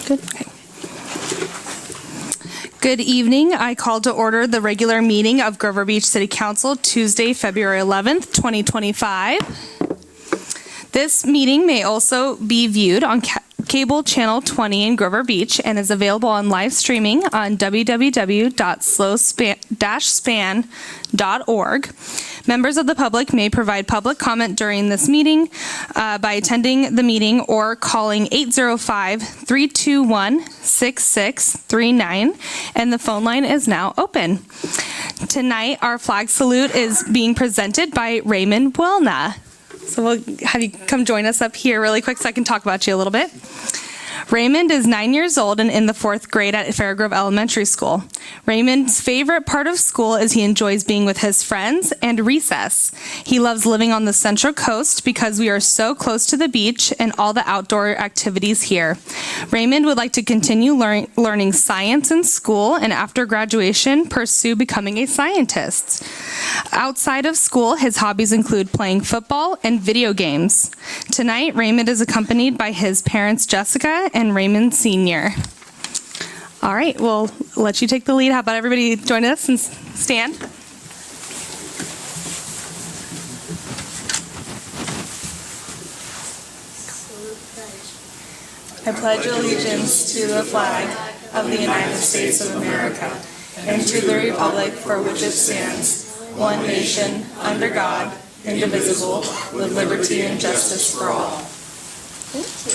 Good. Okay. Good evening. I call to order the regular meeting of Grover Beach City Council Tuesday, February 11th, 2025. This meeting may also be viewed on cable channel 20 in Grover Beach and is available on live streaming on www.slow-span.org. Members of the public may provide public comment during this meeting by attending the meeting or calling 805-321-6639, and the phone line is now open. Tonight, our flag salute is being presented by Raymond Wilna. So we'll have you come join us up here really quick so I can talk about you a little bit. Raymond is 9 years old and in the 4th grade at Fairgrove Elementary School. Raymond's favorite part of school is he enjoys being with his friends and recess. He loves living on the Central Coast because we are so close to the beach and all the outdoor activities here. Raymond would like to continue learning science in school and after graduation pursue becoming a scientist. Outside of school, his hobbies include playing football and video games. Tonight, Raymond is accompanied by his parents, Jessica and Raymond Sr. All right, we'll let you take the lead. How about everybody join us and stand? I pledge allegiance to the flag of the United States of America and to the republic for which it stands, one nation, under God, indivisible, with liberty and justice for all. Thank you.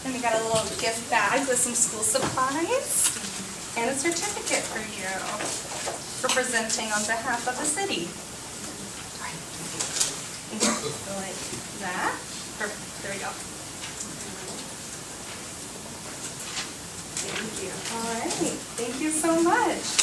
And we got a little gift bag with some school supplies and a certificate for you for presenting on behalf of the city. All right. Like that. Perfect. There we go. Thank you. All right. Thank you so much.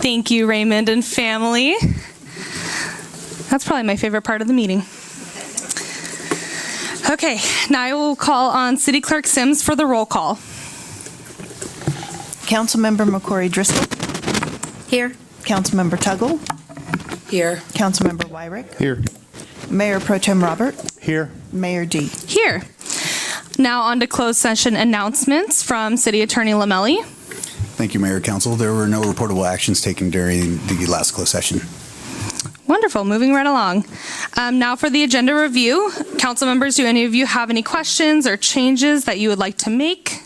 Thank you, Raymond and family. That's probably my favorite part of the meeting. Okay, now I will call on City Clerk Sims for the roll call. Councilmember McCrory Driscoll. Here. Councilmember Tuggle. Here. Councilmember Wyrick. Here. Mayor Pro Tem Robert. Here. Mayor D. Here. Now on to closed session announcements from City Attorney Lamelli. Thank you, Mayor Council. There were no reportable actions taken during the last closed session. Wonderful. Moving right along. Now for the agenda review. Council members, do any of you have any questions or changes that you would like to make?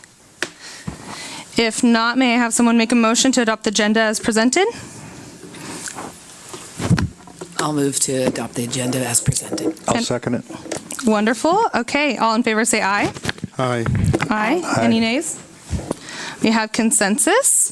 If not, may I have someone make a motion to adopt the agenda as presented? I'll move to adopt the agenda as presented. I'll second it. Wonderful. Okay. All in favor say aye. Aye. Aye. Aye. Any nays? We have consensus.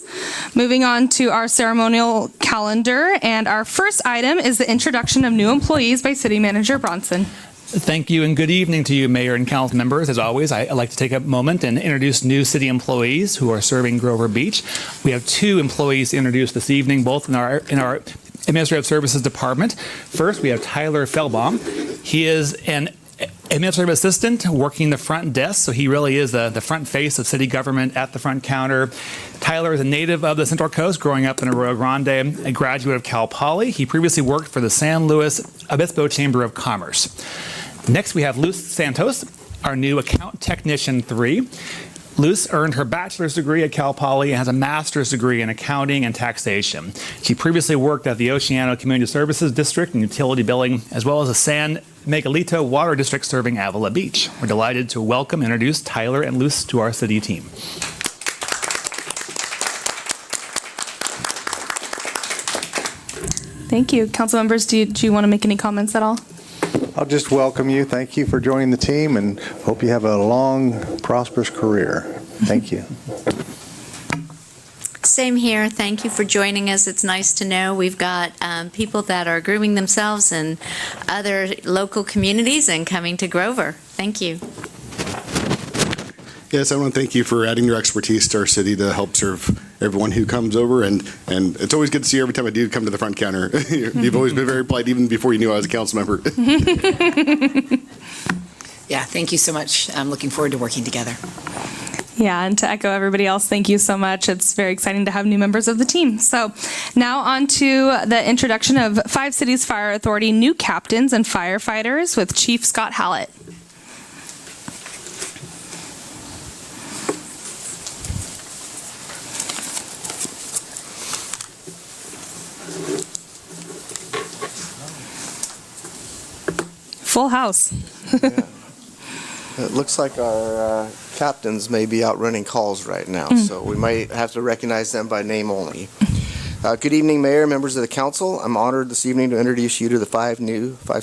Moving on to our ceremonial calendar, and our first item is the introduction of new employees by City Manager Bronson. Thank you and good evening to you, Mayor and Council members. As always, I'd like to take a moment and introduce new city employees who are serving Grover Beach. We have 2 employees to introduce this evening, both in our Administrative Services Department. First, we have Tyler Fellbaum. He is an administrative assistant working the front desk, so he really is the front face of city government at the front counter. Tyler is a native of the Central Coast, growing up in Arroyo Grande, a graduate of Cal Poly. He previously worked for the San Luis Obispo Chamber of Commerce. Next, we have Luz Santos, our new account technician 3. Luz earned her bachelor's degree at Cal Poly and has a master's degree in accounting and taxation. She previously worked at the Oceano Community Services District and utility billing, as well as the San Miguelito Water District serving Avila Beach. We're delighted to welcome and introduce Tyler and Luz to our city team. Thank you. Council members, do you want to make any comments at all? I'll just welcome you. Thank you for joining the team and hope you have a long, prosperous career. Thank you. Same here. Thank you for joining us. It's nice to know we've got people that are grooming themselves in other local communities and coming to Grover. Thank you. Yes, I want to thank you for adding your expertise to our city to help serve everyone who comes over, and it's always good to see you every time I do come to the front counter. You've always been very polite, even before you knew I was a council member. Yeah, thank you so much. I'm looking forward to working together. Yeah, and to echo everybody else, thank you so much. It's very exciting to have new members of the team. So now on to the introduction of Five Cities Fire Authority new captains and firefighters with Chief Scott Hallett. Full house. It looks like our captains may be out running calls right now, so we might have to recognize them by name only. Good evening, Mayor, members of the council. I'm honored this evening to introduce you to the five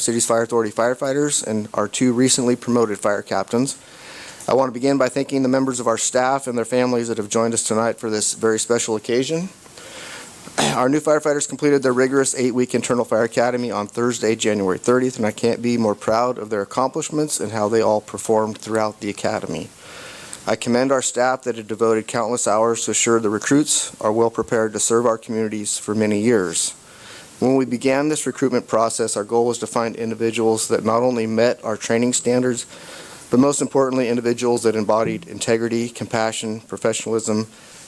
Cities Fire Authority firefighters and our two recently promoted fire captains. I want to begin by thanking the members of our staff and their families that have joined us tonight for this very special occasion. Our new firefighters completed their rigorous 8-week internal fire academy on Thursday, January 30th, and I can't be more proud of their accomplishments and how they all performed throughout the academy. I commend our staff that have devoted countless hours to assure the recruits are well prepared to serve our communities for many years. When we began this recruitment process, our goal was to find individuals that not only met our training standards, but most importantly, individuals that embodied integrity, compassion, professionalism,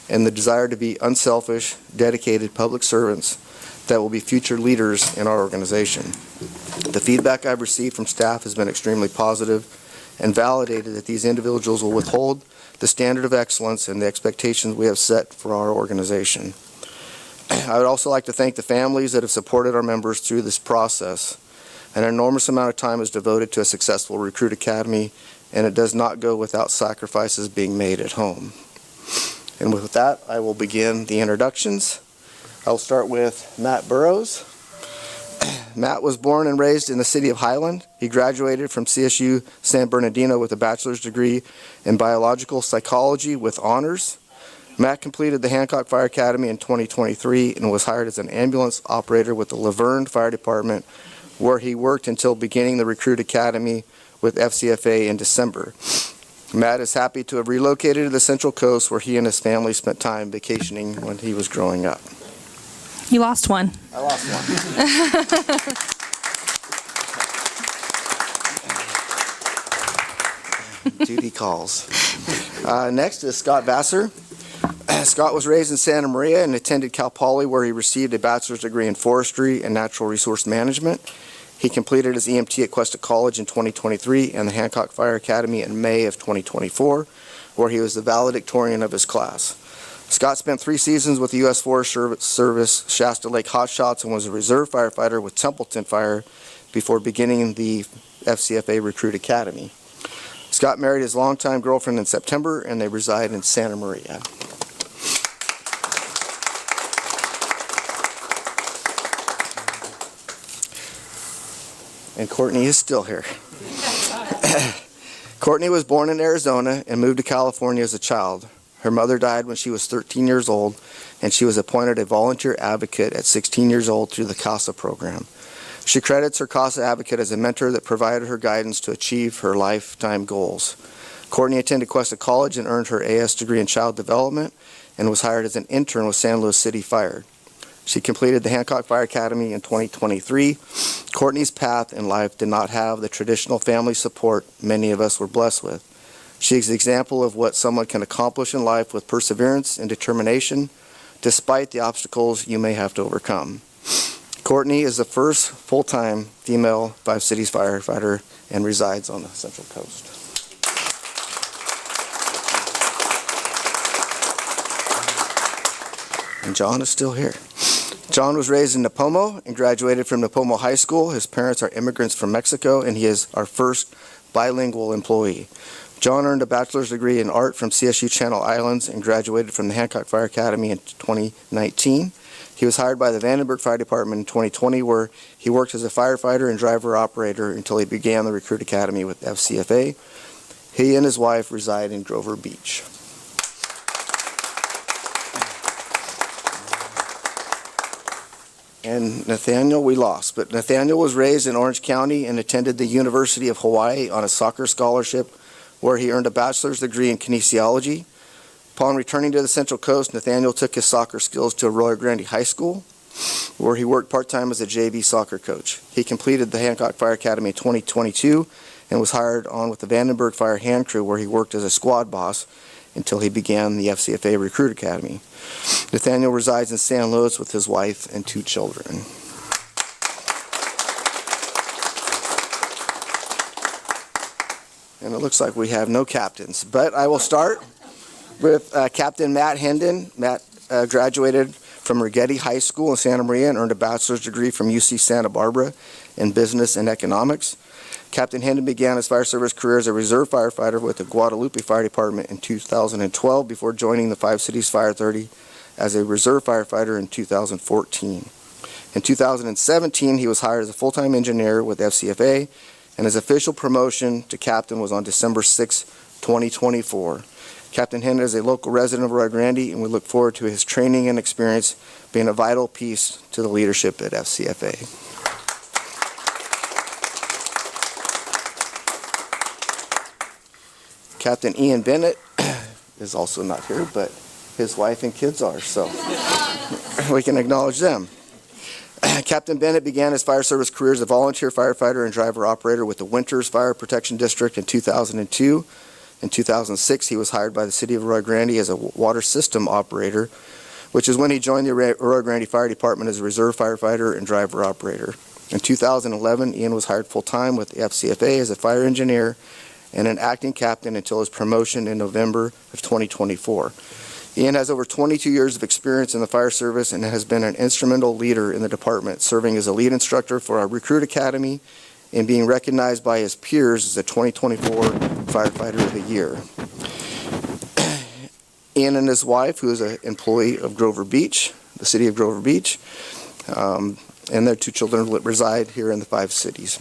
and the desire to be unselfish, dedicated public servants that will be future leaders in our organization. The feedback I've received from staff has been extremely positive and validated that these individuals will withhold the standard of excellence and the expectations we have set for our organization. I would also like to thank the families that have supported our members through this process. An enormous amount of time is devoted to a successful recruit academy, and it does not go without sacrifices being made at home. And with that, I will begin the introductions. I'll start with Matt Burrows. Matt was born and raised in the city of Highland. He graduated from CSU San Bernardino with a bachelor's degree in biological psychology with honors. Matt completed the Hancock Fire Academy in 2023 and was hired as an ambulance operator with the Laverne Fire Department, where he worked until beginning the recruit academy with FCFA in December. Matt is happy to have relocated to the Central Coast, where he and his family spent time vacationing when he was growing up. You lost one. I lost one. Duty calls. Next is Scott Vassar. Scott was raised in Santa Maria and attended Cal Poly, where he received a bachelor's degree in forestry and natural resource management. He completed his EMT at Cuesta College in 2023 and the Hancock Fire Academy in May of 2024, where he was the valedictorian of his class. Scott spent 3 seasons with the U.S. Forest Service Shasta Lake Hotshots and was a reserve firefighter with Templeton Fire before beginning the FCFA Recruit Academy. Scott married his longtime girlfriend in September, and they reside in Santa Maria. And Courtney is still here. Courtney was born in Arizona and moved to California as a child. Her mother died when she was 13 years old, and she was appointed a volunteer advocate at 16 years old through the CASA program. She credits her CASA advocate as a mentor that provided her guidance to achieve her lifetime goals. Courtney attended Cuesta College and earned her AS degree in child development and was hired as an intern with San Luis City Fire. She completed the Hancock Fire Academy in 2023. Courtney's path in life did not have the traditional family support many of us were blessed with. She is an example of what someone can accomplish in life with perseverance and determination, despite the obstacles you may have to overcome. Courtney is the first full-time female Five Cities firefighter and resides on the Central Coast. And John is still here. John was raised in Nipomo and graduated from Nipomo High School. His parents are immigrants from Mexico, and he is our first bilingual employee. John earned a bachelor's degree in art from CSU Channel Islands and graduated from the Hancock Fire Academy in 2019. He was hired by the Vandenberg Fire Department in 2020, where he worked as a firefighter and driver-operator until he began the Recruit Academy with FCFA. He and his wife reside in Grover Beach. And Nathaniel we lost, but Nathaniel was raised in Orange County and attended the University of Hawaii on a soccer scholarship, where he earned a bachelor's degree in kinesiology. Upon returning to the Central Coast, Nathaniel took his soccer skills to Arroyo Grande High School, where he worked part-time as a JV soccer coach. He completed the Hancock Fire Academy in 2022 and was hired on with the Vandenberg Fire Hand Crew, where he worked as a squad boss until he began the FCFA Recruit Academy. Nathaniel resides in San Luis with his wife and 2 children. And it looks like we have no captains, but I will start with Captain Matt Hendon. Matt graduated from Rigetti High School in Santa Maria and earned a bachelor's degree from UC Santa Barbara in business and economics. Captain Hendon began his fire service career as a reserve firefighter with the Guadalupe Fire Department in 2012 before joining the Five Cities Fire Authority as a reserve firefighter in 2014. In 2017, he was hired as a full-time engineer with FCFA, and his official promotion to captain was on December 6, 2024. Captain Hendon is a local resident of Arroyo Grande, and we look forward to his training and experience being a vital piece to the leadership at FCFA. Captain Ian Bennett is also not here, but his wife and kids are, so we can acknowledge them. Captain Bennett began his fire service career as a volunteer firefighter and driver operator with the Winters Fire Protection District in 2002. In 2006, he was hired by the City of Arroyo Grande as a water system operator, which is when he joined the Arroyo Grande Fire Department as a reserve firefighter and driver operator. In 2011, Ian was hired full-time with the FCFA as a fire engineer and an acting captain until his promotion in November of 2024. Ian has over 22 years of experience in the fire service and has been an instrumental leader in the department, serving as a lead instructor for our Recruit Academy and being recognized by his peers as the 2024 Firefighter of the Year. Ian and his wife, who is an employee of Grover Beach, the city of Grover Beach, and their 2 children reside here in the Five Cities.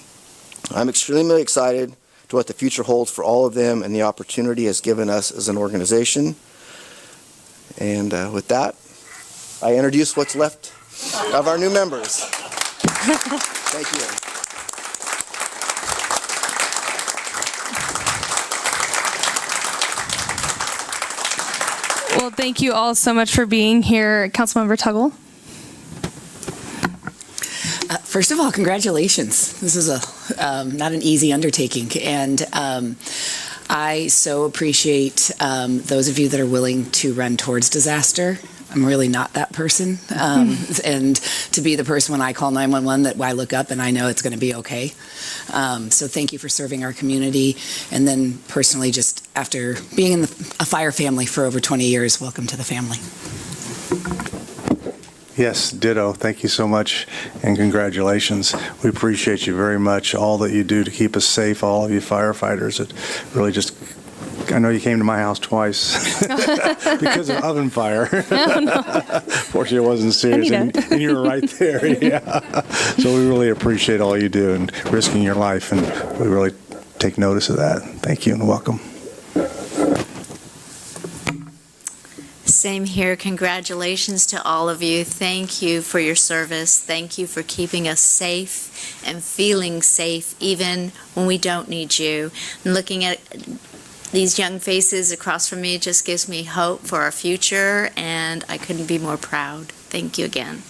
I'm extremely excited to what the future holds for all of them and the opportunity has given us as an organization. And with that, I introduce what's left of our new members. Thank you. Well, thank you all so much for being here. Councilmember Tuggle. First of all, congratulations. This is not an easy undertaking, and I so appreciate those of you that are willing to run towards disaster. I'm really not that person, and to be the person when I call 911 that I look up and I know it's going to be okay. So thank you for serving our community, and then personally, just after being in a fire family for over 20 years, welcome to the family. Yes, ditto. Thank you so much, and congratulations. We appreciate you very much, all that you do to keep us safe, all of you firefighters. It really just, I know you came to my house twice because of oven fire. Fortunately, it wasn't serious, and you were right there. Yeah. So we really appreciate all you do and risking your life, and we really take notice of that. Thank you and welcome. Same here. Congratulations to all of you. Thank you for your service. Thank you for keeping us safe and feeling safe even when we don't need you. And looking at these young faces across from me just gives me hope for our future, and I couldn't be more proud. Thank you again.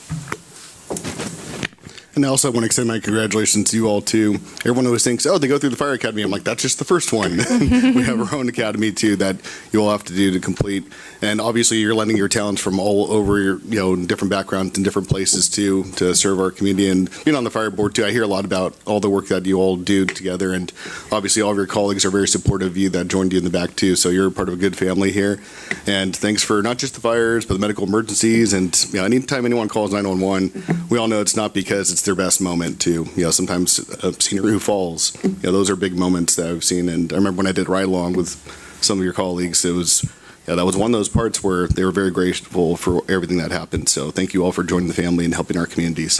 And I also want to extend my congratulations to you all, too. Everyone always thinks, oh, they go through the fire academy. I'm like, that's just the first one. We have our own academy, too, that you all have to do to complete. And obviously, you're lending your talents from all over your, different backgrounds and different places, too, to serve our community. And being on the fire board, too, I hear a lot about all the work that you all do together. And obviously, all of your colleagues are very supportive of you that joined you in the back, too. So you're part of a good family here. And thanks for not just the fires, but the medical emergencies. And anytime anyone calls 911, we all know it's not because it's their best moment, too. Sometimes a senior who falls, those are big moments that I've seen. And I remember when I did ride along with some of your colleagues, it was, that was one of those parts where they were very grateful for everything that happened. So thank you all for joining the family and helping our communities.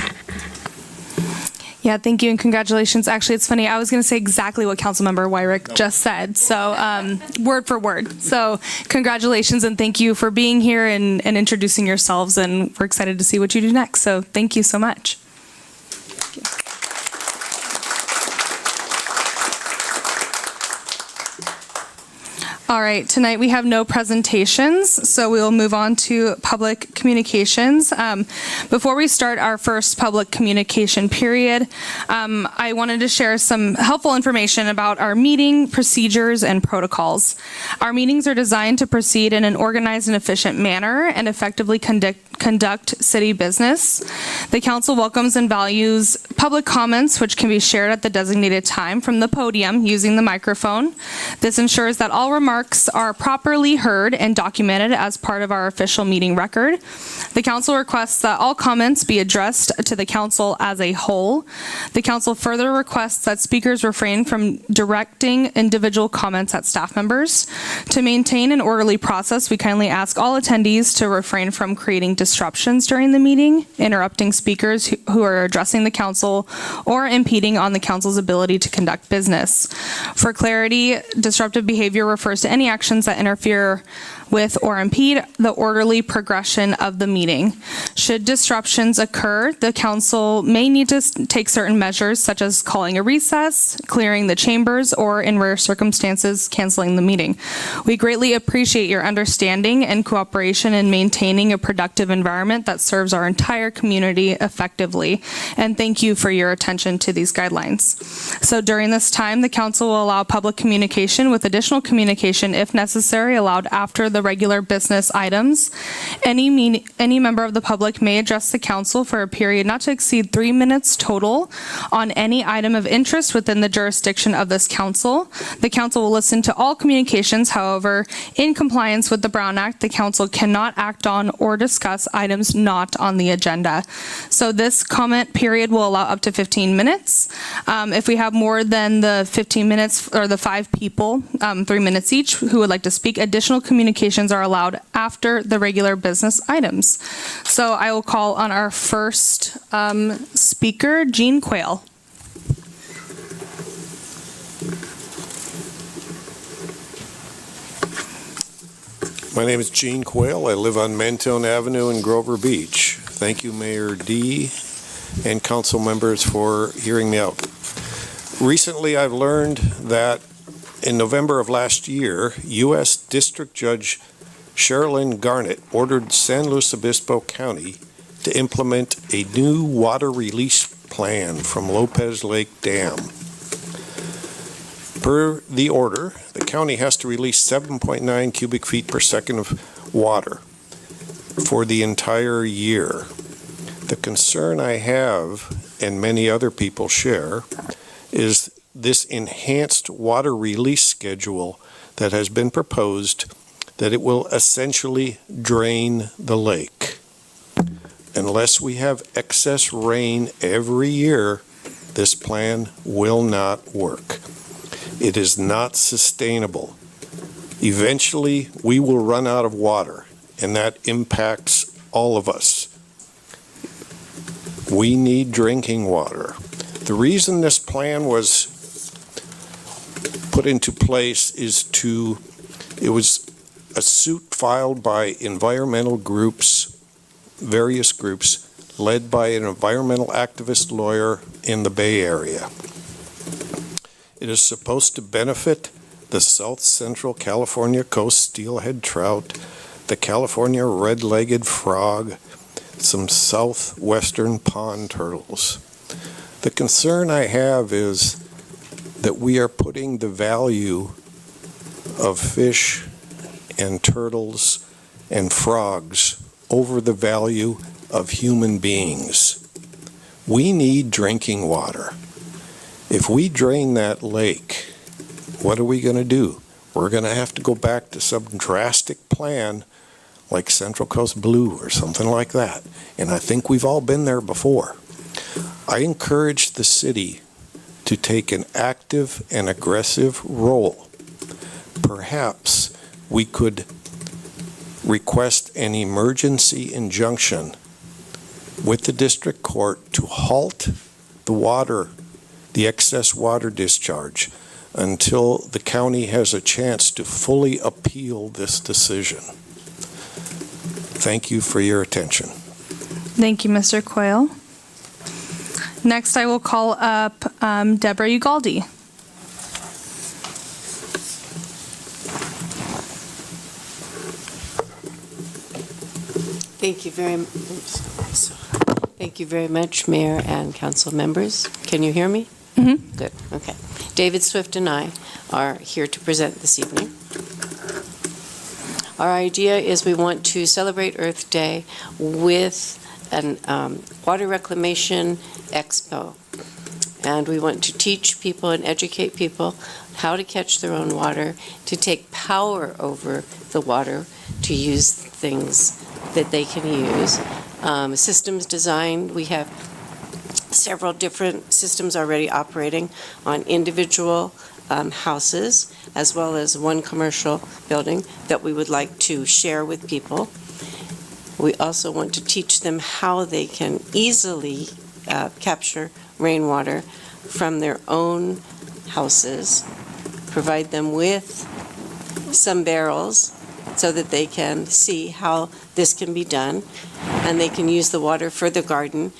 Yeah, thank you and congratulations. Actually, it's funny. I was going to say exactly what Councilmember Wyrick just said. So word for word. So congratulations and thank you for being here and introducing yourselves. And we're excited to see what you do next. So thank you so much. All right, tonight we have no presentations, so we will move on to public communications. Before we start our first public communication period, I wanted to share some helpful information about our meeting procedures and protocols. Our meetings are designed to proceed in an organized and efficient manner and effectively conduct city business. The council welcomes and values public comments, which can be shared at the designated time from the podium using the microphone. This ensures that all remarks are properly heard and documented as part of our official meeting record. The council requests that all comments be addressed to the council as a whole. The council further requests that speakers refrain from directing individual comments at staff members. To maintain an orderly process, we kindly ask all attendees to refrain from creating disruptions during the meeting, interrupting speakers who are addressing the council, or impeding on the council's ability to conduct business. For clarity, disruptive behavior refers to any actions that interfere with or impede the orderly progression of the meeting. Should disruptions occur, the council may need to take certain measures such as calling a recess, clearing the chambers, or in rare circumstances, canceling the meeting. We greatly appreciate your understanding and cooperation in maintaining a productive environment that serves our entire community effectively, and thank you for your attention to these guidelines. So during this time, the council will allow public communication with additional communication, if necessary, allowed after the regular business items. Any member of the public may address the council for a period not to exceed 3 minutes total on any item of interest within the jurisdiction of this council. The council will listen to all communications. However, in compliance with the Brown Act, the council cannot act on or discuss items not on the agenda. So this comment period will allow up to 15 minutes. If we have more than the 15 minutes or the 5 people, 3 minutes each, who would like to speak, additional communications are allowed after the regular business items. So I will call on our first speaker, Jean Quayle. My name is Gene Quayle. I live on Mentone Avenue in Grover Beach. Thank you, Mayor D. and council members, for hearing me out. Recently, I've learned that in November of last year, U.S. District Judge Sherilyn Garnett ordered San Luis Obispo County to implement a new water release plan from Lopez Lake Dam. Per the order, the county has to release 7.9 cubic feet per second of water for the entire year. The concern I have, and many other people share, is this enhanced water release schedule that has been proposed, that it will essentially drain the lake. Unless we have excess rain every year, this plan will not work. It is not sustainable. Eventually, we will run out of water, and that impacts all of us. We need drinking water. The reason this plan was put into place is it was a suit filed by environmental groups, various groups, led by an environmental activist lawyer in the Bay Area. It is supposed to benefit the South Central California coast steelhead trout, the California red-legged frog, some southwestern pond turtles. The concern I have is that we are putting the value of fish and turtles and frogs over the value of human beings. We need drinking water. If we drain that lake, what are we going to do? We're going to have to go back to some drastic plan like Central Coast Blue or something like that. And I think we've all been there before. I encourage the city to take an active and aggressive role. Perhaps we could request an emergency injunction with the district court to halt the excess water discharge until the county has a chance to fully appeal this decision. Thank you for your attention. Thank you, Mr. Quayle. Next, I will call up Deborah Ugaldi. Thank you very much, Mayor and council members. Can you hear me? Mhm. Good, okay. David Swift and I are here to present this evening. Our idea is we want to celebrate Earth Day with an water reclamation expo. And we want to teach people and educate people how to catch their own water, to take power over the water, to use things that they can use. Systems design, we have several different systems already operating on individual houses, as well as one commercial building that we would like to share with people. We also want to teach them how they can easily capture rainwater from their own houses, provide them with some barrels so that they can see how this can be done, and they can use the water for the garden.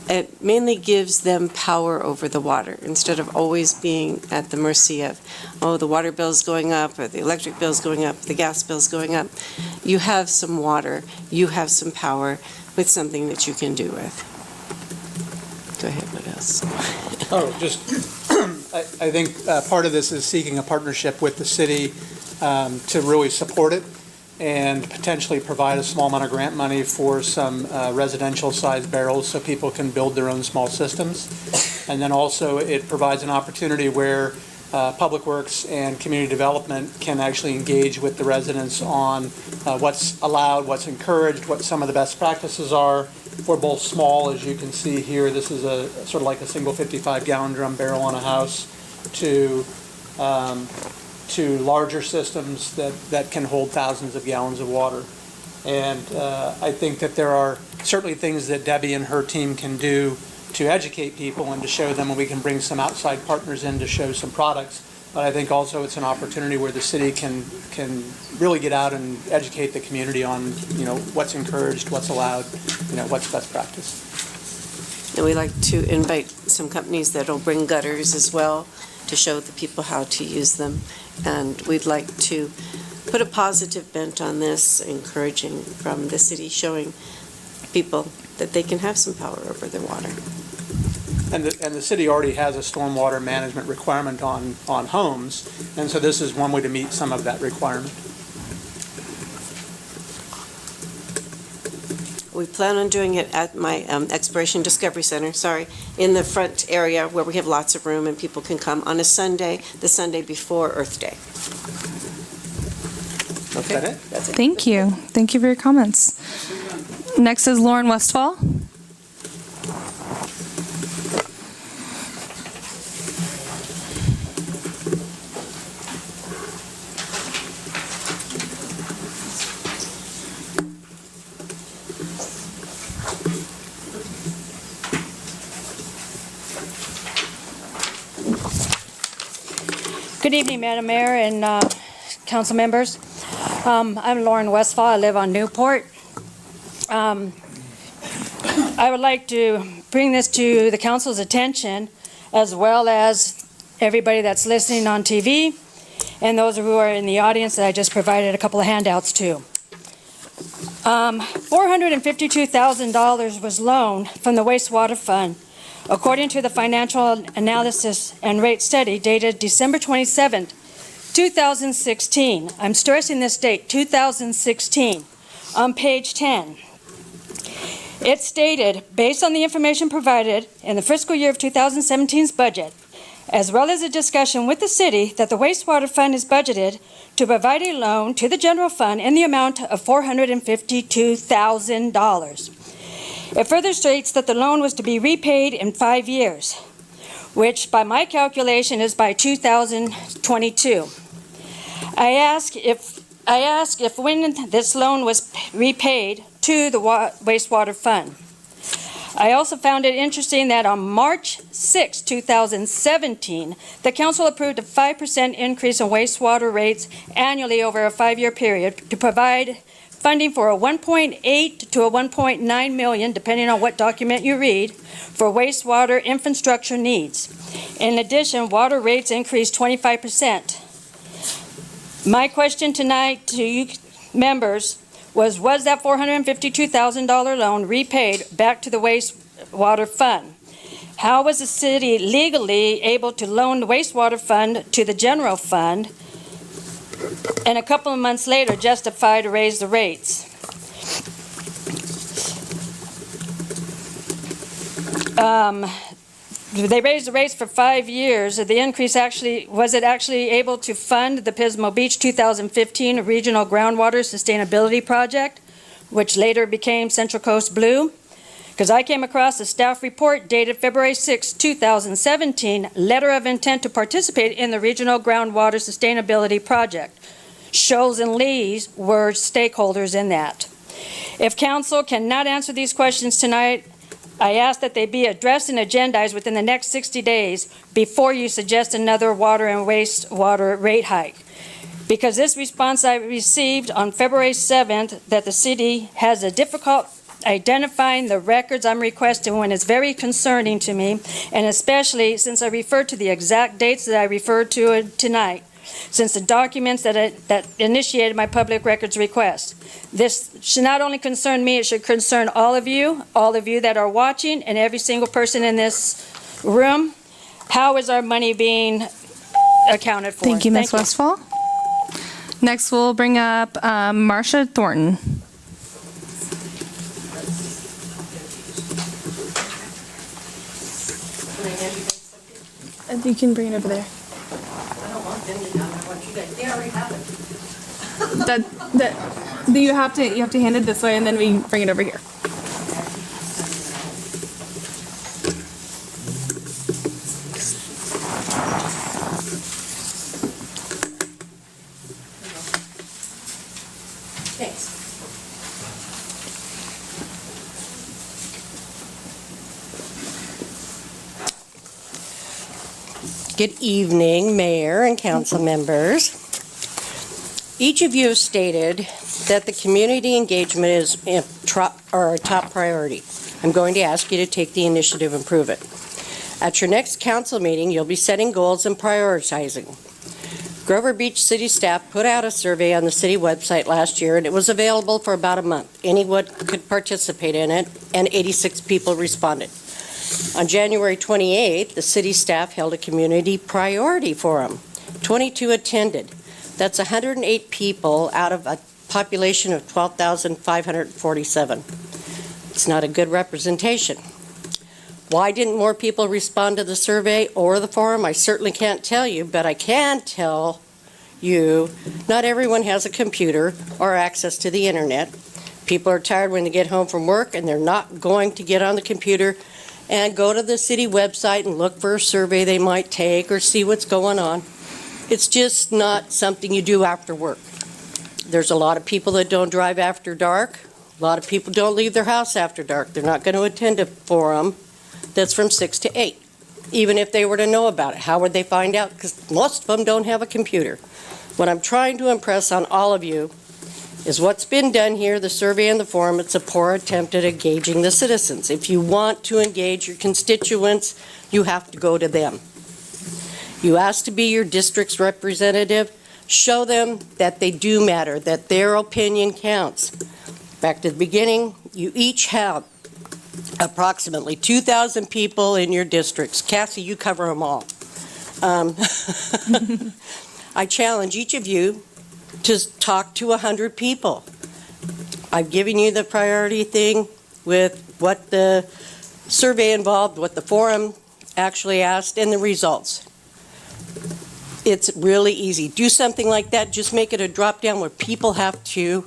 It mainly gives them power over the water instead of always being at the mercy of, oh, the water bill's going up, or the electric bill's going up, the gas bill's going up. You have some water, you have some power with something that you can do with. Go ahead, what else? I think part of this is seeking a partnership with the city to really support it and potentially provide a small amount of grant money for some residential-sized barrels so people can build their own small systems. And then also it provides an opportunity where Public Works and Community Development can actually engage with the residents on what's allowed, what's encouraged, what some of the best practices are for both small, as you can see here, this is a sort of like a single 55-gallon drum barrel on a house, to larger systems that can hold thousands of gallons of water. And I think that there are certainly things that Debbie and her team can do to educate people and to show them, and we can bring some outside partners in to show some products. But I think also it's an opportunity where the city can really get out and educate the community on, what's encouraged, what's allowed, what's best practice. And we like to invite some companies that'll bring gutters as well to show the people how to use them. And we'd like to put a positive bent on this, encouraging from the city, showing people that they can have some power over their water. And the city already has a stormwater management requirement on homes, and so this is one way to meet some of that requirement. We plan on doing it at my Exploration Discovery Center, in the front area where we have lots of room and people can come on a Sunday, the Sunday before Earth Day. Okay, that's it. Thank you. Thank you for your comments. Next is Lauren Westfall. Good evening, Madam Mayor and council members. I'm Lauren Westfall. I live on Newport. I would like to bring this to the council's attention, as well as everybody that's listening on TV and those who are in the audience that I just provided a couple of handouts to. $452,000 was loaned from the wastewater fund, according to the financial analysis and rate study dated December 27, 2016. I'm stressing this date, 2016, on page 10. It stated, based on the information provided in the fiscal year of 2017's budget, as well as a discussion with the city, that the wastewater fund is budgeted to provide a loan to the general fund in the amount of $452,000. It further states that the loan was to be repaid in 5 years, which by my calculation is by 2022. I ask if when this loan was repaid to the wastewater fund. I also found it interesting that on March 6, 2017, the council approved a 5% increase in wastewater rates annually over a 5-year period to provide funding for a 1.8 to a 1.9 million, depending on what document you read, for wastewater infrastructure needs. In addition, water rates increased 25%. My question tonight to you members was that $452,000 loan repaid back to the wastewater fund? How was the city legally able to loan the wastewater fund to the general fund and a couple of months later justify to raise the rates? They raised the rates for 5 years. The increase was it actually able to fund the Pismo Beach 2015 Regional Groundwater Sustainability Project, which later became Central Coast Blue? Because I came across a staff report dated February 6, 2017, letter of intent to participate in the Regional Groundwater Sustainability Project. Shoals and Lees were stakeholders in that. If council cannot answer these questions tonight, I ask that they be addressed and agendized within the next 60 days before you suggest another water and wastewater rate hike. Because this response I received on February 7th that the city has a difficult identifying the records I'm requesting when it's very concerning to me, and especially since I referred to the exact dates that I referred to tonight, since the documents that initiated my public records request. This should not only concern me, it should concern all of you that are watching, and every single person in this room. How is our money being accounted for? Thank you, Ms. Westfall. Next, we'll bring up Marcia Thornton. You can bring it over there. I don't want them to know. I want you guys. They already have it. You have to hand it this way, and then we bring it over here. Thanks. Good evening, Mayor and council members. Each of you have stated that the community engagement is a top priority. I'm going to ask you to take the initiative and prove it. At your next council meeting, you'll be setting goals and prioritizing. Grover Beach City staff put out a survey on the city website last year, and it was available for about a month. Anyone could participate in it, and 86 people responded. On January 28th, the city staff held a community priority forum. 22 attended. That's 108 people out of a population of 12,547. It's not a good representation. Why didn't more people respond to the survey or the forum? I certainly can't tell you, but I can tell you not everyone has a computer or access to the internet. People are tired when they get home from work, and they're not going to get on the computer and go to the city website and look for a survey they might take or see what's going on. It's just not something you do after work. There's a lot of people that don't drive after dark. A lot of people don't leave their house after dark. They're not going to attend a forum that's from 6 to 8. Even if they were to know about it, how would they find out? Because most of them don't have a computer. What I'm trying to impress on all of you is what's been done here, the survey and the forum. It's a poor attempt at engaging the citizens. If you want to engage your constituents, you have to go to them. You ask to be your district's representative, show them that they do matter, that their opinion counts. Back to the beginning, you each have approximately 2,000 people in your districts. Cassie, you cover them all. I challenge each of you to talk to 100 people. I've given you the priority thing with what the survey involved, what the forum actually asked, and the results. It's really easy. Do something like that. Just make it a drop down where people have to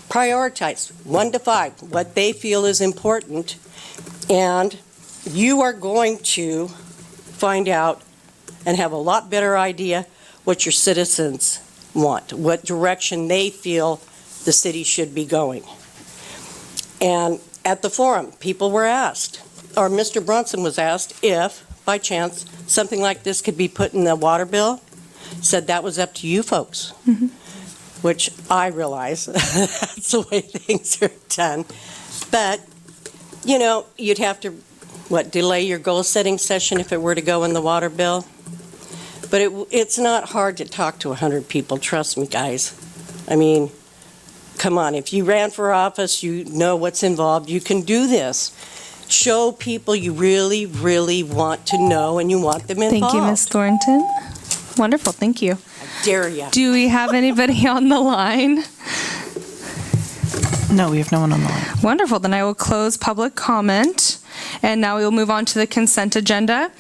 prioritize 1 to 5 what they feel is important, and you are going to find out and have a lot better idea what your citizens want, what direction they feel the city should be going. And at the forum, people were asked, or Mr. Bronson was asked, if by chance something like this could be put in the water bill. Said that was up to you folks, which I realize that's the way things are done. But, you know, you'd have to, delay your goal-setting session if it were to go in the water bill? But it's not hard to talk to 100 people, trust me, guys. I mean, Come on, if you ran for office, you know what's involved. You can do this. Show people you really, really want to know and you want them involved. Thank you, Ms. Thornton. Wonderful, thank you. Dare ya. Do we have anybody on the line? No, we have no one on the line. Wonderful, then I will close public comment. And now we will move on to the consent agenda.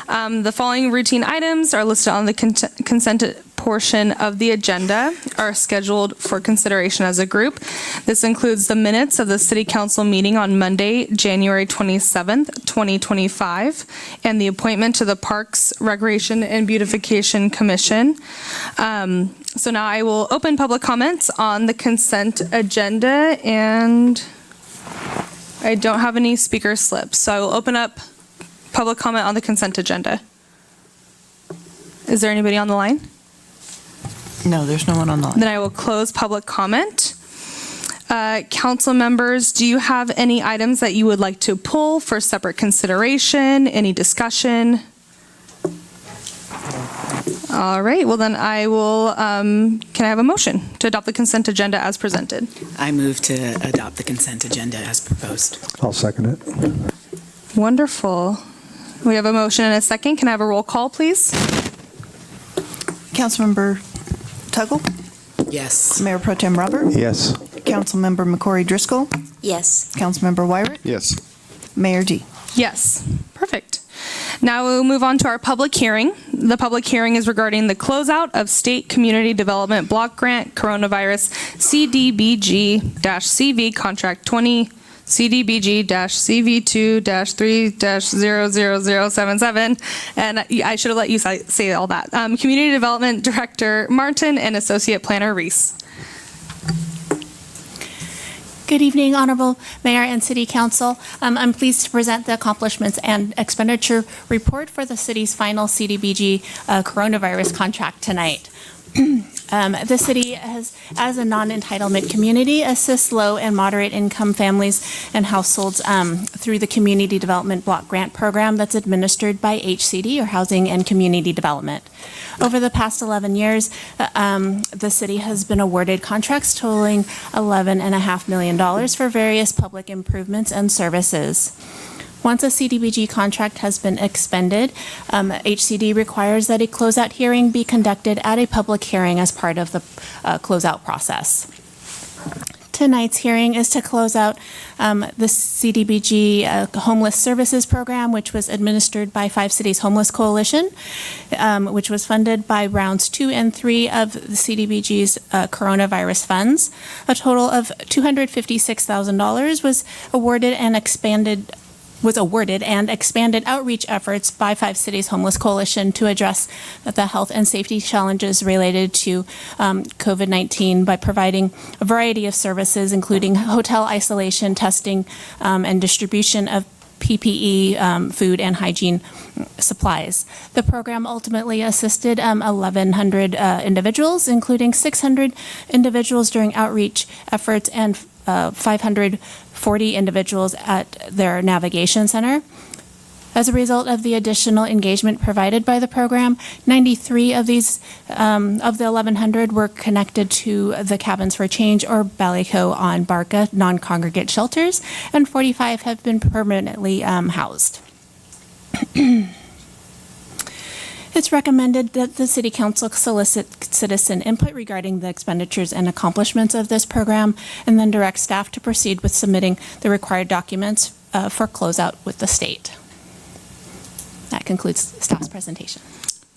The following routine items are listed on the consent portion of the agenda, are scheduled for consideration as a group. This includes the minutes of the City Council meeting on Monday, January 27th, 2025, and the appointment to the Parks, Recreation, and Beautification Commission. So now I will open public comments on the consent agenda, and I don't have any speaker slips, so I will open up public comment on the consent agenda. Is there anybody on the line? No, there's no one on the line. Then I will close public comment. Council members, do you have any items that you would like to pull for separate consideration? Any discussion? All right, well then I will, can I have a motion to adopt the consent agenda as presented? I move to adopt the consent agenda as proposed. I'll second it. Wonderful. We have a motion and a second. Can I have a roll call, please? Councilmember Tuggle? Yes. Mayor Pro Tem Robert? Yes. Councilmember McCory Driscoll? Yes. Councilmember Wyrick? Yes. Mayor D. Yes, perfect. Now we'll move on to our public hearing. The public hearing is regarding the closeout of State Community Development Block Grant Coronavirus CDBG-CV Contract 20 CDBG-CV2-3-00077. And I should have let you say all that. Community Development Director Martin and Associate Planner Reese. Good evening, Honorable Mayor and City Council. I'm pleased to present the accomplishments and expenditure report for the city's final CDBG coronavirus contract tonight. The city has, as a non-entitlement community, assists low and moderate income families and households through the Community Development Block Grant Program that's administered by HCD, or Housing and Community Development. Over the past 11 years, the city has been awarded contracts totaling $11.5 million for various public improvements and services. Once a CDBG contract has been expended, HCD requires that a closeout hearing be conducted at a public hearing as part of the closeout process. Tonight's hearing is to close out the CDBG Homeless Services Program, which was administered by Five Cities Homeless Coalition, which was funded by rounds 2 and 3 of the CDBG's coronavirus funds. A total of $256,000 was awarded and expanded outreach efforts by Five Cities Homeless Coalition to address the health and safety challenges related to COVID-19 by providing a variety of services, including hotel isolation, testing, and distribution of PPE, food and hygiene supplies. The program ultimately assisted 1,100 individuals, including 600 individuals during outreach efforts and 540 individuals at their navigation center. As a result of the additional engagement provided by the program, 93 of these of the 1,100 were connected to the Cabins for Change or Ballyco on Barca non-congregate shelters, and 45 have been permanently housed. It's recommended that the City Council solicit citizen input regarding the expenditures and accomplishments of this program, and then direct staff to proceed with submitting the required documents for closeout with the state. That concludes staff's presentation.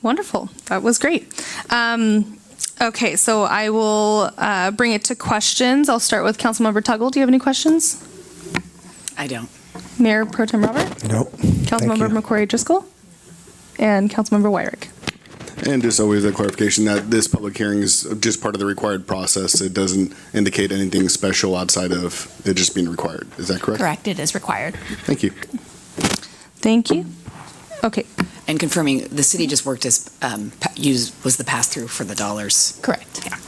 Wonderful. That was great. Okay, so I will bring it to questions. I'll start with Councilmember Tuggle. Do you have any questions? I don't. Mayor Pro Tem Robert? Nope. Councilmember McCory Driscoll? And Councilmember Wyrick. And just always a clarification that this public hearing is just part of the required process. It doesn't indicate anything special outside of it just being required. Is that correct? Correct, it is required. Thank you. Thank you. Okay. And confirming, the city just worked as, was the pass-through for the dollars. Correct. Yeah.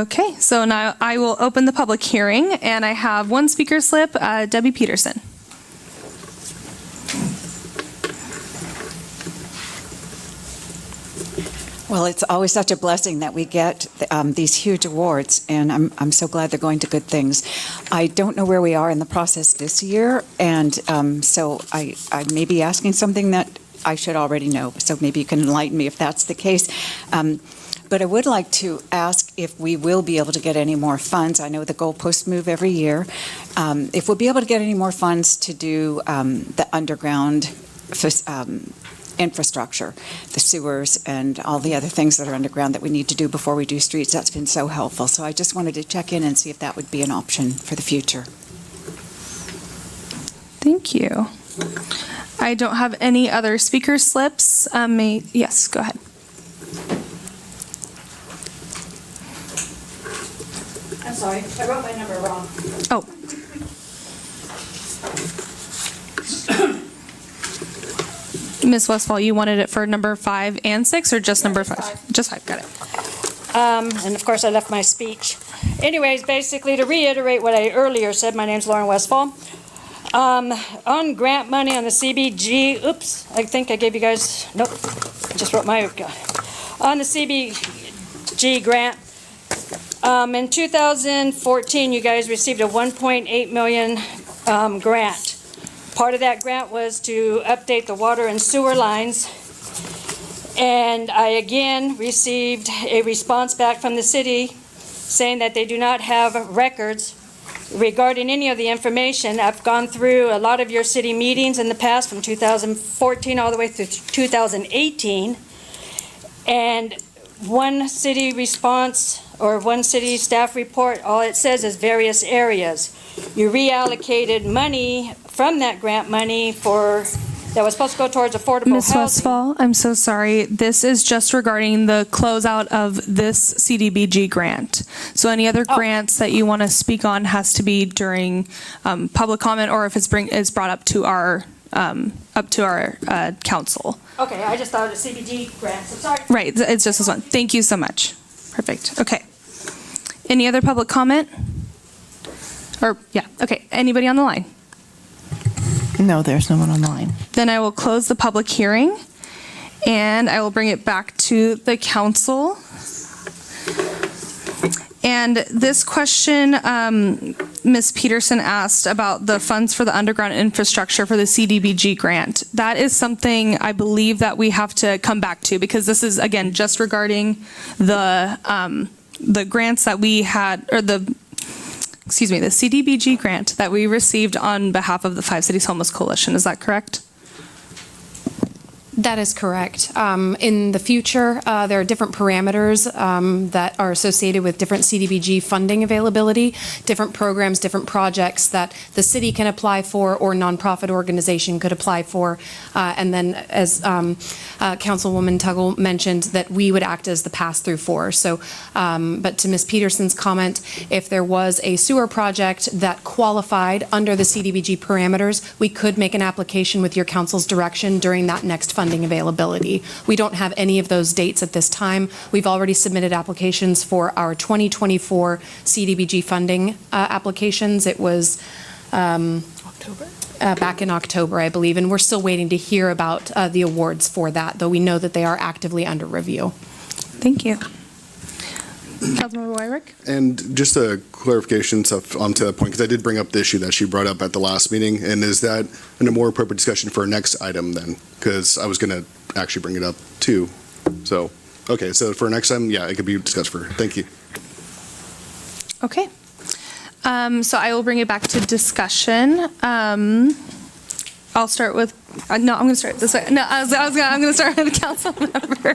Okay, so now I will open the public hearing, and I have one speaker slip, Debbie Peterson. Well, it's always such a blessing that we get these huge awards, and I'm so glad they're going to good things. I don't know where we are in the process this year, and so I may be asking something that I should already know, so maybe you can enlighten me if that's the case. But I would like to ask if we will be able to get any more funds. I know the goalposts move every year. If we'll be able to get any more funds to do the underground infrastructure, the sewers and all the other things that are underground that we need to do before we do streets. That's been so helpful. So I just wanted to check in and see if that would be an option for the future. Thank you. I don't have any other speaker slips. Yes, go ahead. I'm sorry, I wrote my number wrong. Oh. Ms. Westfall, you wanted it for number 5 and 6, or just number 5? Just 5, got it. And of course, I left my speech. Anyways, basically, to reiterate what I earlier said, my name's Lauren Westfall. On grant money on the CBG, oops, I think I gave you guys, nope, I just wrote my, on the CBG grant, in 2014, you guys received a 1.8 million grant. Part of that grant was to update the water and sewer lines. And I again received a response back from the city saying that they do not have records regarding any of the information. I've gone through a lot of your city meetings in the past from 2014 all the way through 2018. And one city response or one city staff report, all it says is various areas. You reallocated money from that grant money that was supposed to go towards affordable Ms. housing. Westfall, I'm so sorry. This is just regarding the closeout of this CDBG grant. So any other grants that you want to speak on has to be during public comment, or if it's brought up to our council. Okay, I just thought it was CBG grants, I'm sorry. Right, it's just this one. Thank you so much. Perfect. Okay. Any other public comment? Or, yeah, okay. Anybody on the line? No, there's no one on the line. Then I will close the public hearing, and I will bring it back to the council. And this question, Ms. Peterson asked about the funds for the underground infrastructure for the CDBG grant. That is something I believe that we have to come back to, because this is, again, just regarding the grants that we had, or the CDBG grant that we received on behalf of the 5 Cities Homeless Coalition. Is that correct? That is correct. In the future, there are different parameters that are associated with different CDBG funding availability, different programs, different projects that the city can apply for or nonprofit organization could apply for. And then, as Councilwoman Tuggle mentioned, that we would act as the pass-through for. So, but to Ms. Peterson's comment, if there was a sewer project that qualified under the CDBG parameters, we could make an application with your council's direction during that next funding availability. We don't have any of those dates at this time. We've already submitted applications for our 2024 CDBG funding applications. It was October? Back in October, I believe, and we're still waiting to hear about the awards for that, though we know that they are actively under review. Thank you. Councilmember Wyrick? And just a clarification stuff onto that point, because I did bring up the issue that she brought up at the last meeting, and is that in a more appropriate discussion for our next item then? Because I was going to actually bring it up too. So, okay, so for next time, yeah, it could be discussed for, thank you. Okay. So I will bring it back to discussion. I'll start with, no, I'm going to start this way. No, I'm going to start with council member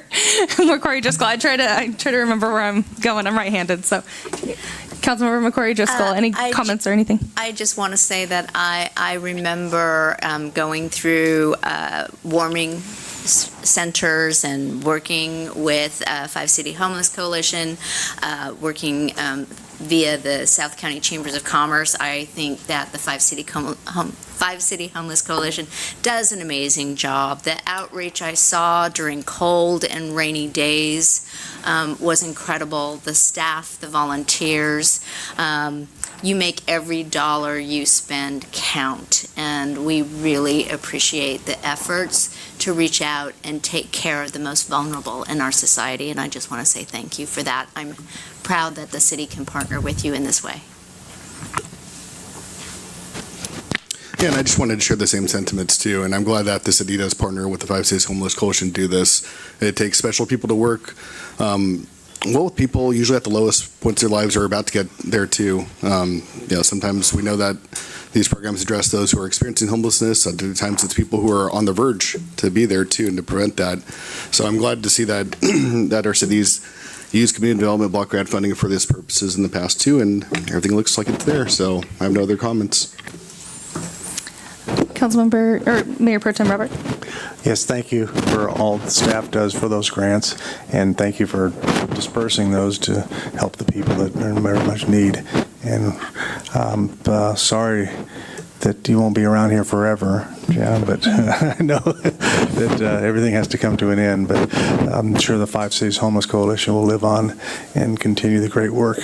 McCrory Driscoll. I try to remember where I'm going. I'm right-handed, so. Councilmember McCrory Driscoll, any comments or anything? I just want to say that I remember going through warming centers and working with 5 City Homeless Coalition, working via the South County Chambers of Commerce. I think that the 5 City Homeless Coalition does an amazing job. The outreach I saw during cold and rainy days was incredible. The staff, the volunteers, you make every dollar you spend count, and we really appreciate the efforts to reach out and take care of the most vulnerable in our society, and I just want to say thank you for that. I'm proud that the city can partner with you in this way. Yeah, and I just wanted to share the same sentiments too, and I'm glad that the city does partner with the 5 Cities Homeless Coalition to do this. It takes special people to work with people usually at the lowest points of their lives are about to get there too. Sometimes we know that these programs address those who are experiencing homelessness. Other times it's people who are on the verge to be there too and to prevent that. So I'm glad to see that that our cities use community development block grant funding for these purposes in the past too, and everything looks like it's there. So I have no other comments. Councilmember or Mayor Pro Tem Robert. Yes, thank you for all the staff does for those grants, and thank you for dispersing those to help the people that are in very much need. And sorry that you won't be around here forever, Jan, but I know that everything has to come to an end, but I'm sure the 5 Cities Homeless Coalition will live on and continue the great work.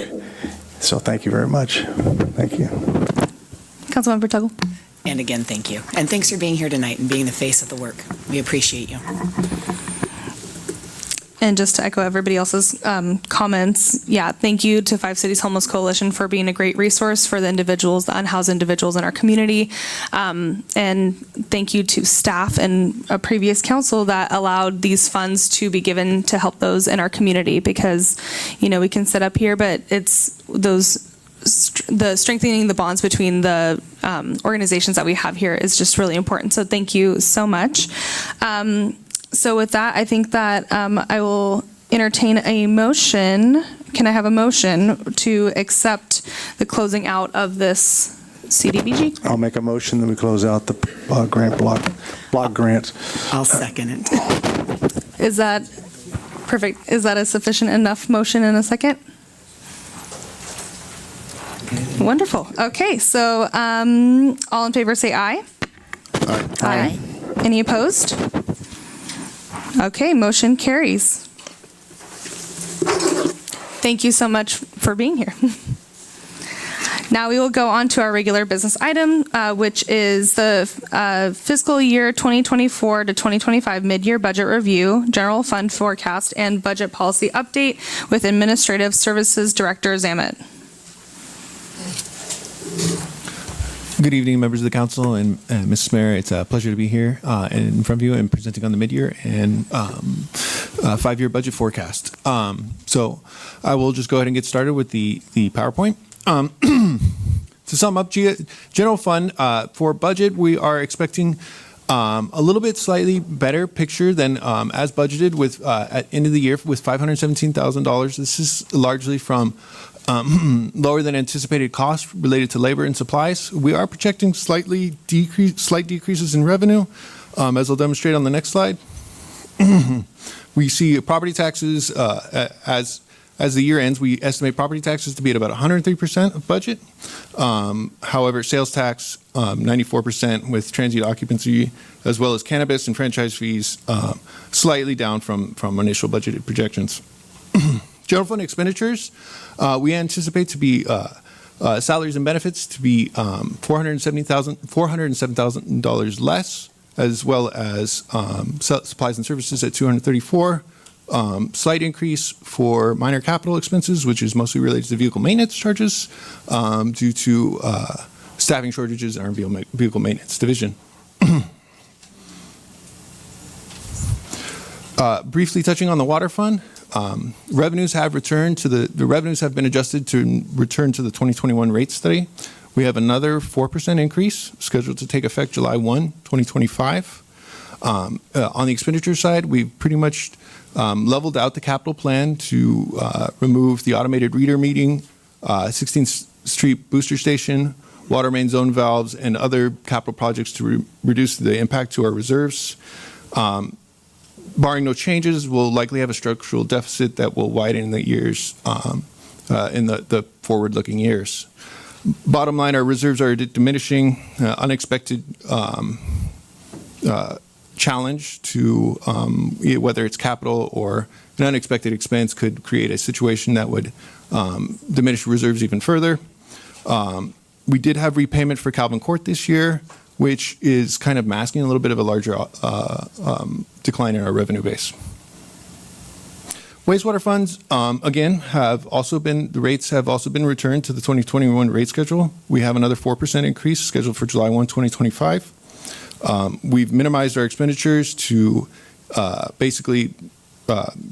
So thank you very much. Thank you. Councilmember Tuggle. And again, thank you. And thanks for being here tonight and being the face of the work. We appreciate you. And just to echo everybody else's comments, yeah, thank you to 5 Cities Homeless Coalition for being a great resource for the individuals, the unhoused individuals in our community. And thank you to staff and a previous council that allowed these funds to be given to help those in our community, because, you know, we can sit up here, but it's the strengthening the bonds between the organizations that we have here is just really important. So thank you so much. So with that, I think that I will entertain a motion. Can I have a motion to accept the closing out of this CDBG? I'll make a motion that we close out the grant block grant. I'll second it. Is that perfect? Is that a sufficient enough motion in a second? Wonderful. Okay, so all in favor say aye. Aye. Aye. Any opposed? Okay, motion carries. Thank you so much for being here. Now we will go on to our regular business item, which is the fiscal year 2024 to 2025 mid-year budget review, general fund forecast, and budget policy update with Administrative Services Director Zamet. Good evening, members of the council and Mrs. Mayor. It's a pleasure to be here in front of you and presenting on the mid-year and 5-year budget forecast. So I will just go ahead and get started with the PowerPoint. To sum up, general fund for budget, we are expecting a little bit slightly better picture than as budgeted with at end of the year with $517,000. This is largely from lower than anticipated costs related to labor and supplies. We are projecting slight decreases in revenue, as I'll demonstrate on the next slide. We see property taxes as the year ends. We estimate property taxes to be at about 103% of budget. However, sales tax 94% with transient occupancy, as well as cannabis and franchise fees slightly down from initial budgeted projections. General fund expenditures, we anticipate to be salaries and benefits to be $407,000 less, as well as supplies and services at $234,000. Slight increase for minor capital expenses, which is mostly related to vehicle maintenance charges due to staffing shortages in our vehicle maintenance division. Briefly touching on the water fund. Revenues have returned to the revenues have been adjusted to return to the 2021 rate study. We have another 4% increase scheduled to take effect July 1, 2025. On the expenditure side, we've pretty much leveled out the capital plan to remove the automated reader meeting, 16th Street booster station, water main zone valves, and other capital projects to reduce the impact to our reserves. Barring no changes, we'll likely have a structural deficit that will widen in the years, in the forward-looking years. Bottom line, our reserves are diminishing. Unexpected challenge to whether it's capital or an unexpected expense could create a situation that would diminish reserves even further. We did have repayment for Calvin Court this year, which is kind of masking a little bit of a larger decline in our revenue base. Wastewater funds, again, the rates have also been returned to the 2021 rate schedule. We have another 4% increase scheduled for July 1, 2025. We've minimized our expenditures to basically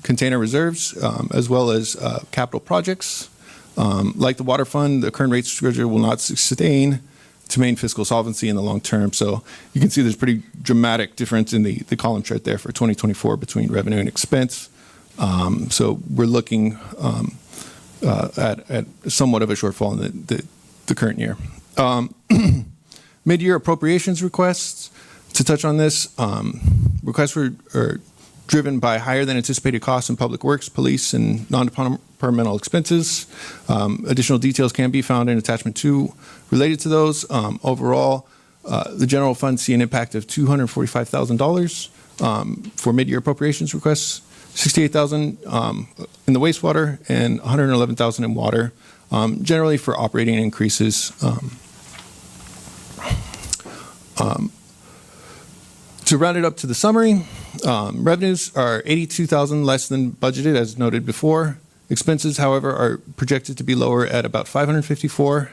contain our reserves, as well as capital projects. Like the water fund, the current rate schedule will not sustain to maintain fiscal solvency in the long term. So you can see there's pretty dramatic difference in the column chart there for 2024 between revenue and expense. So we're looking at somewhat of a shortfall in the current year. Mid-year appropriations requests. To touch on this, requests are driven by higher than anticipated costs in public works, police, and non-departmental expenses. Additional details can be found in attachment 2 related to those. Overall, the general fund see an impact of $245,000 for mid-year appropriations requests, $68,000 in the wastewater, and $111,000 in water, generally for operating increases. To round it up to the summary, revenues are $82,000 less than budgeted, as noted before. Expenses, however, are projected to be lower at about $554,000.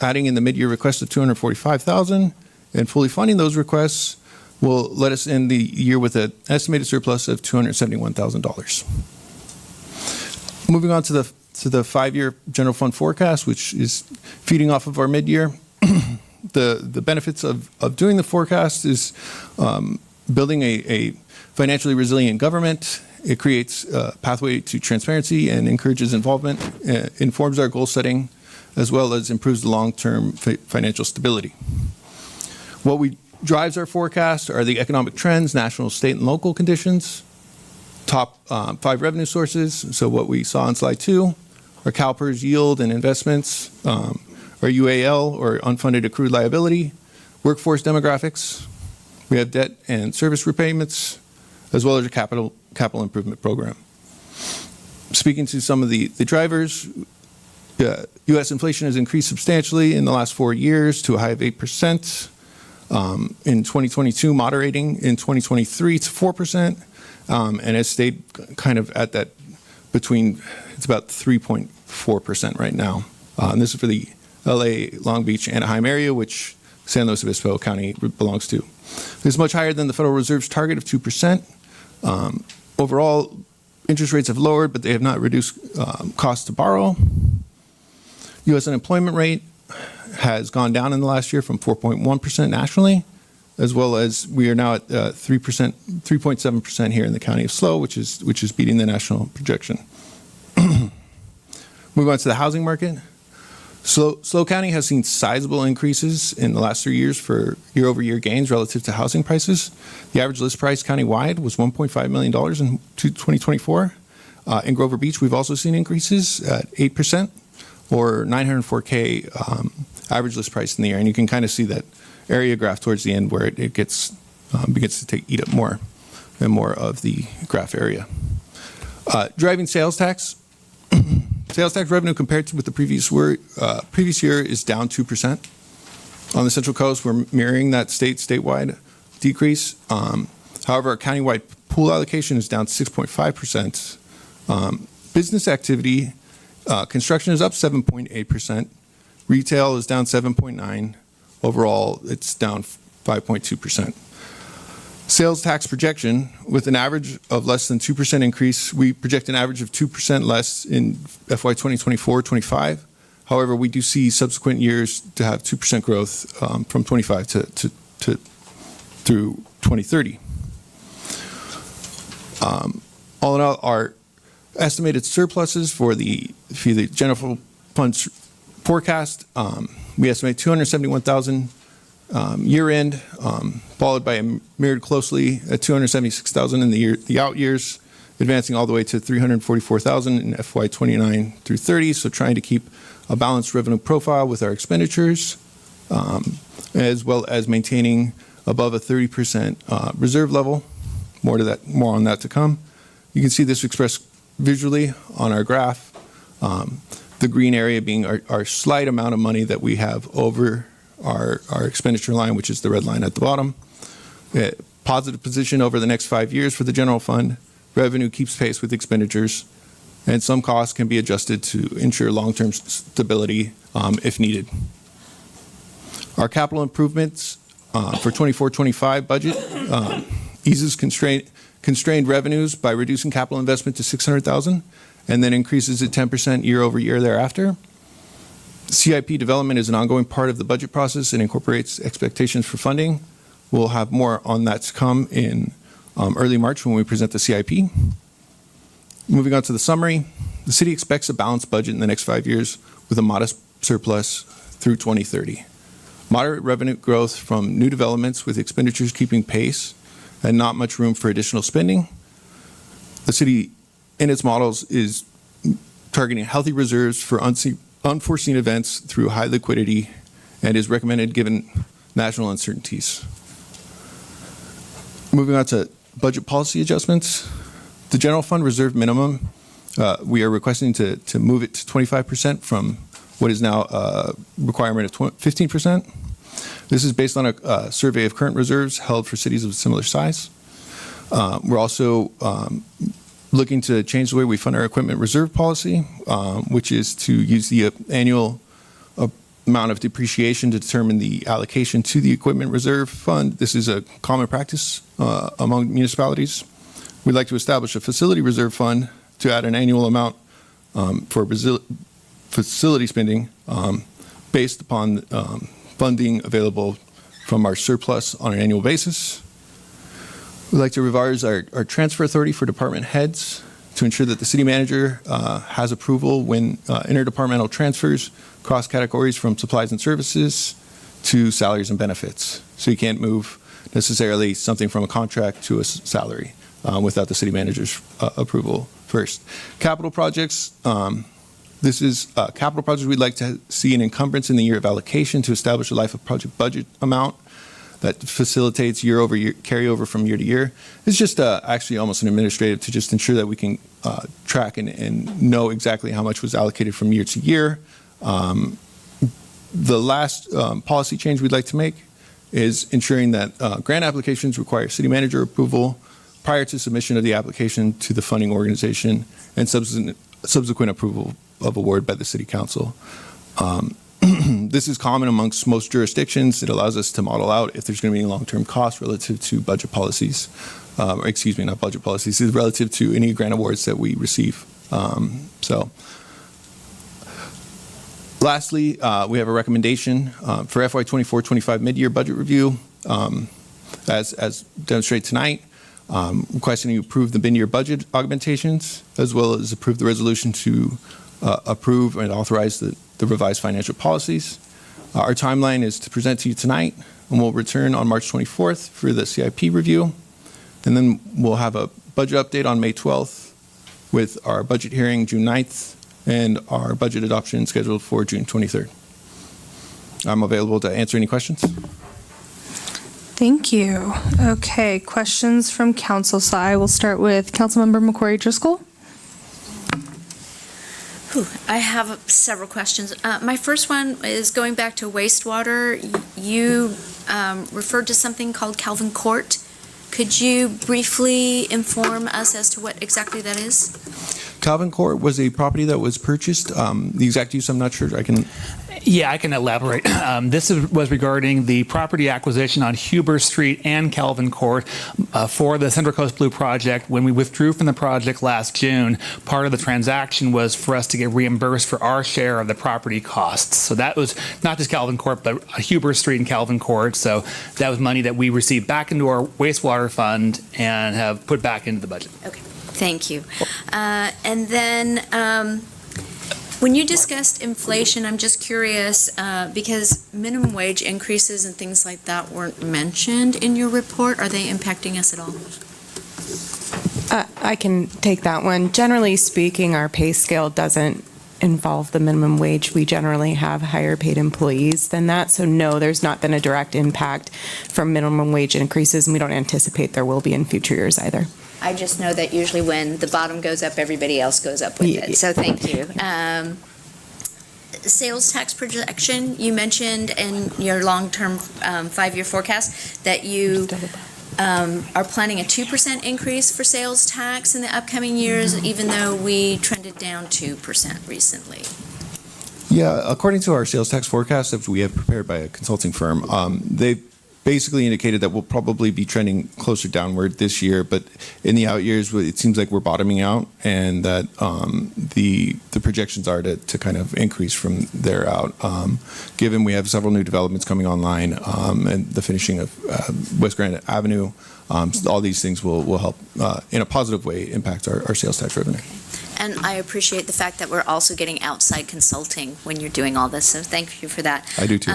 Adding in the mid-year request of $245,000 and fully funding those requests will let us end the year with an estimated surplus of $271,000. Moving on to the 5-year general fund forecast, which is feeding off of our mid-year. The benefits of doing the forecast is building a financially resilient government. It creates a pathway to transparency and encourages involvement, informs our goal setting, as well as improves the long-term financial stability. What drives our forecast are the economic trends, national, state, and local conditions, top 5 revenue sources. So what we saw on slide 2 are CalPERS yield and investments, our UAL, or unfunded accrued liability, workforce demographics. We have debt and service repayments, as well as a capital improvement program. Speaking to some of the drivers, U.S. inflation has increased substantially in the last 4 years to a high of 8%. In 2022, moderating in 2023 to 4%, and has stayed kind of at that it's about 3.4% right now. And this is for the LA, Long Beach, Anaheim area, which San Luis Obispo County belongs to. It's much higher than the Federal Reserve's target of 2%. Overall, interest rates have lowered, but they have not reduced costs to borrow. U.S. unemployment rate has gone down in the last year from 4.1% nationally, as well as we are now at 3.7% here in the county of SLO, which is beating the national projection. Move on to the housing market. SLO County has seen sizable increases in the last 3 years for year-over-year gains relative to housing prices. The average list price countywide was $1.5 million in 2024. In Grover Beach, we've also seen increases at 8%, or $904K average list price in the year. And you can kind of see that area graph towards the end where it begins to eat up more and more of the graph area. Driving sales tax. Sales tax revenue compared with the previous year is down 2%. On the Central Coast, we're mirroring that statewide decrease. However, our countywide pool allocation is down 6.5%. Business activity, construction is up 7.8%. Retail is down 7.9%. Overall, it's down 5.2%. Sales tax projection, with an average of less than 2% increase, we project an average of 2% less in FY 2024-25. However, we do see subsequent years to have 2% growth from 25 to through 2030. All in all, our estimated surpluses for the general funds forecast, we estimate $271,000 year end, followed by mirrored closely at $276,000 in the out years, advancing all the way to $344,000 in FY 29 through 30. So trying to keep a balanced revenue profile with our expenditures, as well as maintaining above a 30% reserve level. More on that to come. You can see this expressed visually on our graph. The green area being our slight amount of money that we have over our expenditure line, which is the red line at the bottom. Positive position over the next 5 years for the general fund. Revenue keeps pace with expenditures, and some costs can be adjusted to ensure long-term stability if needed. Our capital improvements for 24-25 budget eases constrained revenues by reducing capital investment to $600,000 and then increases it 10% year over year thereafter. CIP development is an ongoing part of the budget process and incorporates expectations for funding. We'll have more on that to come in early March when we present the CIP. Moving on to the summary, the city expects a balanced budget in the next 5 years with a modest surplus through 2030. Moderate revenue growth from new developments with expenditures keeping pace and not much room for additional spending. The city, in its models, is targeting healthy reserves for unforeseen events through high liquidity and is recommended given national uncertainties. Moving on to budget policy adjustments. The general fund reserve minimum, we are requesting to move it to 25% from what is now a requirement of 15%. This is based on a survey of current reserves held for cities of similar size. We're also looking to change the way we fund our equipment reserve policy, which is to use the annual amount of depreciation to determine the allocation to the equipment reserve fund. This is a common practice among municipalities. We'd like to establish a facility reserve fund to add an annual amount for facility spending based upon funding available from our surplus on an annual basis. We'd like to revise our transfer authority for department heads to ensure that the city manager has approval when interdepartmental transfers cross categories from supplies and services to salaries and benefits. So you can't move necessarily something from a contract to a salary without the city manager's approval first. Capital projects. This is capital projects we'd like to see an encumbrance in the year of allocation to establish a life of project budget amount that facilitates year over year carryover from year to year. It's just actually almost an administrative to just ensure that we can track and know exactly how much was allocated from year to year. The last policy change we'd like to make is ensuring that grant applications require city manager approval prior to submission of the application to the funding organization and subsequent approval of award by the city council. This is common amongst most jurisdictions. It allows us to model out if there's going to be any long-term costs relative to budget policies, excuse me, not budget policies, it's relative to any grant awards that we receive. Lastly, we have a recommendation for FY 24-25 mid-year budget review. As demonstrated tonight, requesting you approve the mid-year budget augmentations, as well as approve the resolution to approve and authorize the revised financial policies. Our timeline is to present to you tonight, and we'll return on March 24th for the CIP review. And then we'll have a budget update on May 12th with our budget hearing June 9th and our budget adoption scheduled for June 23rd. I'm available to answer any questions. Thank you. Okay, questions from council. So I will start with Councilmember McQuarrie Driscoll. I have several questions. My first one is going back to wastewater. You referred to something called Calvin Court. Could you briefly inform us as to what exactly that is? Calvin Court was a property that was purchased. The exact use, I'm not sure. Yeah, I can elaborate. This was regarding the property acquisition on Huber Street and Calvin Court for the Central Coast Blue project. When we withdrew from the project last June, part of the transaction was for us to get reimbursed for our share of the property costs. So that was not just Calvin Court, but Huber Street and Calvin Court. So that was money that we received back into our wastewater fund and have put back into the budget. Okay, thank you. And then when you discussed inflation, I'm just curious, because minimum wage increases and things like that weren't mentioned in your report. Are they impacting us at all? I can take that one. Generally speaking, our pay scale doesn't involve the minimum wage. We generally have higher paid employees than that. So no, there's not been a direct impact from minimum wage increases, and we don't anticipate there will be in future years either. I just know that usually when the bottom goes up, everybody else goes up with it. So thank you. sales tax projection, you mentioned in your long-term 5-year forecast that you are planning a 2% increase for sales tax in the upcoming years, even though we trended down 2% recently. Yeah, according to our sales tax forecast that we have prepared by a consulting firm, they basically indicated that we'll probably be trending closer downward this year, but in the out years, it seems like we're bottoming out, and that the projections are to kind of increase from there out. Given we have several new developments coming online and the finishing of West Grand Avenue, all these things will help in a positive way impact our sales tax revenue. And I appreciate the fact that we're also getting outside consulting when you're doing all this, so thank you for that. I do too.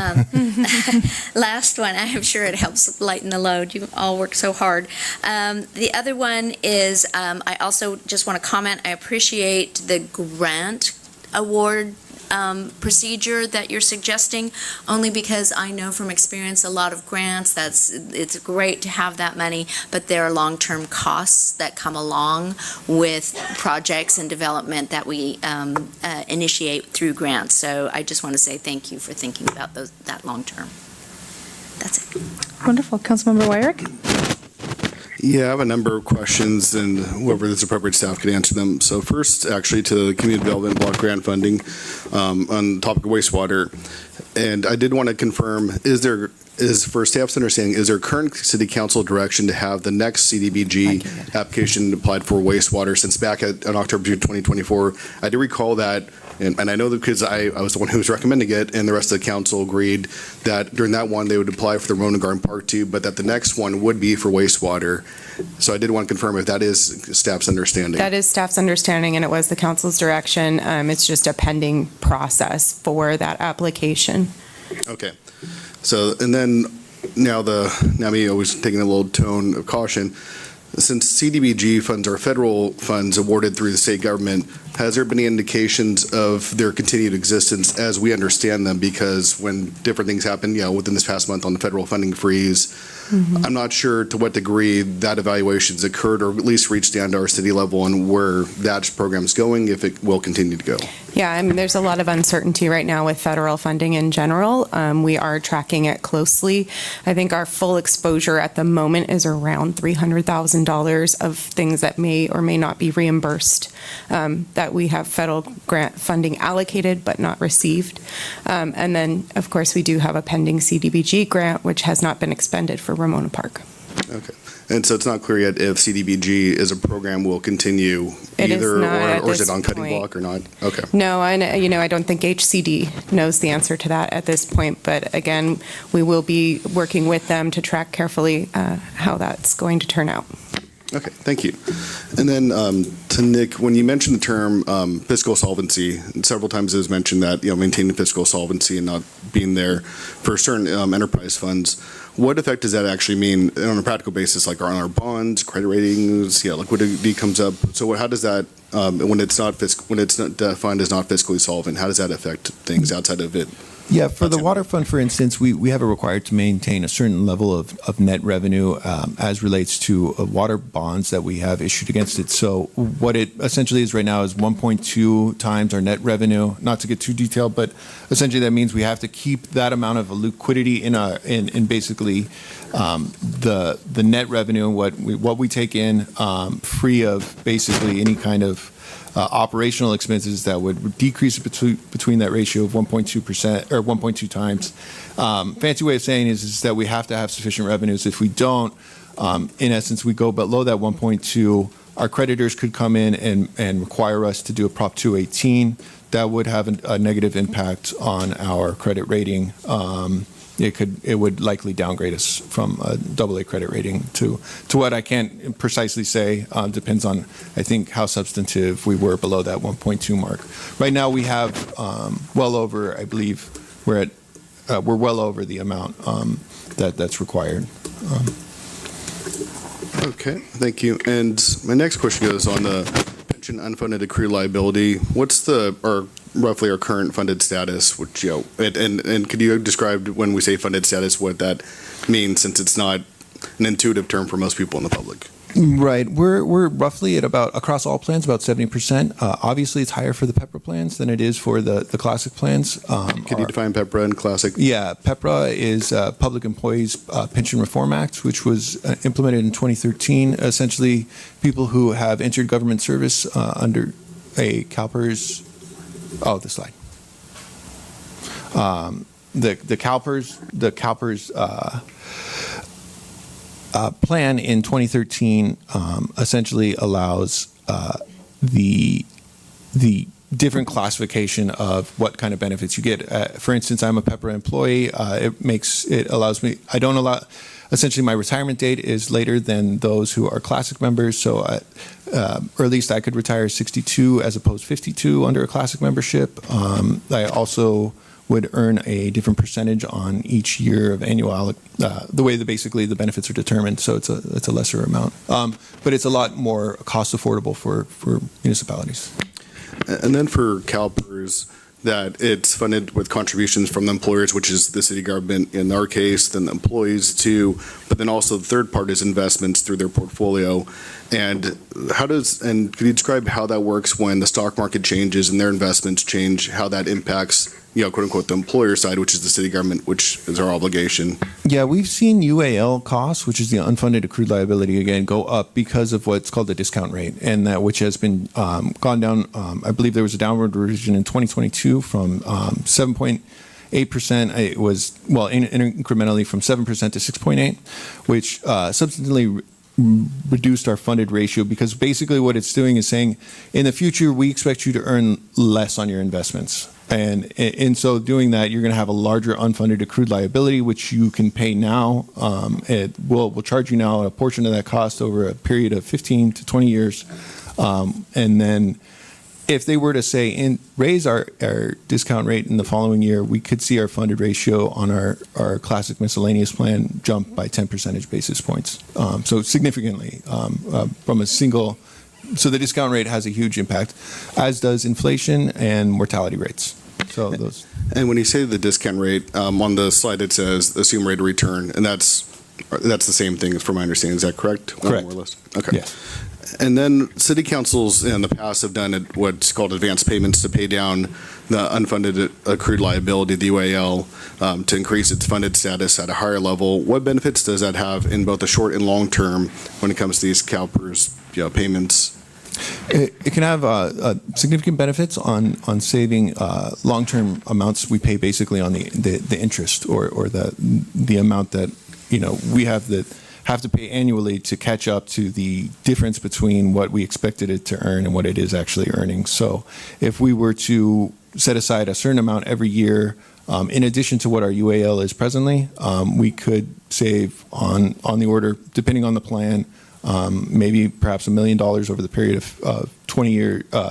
Last one, I'm sure it helps lighten the load. You all work so hard. The other one is, I also just want to comment, I appreciate the grant award procedure that you're suggesting, only because I know from experience a lot of grants, it's great to have that money, but there are long-term costs that come along with projects and development that we initiate through grants. So I just want to say thank you for thinking about that long-term. That's it. Wonderful. Councilmember Wyrick? Yeah, I have a number of questions, and whoever this appropriate staff could answer them. So first, actually, to the community development block grant funding on the topic of wastewater. And I did want to confirm, for staff's understanding, is there current city council direction to have the next CDBG application applied for wastewater? Since back in October 2024, I do recall that, and I know that because I was the one who was recommending it, and the rest of the council agreed that during that one, they would apply for the Rona Garden Part 2, but that the next one would be for wastewater. So I did want to confirm if that is staff's understanding. That is staff's understanding, and it was the council's direction. It's just a pending process for that application. Okay. So, and then now me always taking a little tone of caution. Since CDBG funds are federal funds awarded through the state government, has there been any indications of their continued existence as we understand them? Because when different things happen, within this past month on the federal funding freeze, I'm not sure to what degree that evaluation's occurred or at least reached down to our city level and where that program's going, if it will continue to go. Yeah, I mean, there's a lot of uncertainty right now with federal funding in general. We are tracking it closely. I think our full exposure at the moment is around $300,000 of things that may or may not be reimbursed, that we have federal grant funding allocated but not received. And then, of course, we do have a pending CDBG grant, which has not been expended for Ramona Park. Okay. And so it's not clear yet if CDBG as a program will continue either, or is it on cutting block or not? Okay. No, I don't think HCD knows the answer to that at this point. But again, we will be working with them to track carefully how that's going to turn out. Okay, thank you. And then to Nick, when you mentioned the term fiscal solvency, several times it was mentioned that maintaining fiscal solvency and not being there for certain enterprise funds. What effect does that actually mean on a practical basis, like on our bonds, credit ratings? Liquidity comes up. So how does that, when the fund is not fiscally solvent, how does that affect things outside of it? Yeah, for the water fund, for instance, we have it required to maintain a certain level of net revenue as relates to water bonds that we have issued against it. So what it essentially is right now is 1.2 times our net revenue. Not to get too detailed, but essentially that means we have to keep that amount of liquidity in basically the net revenue, what we take in, free of basically any kind of operational expenses that would decrease between that ratio of 1.2% or 1.2 times. Fancy way of saying is that we have to have sufficient revenues. If we don't, in essence, we go below that 1.2. Our creditors could come in and require us to do a Prop 218. That would have a negative impact on our credit rating. It would likely downgrade us from a AA credit rating to what I can't precisely say. Depends on, I think, how substantive we were below that 1.2 mark. Right now we have well over, I believe, we're well over the amount that's required. Okay, thank you. And my next question goes on the pension unfunded accrued liability. What's roughly our current funded status, which, and could you describe when we say funded status, what that means, since it's not an intuitive term for most people in the public? Right. We're roughly at about, across all plans, about 70%. Obviously, it's higher for the PEPRA plans than it is for the classic plans. Can you define PEPRA and classic? Yeah, PEPRA is Public Employees Pension Reform Act, which was implemented in 2013. Essentially, people who have entered government service under a CalPERS, the slide. The CalPERS plan in 2013 essentially allows the different classification of what kind of benefits you get. For instance, I'm a PEPRA employee. It allows me. I don't allow. Essentially, my retirement date is later than those who are classic members. So, or at least I could retire 62 as opposed to 52 under a classic membership. I also would earn a different percentage on each year of annual, the way that basically the benefits are determined. So it's a lesser amount, but it's a lot more cost affordable for municipalities. And then for CalPERS, that it's funded with contributions from the employers, which is the city government in our case, then the employees too, but then also the third part is investments through their portfolio. And could you describe how that works when the stock market changes and their investments change, how that impacts, quote unquote, the employer side, which is the city government, which is our obligation? Yeah, we've seen UAL costs, which is the unfunded accrued liability, again, go up because of what's called the discount rate, and that which has been gone down. I believe there was a downward revision in 2022 from 7.8%. It was, incrementally from 7% to 6.8%, which substantially reduced our funded ratio, because basically what it's doing is saying, in the future, we expect you to earn less on your investments. And in so doing that, you're going to have a larger unfunded accrued liability, which you can pay now. We'll charge you now a portion of that cost over a period of 15 to 20 years. And then if they were to say raise our discount rate in the following year, we could see our funded ratio on our classic miscellaneous plan jump by 10 percentage basis points. So significantly from a single. So the discount rate has a huge impact, as does inflation and mortality rates. So those. And when you say the discount rate, on the slide it says assume rate of return, and that's the same thing from my understanding. Is that correct? Correct. More or less. Okay. Yeah. And then city councils in the past have done what's called advance payments to pay down the unfunded accrued liability, the UAL, to increase its funded status at a higher level. What benefits does that have in both the short and long term when it comes to these CalPERS payments? It can have significant benefits on saving long-term amounts we pay basically on the interest or the amount that we have to pay annually to catch up to the difference between what we expected it to earn and what it is actually earning. So if we were to set aside a certain amount every year, in addition to what our UAL is presently, we could save on the order, depending on the plan, maybe perhaps $1 million over the period of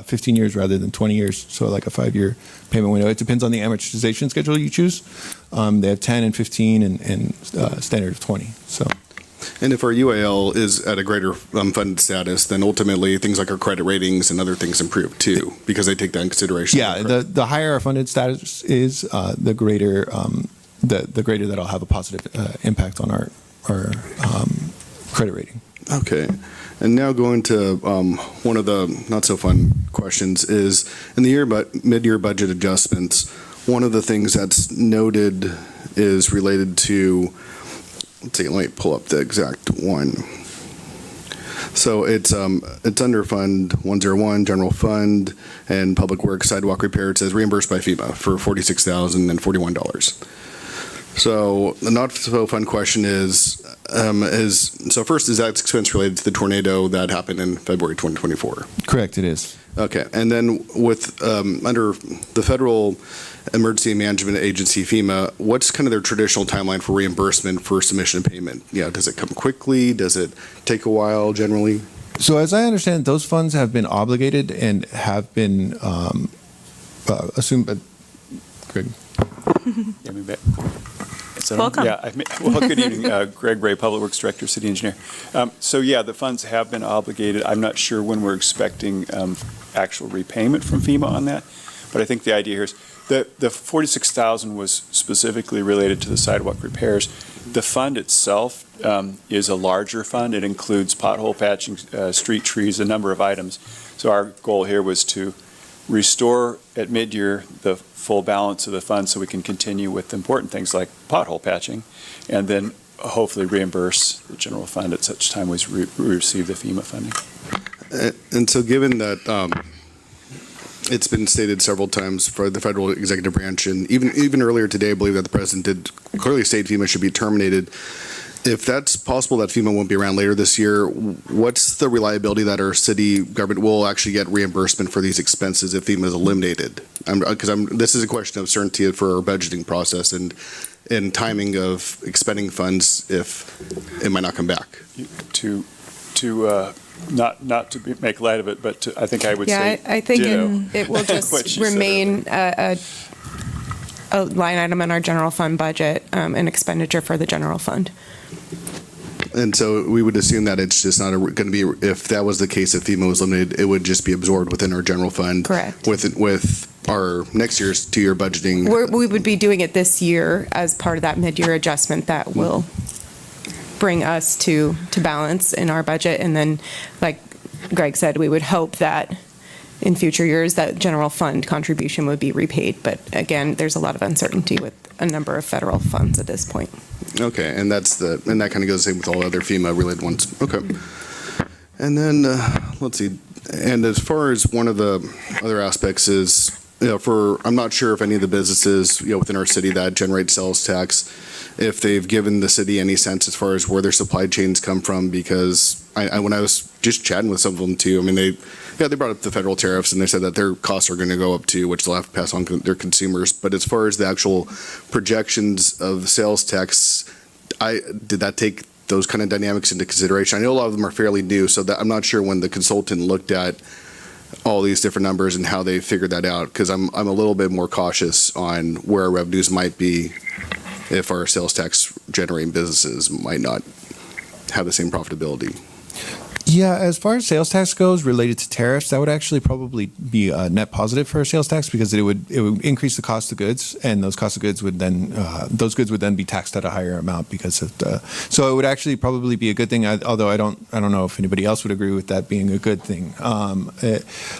15 years rather than 20 years. So like a 5-year payment window. It depends on the amortization schedule you choose. They have 10 and 15 and standard of 20. So. And if our UAL is at a greater funded status, then ultimately things like our credit ratings and other things improve too, because they take that in consideration. Yeah, the higher our funded status is, the greater the greater that'll have a positive impact on our credit rating. Okay. And now going to one of the not so fun questions is in the mid-year budget adjustments, one of the things that's noted is related to, let's see, let me pull up the exact one. So it's under Fund 101, General Fund, and Public Works Sidewalk Repair. It says reimbursed by FEMA for $46,041. So the not so fun question is first, is that expense related to the tornado that happened in February 2024? Correct, it is. Okay, and then with under the Federal Emergency Management Agency, FEMA, what's kind of their traditional timeline for reimbursement for submission payment? Does it come quickly? Does it take a while generally? So as I understand, those funds have been obligated and have been assumed. Greg. Welcome. Well, good evening. Greg Ray, Public Works Director, City Engineer. The funds have been obligated. I'm not sure when we're expecting actual repayment from FEMA on that, but I think the idea here is The 46,000 was specifically related to the sidewalk repairs. The fund itself is a larger fund. It includes pothole patching, street trees, a number of items. So our goal here was to restore at mid-year the full balance of the fund so we can continue with important things like pothole patching, and then hopefully reimburse the general fund at such time as we receive the FEMA funding. And so given that it's been stated several times for the federal executive branch, and even earlier today, I believe that the president did clearly state FEMA should be terminated. If that's possible that FEMA won't be around later this year, what's the reliability that our city government will actually get reimbursement for these expenses if FEMA is eliminated? This is a question of certainty for our budgeting process and timing of expending funds if it might not come back. Not to make light of it, but I think I would say I think ditto it will what just she said remain a line item in our general fund budget, an expenditure for the general fund. And so we would assume that it's just not going to be, if that was the case, if FEMA was limited, it would just be absorbed within our general fund. Correct. With our next year's 2-year budgeting. We would be doing it this year as part of that mid-year adjustment that will bring us to balance in our budget. And then, like Greg said, we would hope that in future years that general fund contribution would be repaid. But again, there's a lot of uncertainty with a number of federal funds at this point. Okay, and that kind of goes the same with all other FEMA related ones. Okay. And then, let's see, and as far as one of the other aspects is, I'm not sure if any of the businesses, within our city that generate sales tax, if they've given the city any sense as far as where their supply chains come from, because when I was just chatting with some of them too, I mean, they brought up the federal tariffs and they said that their costs are going to go up too, which they'll have to pass on to their consumers. But as far as the actual projections of the sales tax, did that take those kind of dynamics into consideration? I know a lot of them are fairly new, so that I'm not sure when the consultant looked at all these different numbers and how they figured that out, because I'm a little bit more cautious on where our revenues might be if our sales tax generating businesses might not have the same profitability. Yeah, as far as sales tax goes related to tariffs, that would actually probably be a net positive for our sales tax because it would increase the cost of goods, and those cost of goods would then be taxed at a higher amount because of so it would actually probably be a good thing. Although I don't know if anybody else would agree with that being a good thing.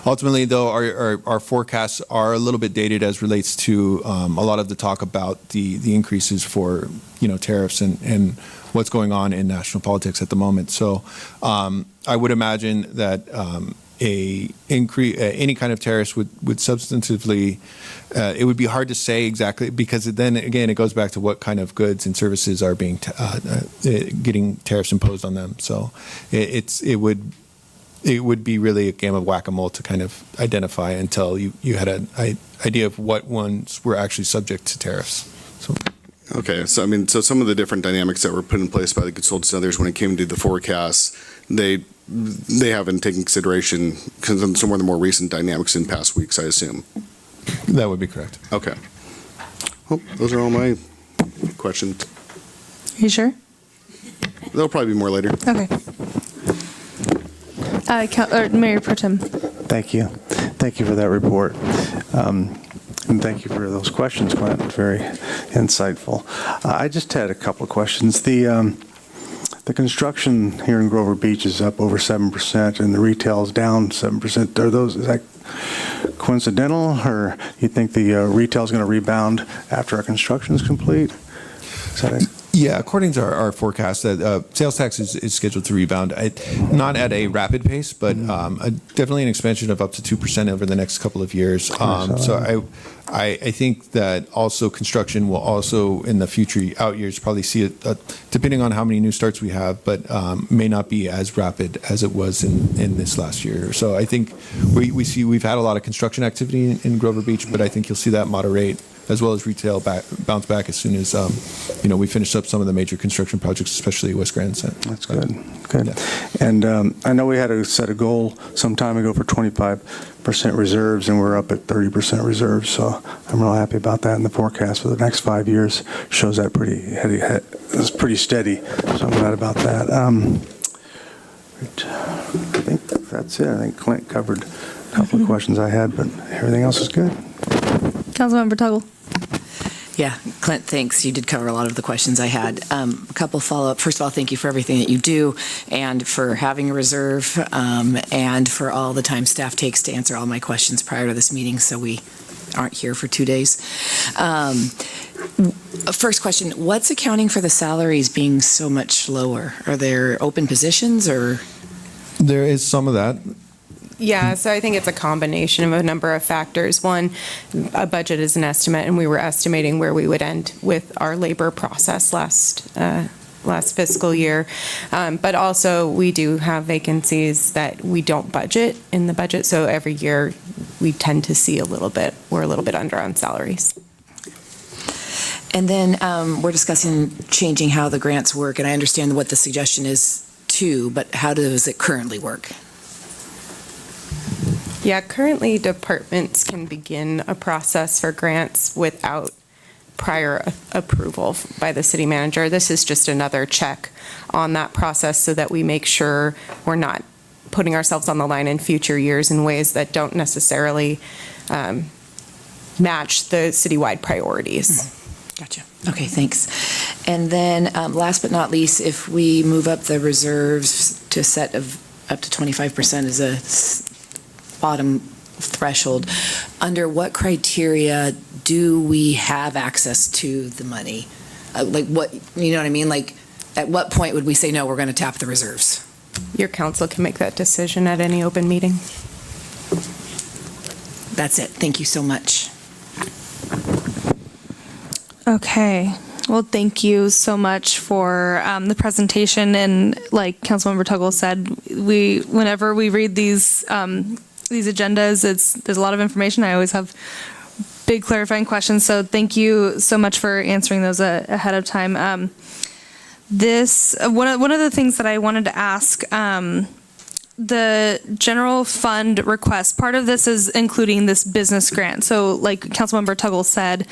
Ultimately, though, our forecasts are a little bit dated as relates to a lot of the talk about the increases for tariffs and what's going on in national politics at the moment. So I would imagine that any kind of tariffs would substantively, it would be hard to say exactly because then again it goes back to what kind of goods and services are being getting tariffs imposed on them. So it would be really a game of whack-a-mole to kind of identify until you had an idea of what ones were actually subject to tariffs. So. Okay, so some of the different dynamics that were put in place by the consultants and others when it came to the forecasts, they haven't taken consideration some of the more recent dynamics in past weeks, I assume. That would be correct. Okay. Well, those are all my questions. Are you sure? There'll probably be more later. Okay. Mayor Pro Tem. Thank you. Thank you for that report. And thank you for those questions, Clint. Very insightful. I just had a couple of questions. The construction here in Grover Beach is up over 7%, and the retail is down 7%. Is that coincidental, or you think the retail is going to rebound after our construction is complete? Is that Yeah, according to our forecast, that sales tax is scheduled to rebound, not at a rapid pace, but definitely an expansion of up to 2% over the next couple of years. So I think that also construction will also in the future out years probably see it, depending on how many new starts we have, but may not be as rapid as it was in this last year. So I think we've had a lot of construction activity in Grover Beach, but I think you'll see that moderate, as well as retail bounce back as soon as we finish up some of the major construction projects, especially West Grand Center. That's good. Good. Yeah. And I know we had to set a goal some time ago for 25% reserves, and we're up at 30% reserves. So I'm real happy about that. And the forecast for the next 5 years shows that it's pretty steady. So I'm glad about that. I think that's it. I think Clint covered a couple of questions I had, but everything else is good. Councilmember Tuggle. Yeah, Clint, thanks. You did cover a lot of the questions I had. A couple follow-up. First of all, thank you for everything that you do and for having a reserve and for all the time staff takes to answer all my questions prior to this meeting so we aren't here for 2 days. First question, what's accounting for the salaries being so much lower? Are there open positions or? There is some of that. Yeah, so I think it's a combination of a number of factors. One, a budget is an estimate, and we were estimating where we would end with our labor process last fiscal year. But also, we do have vacancies that we don't budget in the budget, so every year we tend to see we're a little bit under on salaries. And then we're discussing changing how the grants work, and I understand what the suggestion is too, but how does it currently work? Yeah, currently departments can begin a process for grants without prior approval by the city manager. This is just another check on that process so that we make sure we're not putting ourselves on the line in future years in ways that don't necessarily match the citywide priorities. Gotcha. Okay, thanks. And then last but not least, if we move up the reserves to a set of up to 25% as a bottom threshold, under what criteria do we have access to the money? Like what, you know what I mean? Like at what point would we say, no, we're going to tap the reserves? Your council can make that decision at any open meeting. That's it. Thank you so much. Okay. Well, thank you so much for the presentation. And like Councilmember Tuggle said, whenever we read these agendas, there's a lot of information. I always have big clarifying questions. So thank you so much for answering those ahead of time. One of the things that I wanted to ask, the general fund request, part of this is including this business grant. So like Councilmember Tuggle said,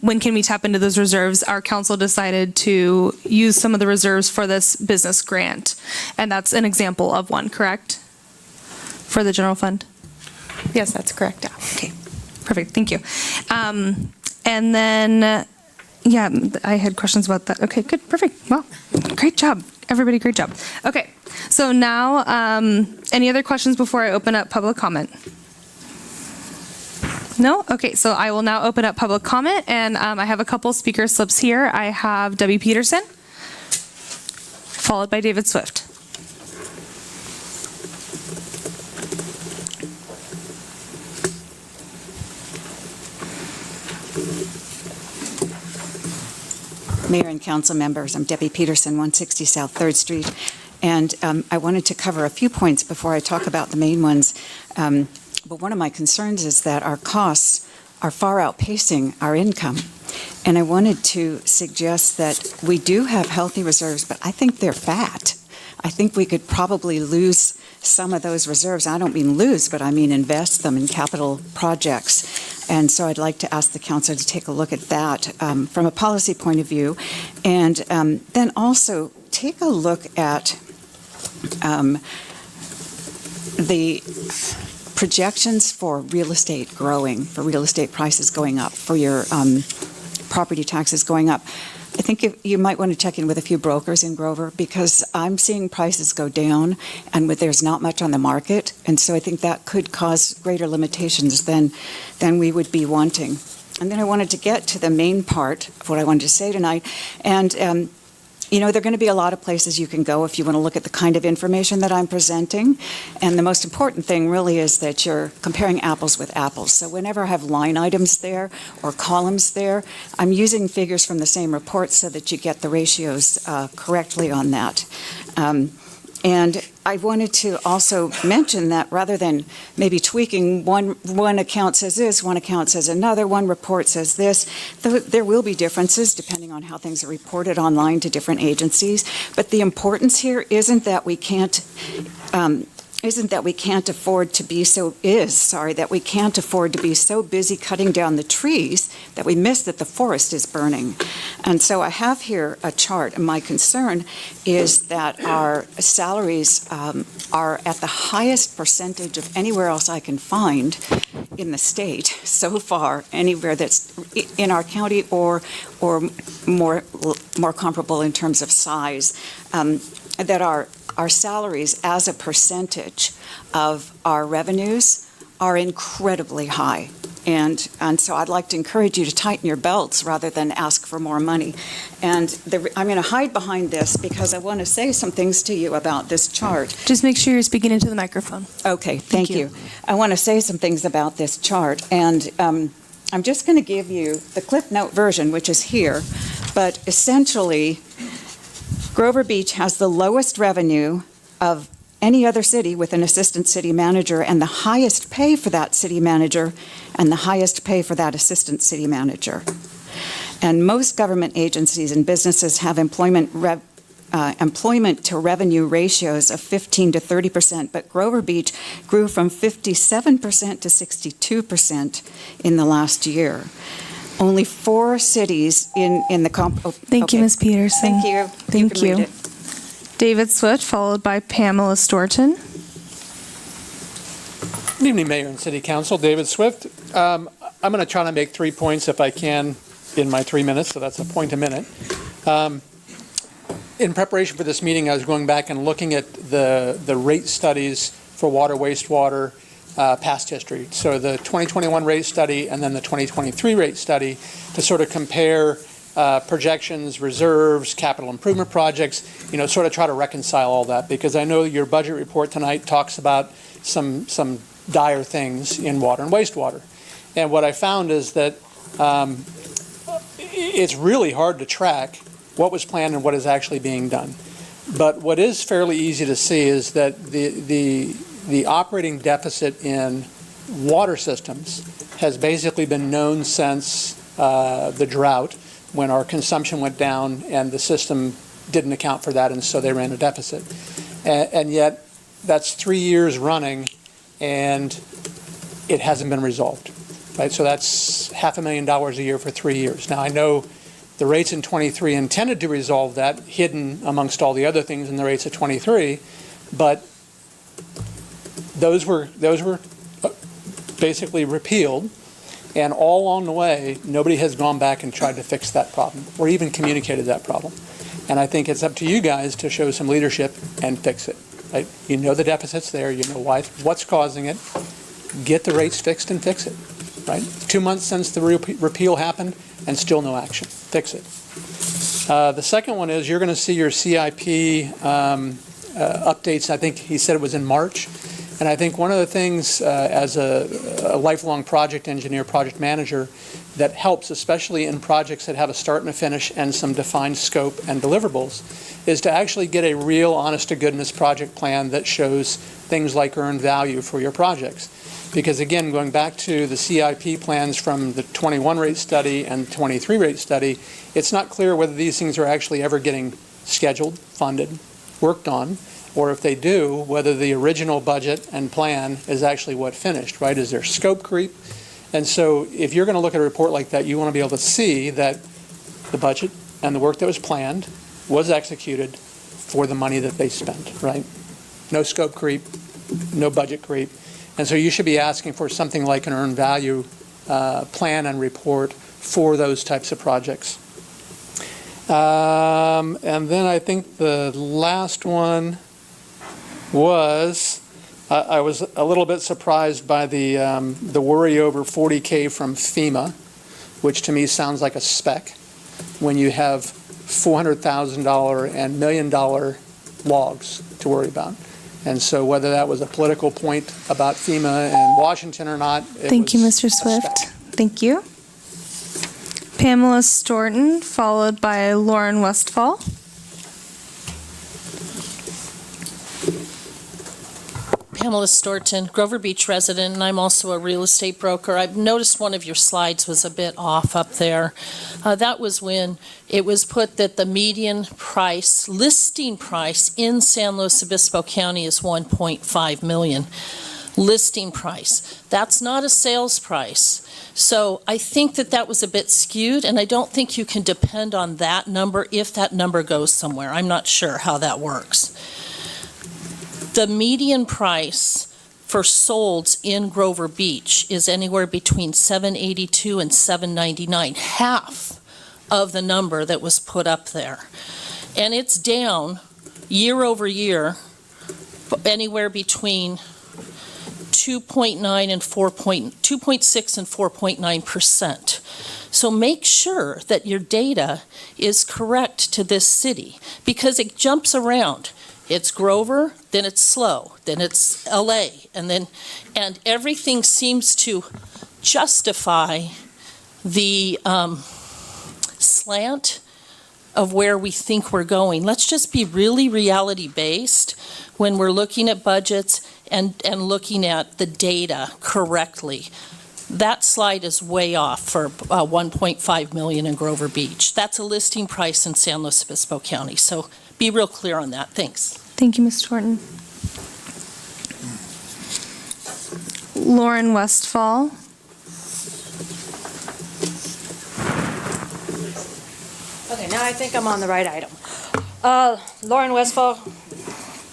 when can we tap into those reserves? Our council decided to use some of the reserves for this business grant. And that's an example of one, correct? For the general fund? Yes, that's correct. Okay, perfect. Thank you. And then, yeah, I had questions about that. Okay, good, perfect. Well, great job. Everybody, great job. Okay, so now, any other questions before I open up public comment? No? Okay, so I will now open up public comment, and I have a couple speaker slips here. I have Debbie Peterson, followed by David Swift. Mayor and council members, I'm Debbie Peterson, 160 South 3rd Street, and I wanted to cover a few points before I talk about the main ones. But one of my concerns is that our costs are far outpacing our income. And I wanted to suggest that we do have healthy reserves, but I think they're fat. I think we could probably lose some of those reserves. I don't mean lose, but I mean invest them in capital projects. And so I'd like to ask the council to take a look at that from a policy point of view. And then also take a look at the projections for real estate growing, for real estate prices going up, for your property taxes going up. I think you might want to check in with a few brokers in Grover because I'm seeing prices go down and there's not much on the market. And so I think that could cause greater limitations than we would be wanting. And then I wanted to get to the main part of what I wanted to say tonight. And, you know, there are going to be a lot of places you can go if you want to look at the kind of information that I'm presenting. And the most important thing really is that you're comparing apples with apples. So whenever I have line items there or columns there, I'm using figures from the same report so that you get the ratios correctly on that. And I wanted to also mention that rather than maybe tweaking one account says this, one account says another, one report says this, there will be differences depending on how things are reported online to different agencies. But the importance here isn't that we can't isn't that we can't afford to be that we can't afford to be so busy cutting down the trees that we miss that the forest is burning. And so I have here a chart, and my concern is that our salaries are at the highest percentage of anywhere else I can find in the state so far, anywhere that's in our county or more comparable in terms of size, that our salaries as a percentage of our revenues are incredibly high. And so I'd like to encourage you to tighten your belts rather than ask for more money. And I'm going to hide behind this because I want to say some things to you about this chart. Just make sure you're speaking into the microphone. Okay, thank you. I want to say some things about this chart. And I'm just going to give you the Cliff Note version, which is here. But essentially, Grover Beach has the lowest revenue of any other city with an assistant city manager, and the highest pay for that city manager and the highest pay for that assistant city manager. And most government agencies and businesses have employment to revenue ratios of 15 to 30%, but Grover Beach grew from 57% to 62% in the last year. Only 4 cities in the Thank you, Ms. Peterson. Thank you. Thank you. David Swift, followed by Pamela Storton. Good evening, Mayor and City Council. David Swift. I'm going to try to make 3 points if I can in my 3 minutes, so that's a point a minute. In preparation for this meeting, I was going back and looking at the rate studies for water, wastewater, past history. So the 2021 rate study and then the 2023 rate study to sort of compare projections, reserves, capital improvement projects, sort of try to reconcile all that, because I know your budget report tonight talks about some dire things in water and wastewater. And what I found is that it's really hard to track what was planned and what is actually being done. But what is fairly easy to see is that the operating deficit in water systems has basically been known since the drought, when our consumption went down and the system didn't account for that, and so they ran a deficit. And yet, that's 3 years running, and it hasn't been resolved. Right? So that's $500,000 a year for 3 years. Now, I know the rates in 23 intended to resolve that, hidden amongst all the other things in the rates of 23, but those were basically repealed, and all along the way, nobody has gone back and tried to fix that problem or even communicated that problem. And I think it's up to you guys to show some leadership and fix it. Right? You know the deficit's there. You know what's causing it. Get the rates fixed and fix it. Right? 2 months since the repeal happened and still no action. Fix it. The second one is you're going to see your CIP updates. I think he said it was in March. And I think one of the things as a lifelong project engineer, project manager, that helps, especially in projects that have a start and a finish and some defined scope and deliverables, is to actually get a real honest-to-goodness project plan that shows things like earned value for your projects. Because again, going back to the CIP plans from the 21 rate study and 23 rate study, it's not clear whether these things are actually ever getting scheduled, funded, worked on, or if they do, whether the original budget and plan is actually what finished, right? Is there scope creep? And so if you're going to look at a report like that, you want to be able to see that the budget and the work that was planned was executed for the money that they spent, right? No scope creep, no budget creep. And so you should be asking for something like an earned value plan and report for those types of projects. And then I think the last one was, I was a little bit surprised by the worry over 40K from FEMA, which to me sounds like a spec, when you have $400,000 and $1 million logs to worry about. And so whether that was a political point about FEMA and Washington or not, Thank you, Mr. Swift. Thank you. Pamela Storton, followed by Lauren Westfall. Pamela Storton, Grover Beach resident, and I'm also a real estate broker. I've noticed one of your slides was a bit off up there. That was when it was put that the median price, listing price in San Luis Obispo County is $1.5 million. Listing price. That's not a sales price. So I think that that was a bit skewed, and I don't think you can depend on that number if that number goes somewhere. I'm not sure how that works. The median price for solds in Grover Beach is anywhere between $782 and $799, half of the number that was put up there. And it's down year over year, anywhere between 2.6 and 4.9%. So make sure that your data is correct to this city, because it jumps around. It's Grover, then it's SLO, then it's LA, and everything seems to justify the slant of where we think we're going. Let's just be really reality-based when we're looking at budgets and looking at the data correctly. That slide is way off for 1.5 million in Grover Beach. That's a listing price in San Luis Obispo County. So be real clear on that. Thanks. Thank you, Ms. Torton. Lauren Westfall. Okay, now I think I'm on the right item. Lauren Westfall,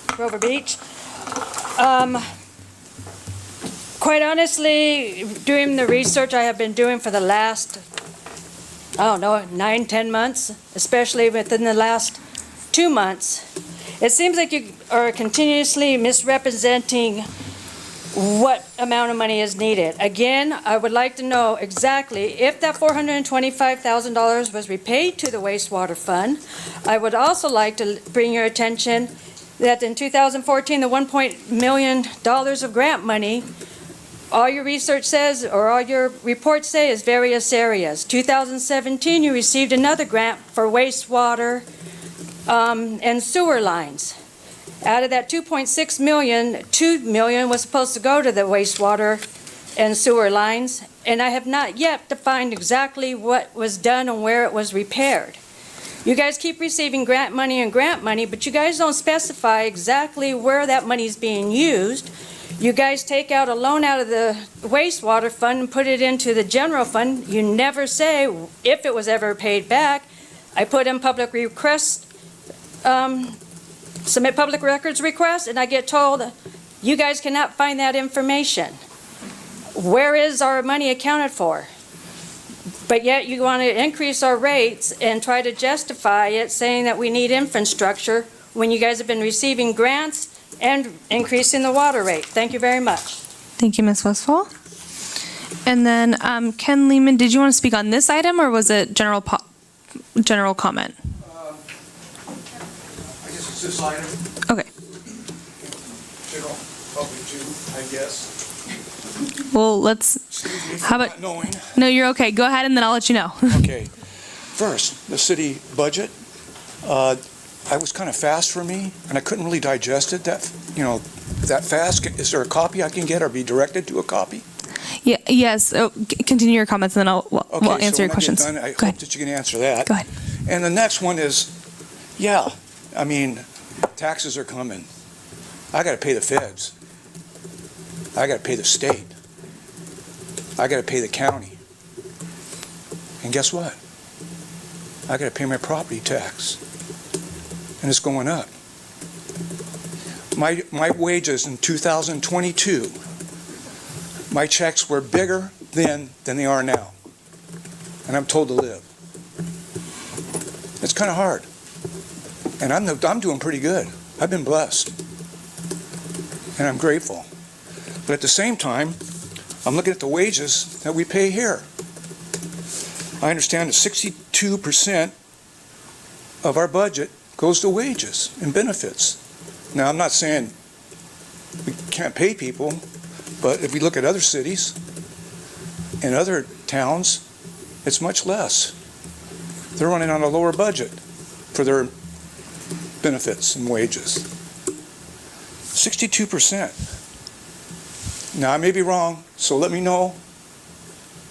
Grover Beach. Quite honestly, doing the research I have been doing for the last, 9-10 months, especially within the last 2 months, it seems like you are continuously misrepresenting what amount of money is needed. Again, I would like to know exactly if that $425,000 was repaid to the wastewater fund. I would also like to bring your attention that in 2014, the $1 million of grant money, all your research says, or all your reports say, is various areas. 2017, you received another grant for wastewater and sewer lines. Out of that $2.6 million, $2 million was supposed to go to the wastewater and sewer lines, and I have not yet defined exactly what was done and where it was repaired. You guys keep receiving grant money, but you guys don't specify exactly where that money is being used. You guys take out a loan out of the wastewater fund and put it into the general fund. You never say if it was ever paid back. I put in public requests, submit public records requests, and I get told you guys cannot find that information. Where is our money accounted for? But yet you want to increase our rates and try to justify it, saying that we need infrastructure when you guys have been receiving grants and increasing the water rate. Thank you very much. Thank you, Ms. Westfall. And then Ken Lehman, did you want to speak on this item, or was it general comment? I guess it's this item. Okay. General public too, I guess. Well, how about, no, you're okay. Go ahead and then I'll let you know. Okay. First, the city budget. I was kind of fast for me, and I couldn't really digest it that fast. Is there a copy I can get or be directed to a copy? Yeah. Yes. Continue your comments, and then we'll answer your questions. I hope that you can answer that. Go ahead. And the next one is, taxes are coming. I got to pay the feds. I got to pay the state. I got to pay the county. And guess what? I got to pay my property tax. And it's going up. My wages in 2022, my checks were bigger then than they are now. And I'm told to live. It's kind of hard. And I'm doing pretty good. I've been blessed. And I'm grateful. But at the same time, I'm looking at the wages that we pay here. I understand that 62% of our budget goes to wages and benefits. Now, I'm not saying we can't pay people, but if we look at other cities and other towns, it's much less. They're running on a lower budget for their benefits and wages. 62%. Now, I may be wrong, so let me know,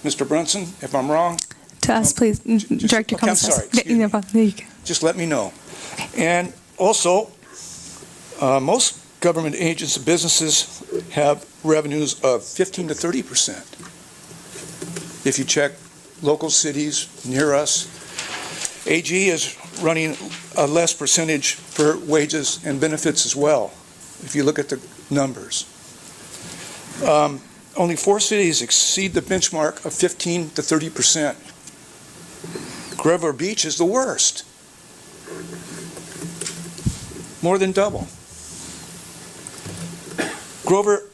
Mr. Brunson, if I'm wrong. To us, please. Direct your okay, I'm comments to us. sorry, excuse me. There you go. Just let me know. And also, most government agents and businesses have revenues of 15 to 30%. If you check local cities near us, AG is running a less percentage for wages and benefits as well, if you look at the numbers. Only 4 cities exceed the benchmark of 15 to 30%. Grover Beach is the worst. More than double. Grover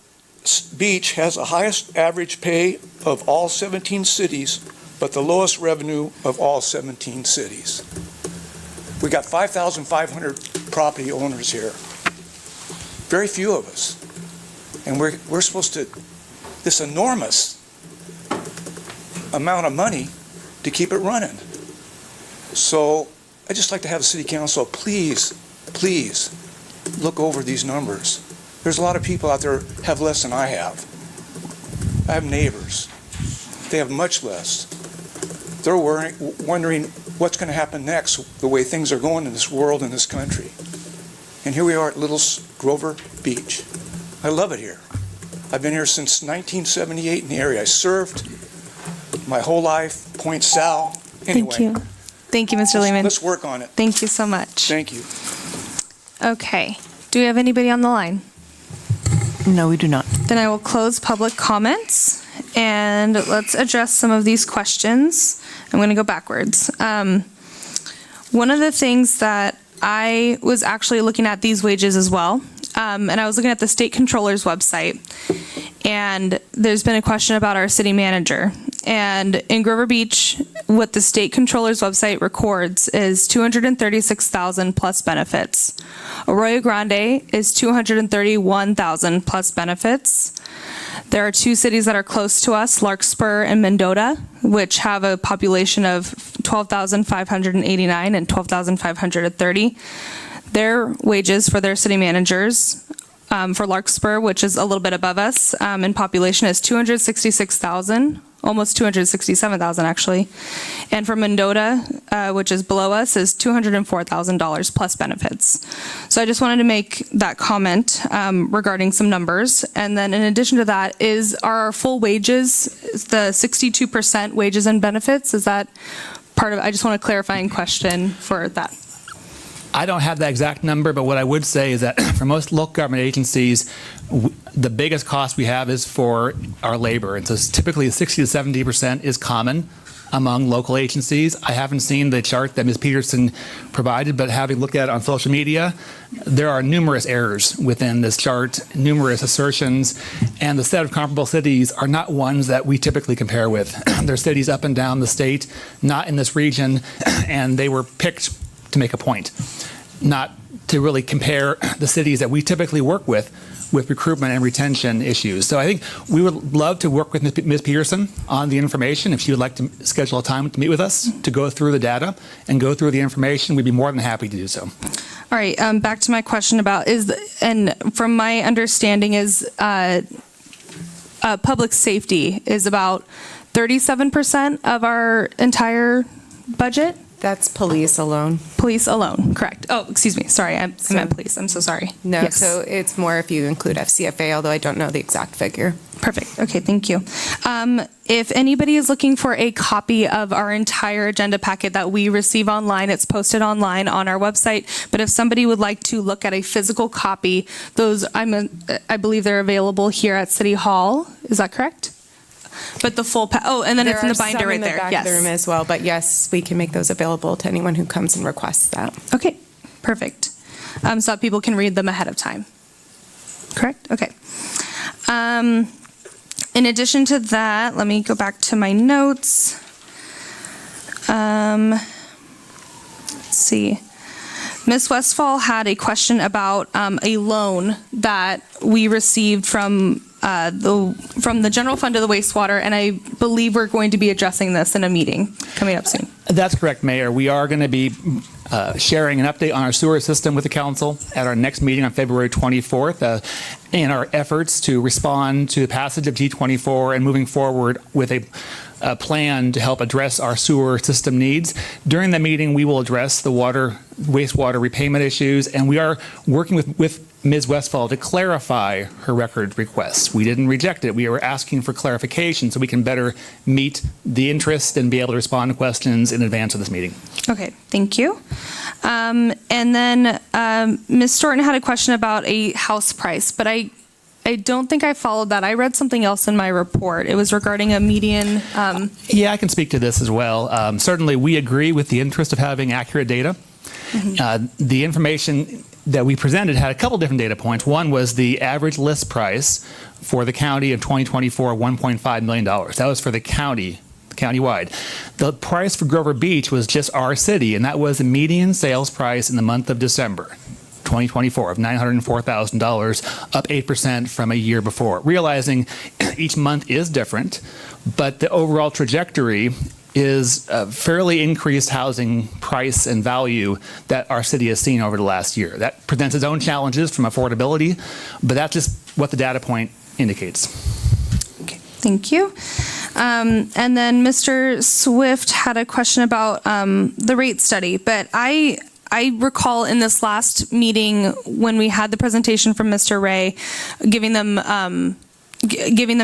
Beach has the highest average pay of all 17 cities, but the lowest revenue of all 17 cities. We got 5,500 property owners here. Very few of us. And we're supposed to, this enormous amount of money to keep it running. So I'd just like to have the city council, please look over these numbers. There's a lot of people out there have less than I have. I have neighbors. They have much less. They're wondering what's going to happen next, the way things are going in this world, in this country. And here we are at Little Grover Beach. I love it here. I've been here since 1978 in the area. I served my whole life, Point Sal. Anyway, Thank you. Thank you, Mr. Lehman. Let's work on it. Thank you so much. Thank you. Okay. Do we have anybody on the line? No, we do not. Then I will close public comments and let's address some of these questions. I'm going to go backwards. One of the things that I was actually looking at these wages as well, and I was looking at the state controller's website, and there's been a question about our city manager. And in Grover Beach, what the state controller's website records is $236,000 plus benefits. Arroyo Grande is $231,000 plus benefits. There are 2 cities that are close to us, Larkspur and Mendota, which have a population of 12,589 and 12,530. Their wages for their city managers for Larkspur, which is a little bit above us in population, is $266,000. Almost $267,000 actually. And for Mendota, which is below us, is $204,000 plus benefits. So I just wanted to make that comment regarding some numbers. And then in addition to that, are our full wages, the 62% wages and benefits, is that part of, I just want a clarifying question for that. I don't have that exact number, but what I would say is that for most local government agencies, the biggest cost we have is for our labor. And so typically 60 to 70% is common among local agencies. I haven't seen the chart that Ms. Peterson provided, but having looked at it on social media, there are numerous errors within this chart, numerous assertions, and the set of comparable cities are not ones that we typically compare with. They're cities up and down the state, not in this region, and they were picked to make a point, not to really compare the cities that we typically work with recruitment and retention issues. So I think we would love to work with Ms. Peterson on the information. If she would like to schedule a time to meet with us to go through the data and go through the information, we'd be more than happy to do so. All right, back to my question about and from my understanding is public safety is about 37% of our entire budget? That's police alone. Police alone, correct. Oh, excuse me. Sorry, I meant police. I'm so sorry. No, Yes. so it's more if you include FCFA, although I don't know the exact figure. Perfect. Okay, thank you. If anybody is looking for a copy of our entire agenda packet that we receive online, it's posted online on our website. But if somebody would like to look at a physical copy, those I believe they're available here at City Hall. Is that correct? But the full, and then it's in the binder right there. There are some in the back Yes. of the room as well, but yes, we can make those available to anyone who comes and requests that. Okay, perfect. So that people can read them ahead of time. Correct? Okay. In addition to that, let me go back to my notes. Let's see. Ms. Westfall had a question about a loan that we received from the general fund to the wastewater, and I believe we're going to be addressing this in a meeting coming up soon. That's correct, Mayor. We are going to be sharing an update on our sewer system with the council at our next meeting on February 24th in our efforts to respond to the passage of G24 and moving forward with a plan to help address our sewer system needs. During the meeting, we will address the wastewater repayment issues, and we are working with Ms. Westfall to clarify her record requests. We didn't reject it. We were asking for clarification so we can better meet the interest and be able to respond to questions in advance of this meeting. Okay, thank you. And then Ms. Storton had a question about a house price, but I don't think I followed that. I read something else in my report. It was regarding a median. Yeah, I can speak to this as well. Certainly, we agree with the interest of having accurate data. The information that we presented had a couple different data points. One was the average list price for the county of 2024, $1.5 million. That was for the county, countywide. The price for Grover Beach was just our city, and that was the median sales price in the month of December 2024 of $904,000, up 8% from a year before. Realizing each month is different, but the overall trajectory is a fairly increased housing price and value that our city has seen over the last year. That presents its own challenges from affordability, but that's just what the data point indicates. Okay, thank you. And then Mr. Swift had a question about the rate study, but I recall in this last meeting when we had the presentation from Mr. Ray, giving them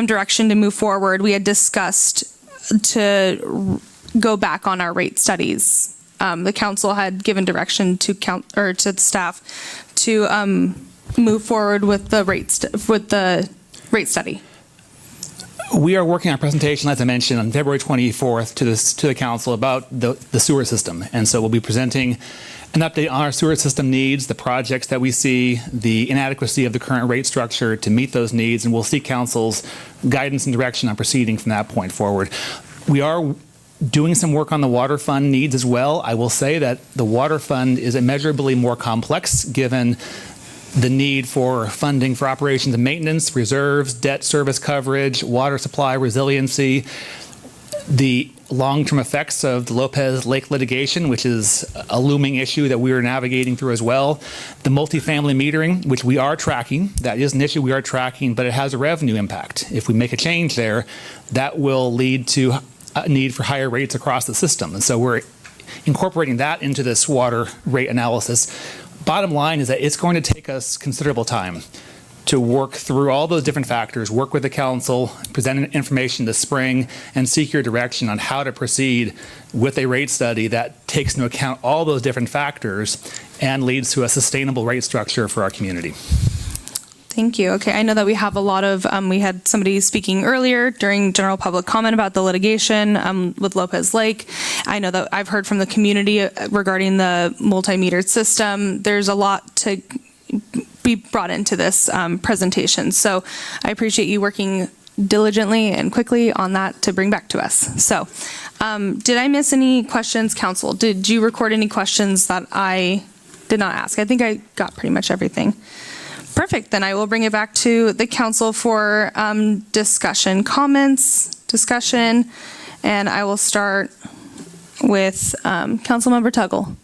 direction to move forward, we had discussed to go back on our rate studies. The council had given direction to the staff to move forward with the rate study. We are working on a presentation, as I mentioned, on February 24th to the council about the sewer system. And so we'll be presenting an update on our sewer system needs, the projects that we see, the inadequacy of the current rate structure to meet those needs, and we'll seek council's guidance and direction on proceeding from that point forward. We are doing some work on the water fund needs as well. I will say that the water fund is immeasurably more complex given the need for funding for operations and maintenance, reserves, debt service coverage, water supply resiliency, the long-term effects of the Lopez Lake litigation, which is a looming issue that we are navigating through as well, the multifamily metering, which we are tracking. That is an issue we are tracking, but it has a revenue impact. If we make a change there, that will lead to a need for higher rates across the system. And so we're incorporating that into this water rate analysis. Bottom line is that it's going to take us considerable time to work through all those different factors, work with the council, present information this spring, and seek your direction on how to proceed with a rate study that takes into account all those different factors and leads to a sustainable rate structure for our community. Thank you. Okay, I know that we have a lot of, we had somebody speaking earlier during general public comment about the litigation with Lopez Lake. I know that I've heard from the community regarding the multi-metered system. There's a lot to be brought into this presentation. So I appreciate you working diligently and quickly on that to bring back to us. So did I miss any questions, council? Did you record any questions that I did not ask? I think I got pretty much everything. Perfect. Then I will bring it back to the council for discussion, and I will start with Councilmember Tuggle.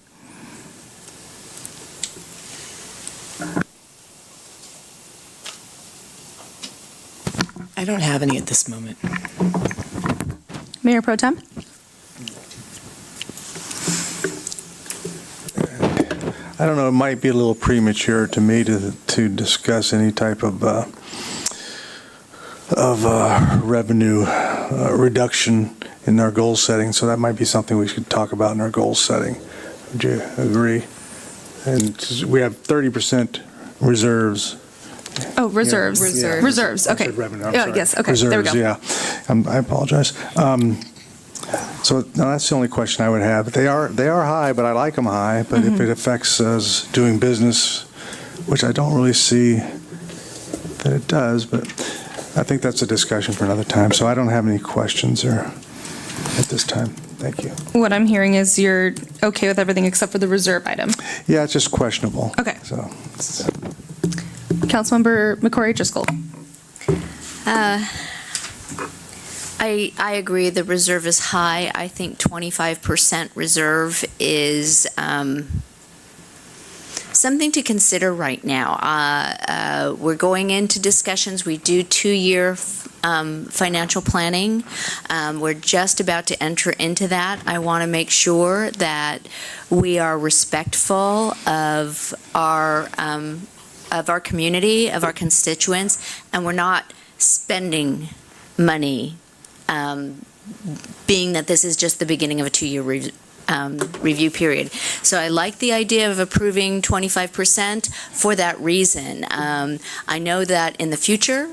I don't have any at this moment. Mayor Pro Tem? I don't know, it might be a little premature to me to discuss any type of revenue reduction in our goal setting, so that might be something we should talk about in our goal setting. Would you agree? And we have 30% reserves. Oh, reserves. Yeah, Reserves. Okay. Revenue, I'm Yeah, sorry. yes. Okay. Reserves, There we go. Yeah. I apologize. So no, that's the only question I would have. They are high, but I like them high. But if it affects us doing business, which I don't really see that it does, but I think that's a discussion for another time. So I don't have any questions at this time. Thank you. What I'm hearing is you're okay with everything except for the reserve item. Yeah, it's just questionable. Okay. So. Councilmember McCrory Driscoll. I agree, the reserve is high. I think 25% reserve is something to consider right now. We're going into discussions. We do 2-year financial planning. We're just about to enter into that. I want to make sure that we are respectful of our community, of our constituents, and we're not spending money, being that this is just the beginning of a 2-year review period. So I like the idea of approving 25% for that reason. I know that in the future,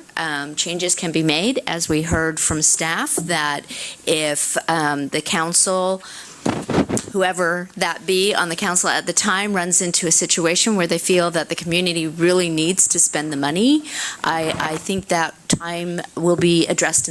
changes can be made, as we heard from staff, that if the council, whoever that be on the council at the time, runs into a situation where they feel that the community really needs to spend the money, I think that time will be addressed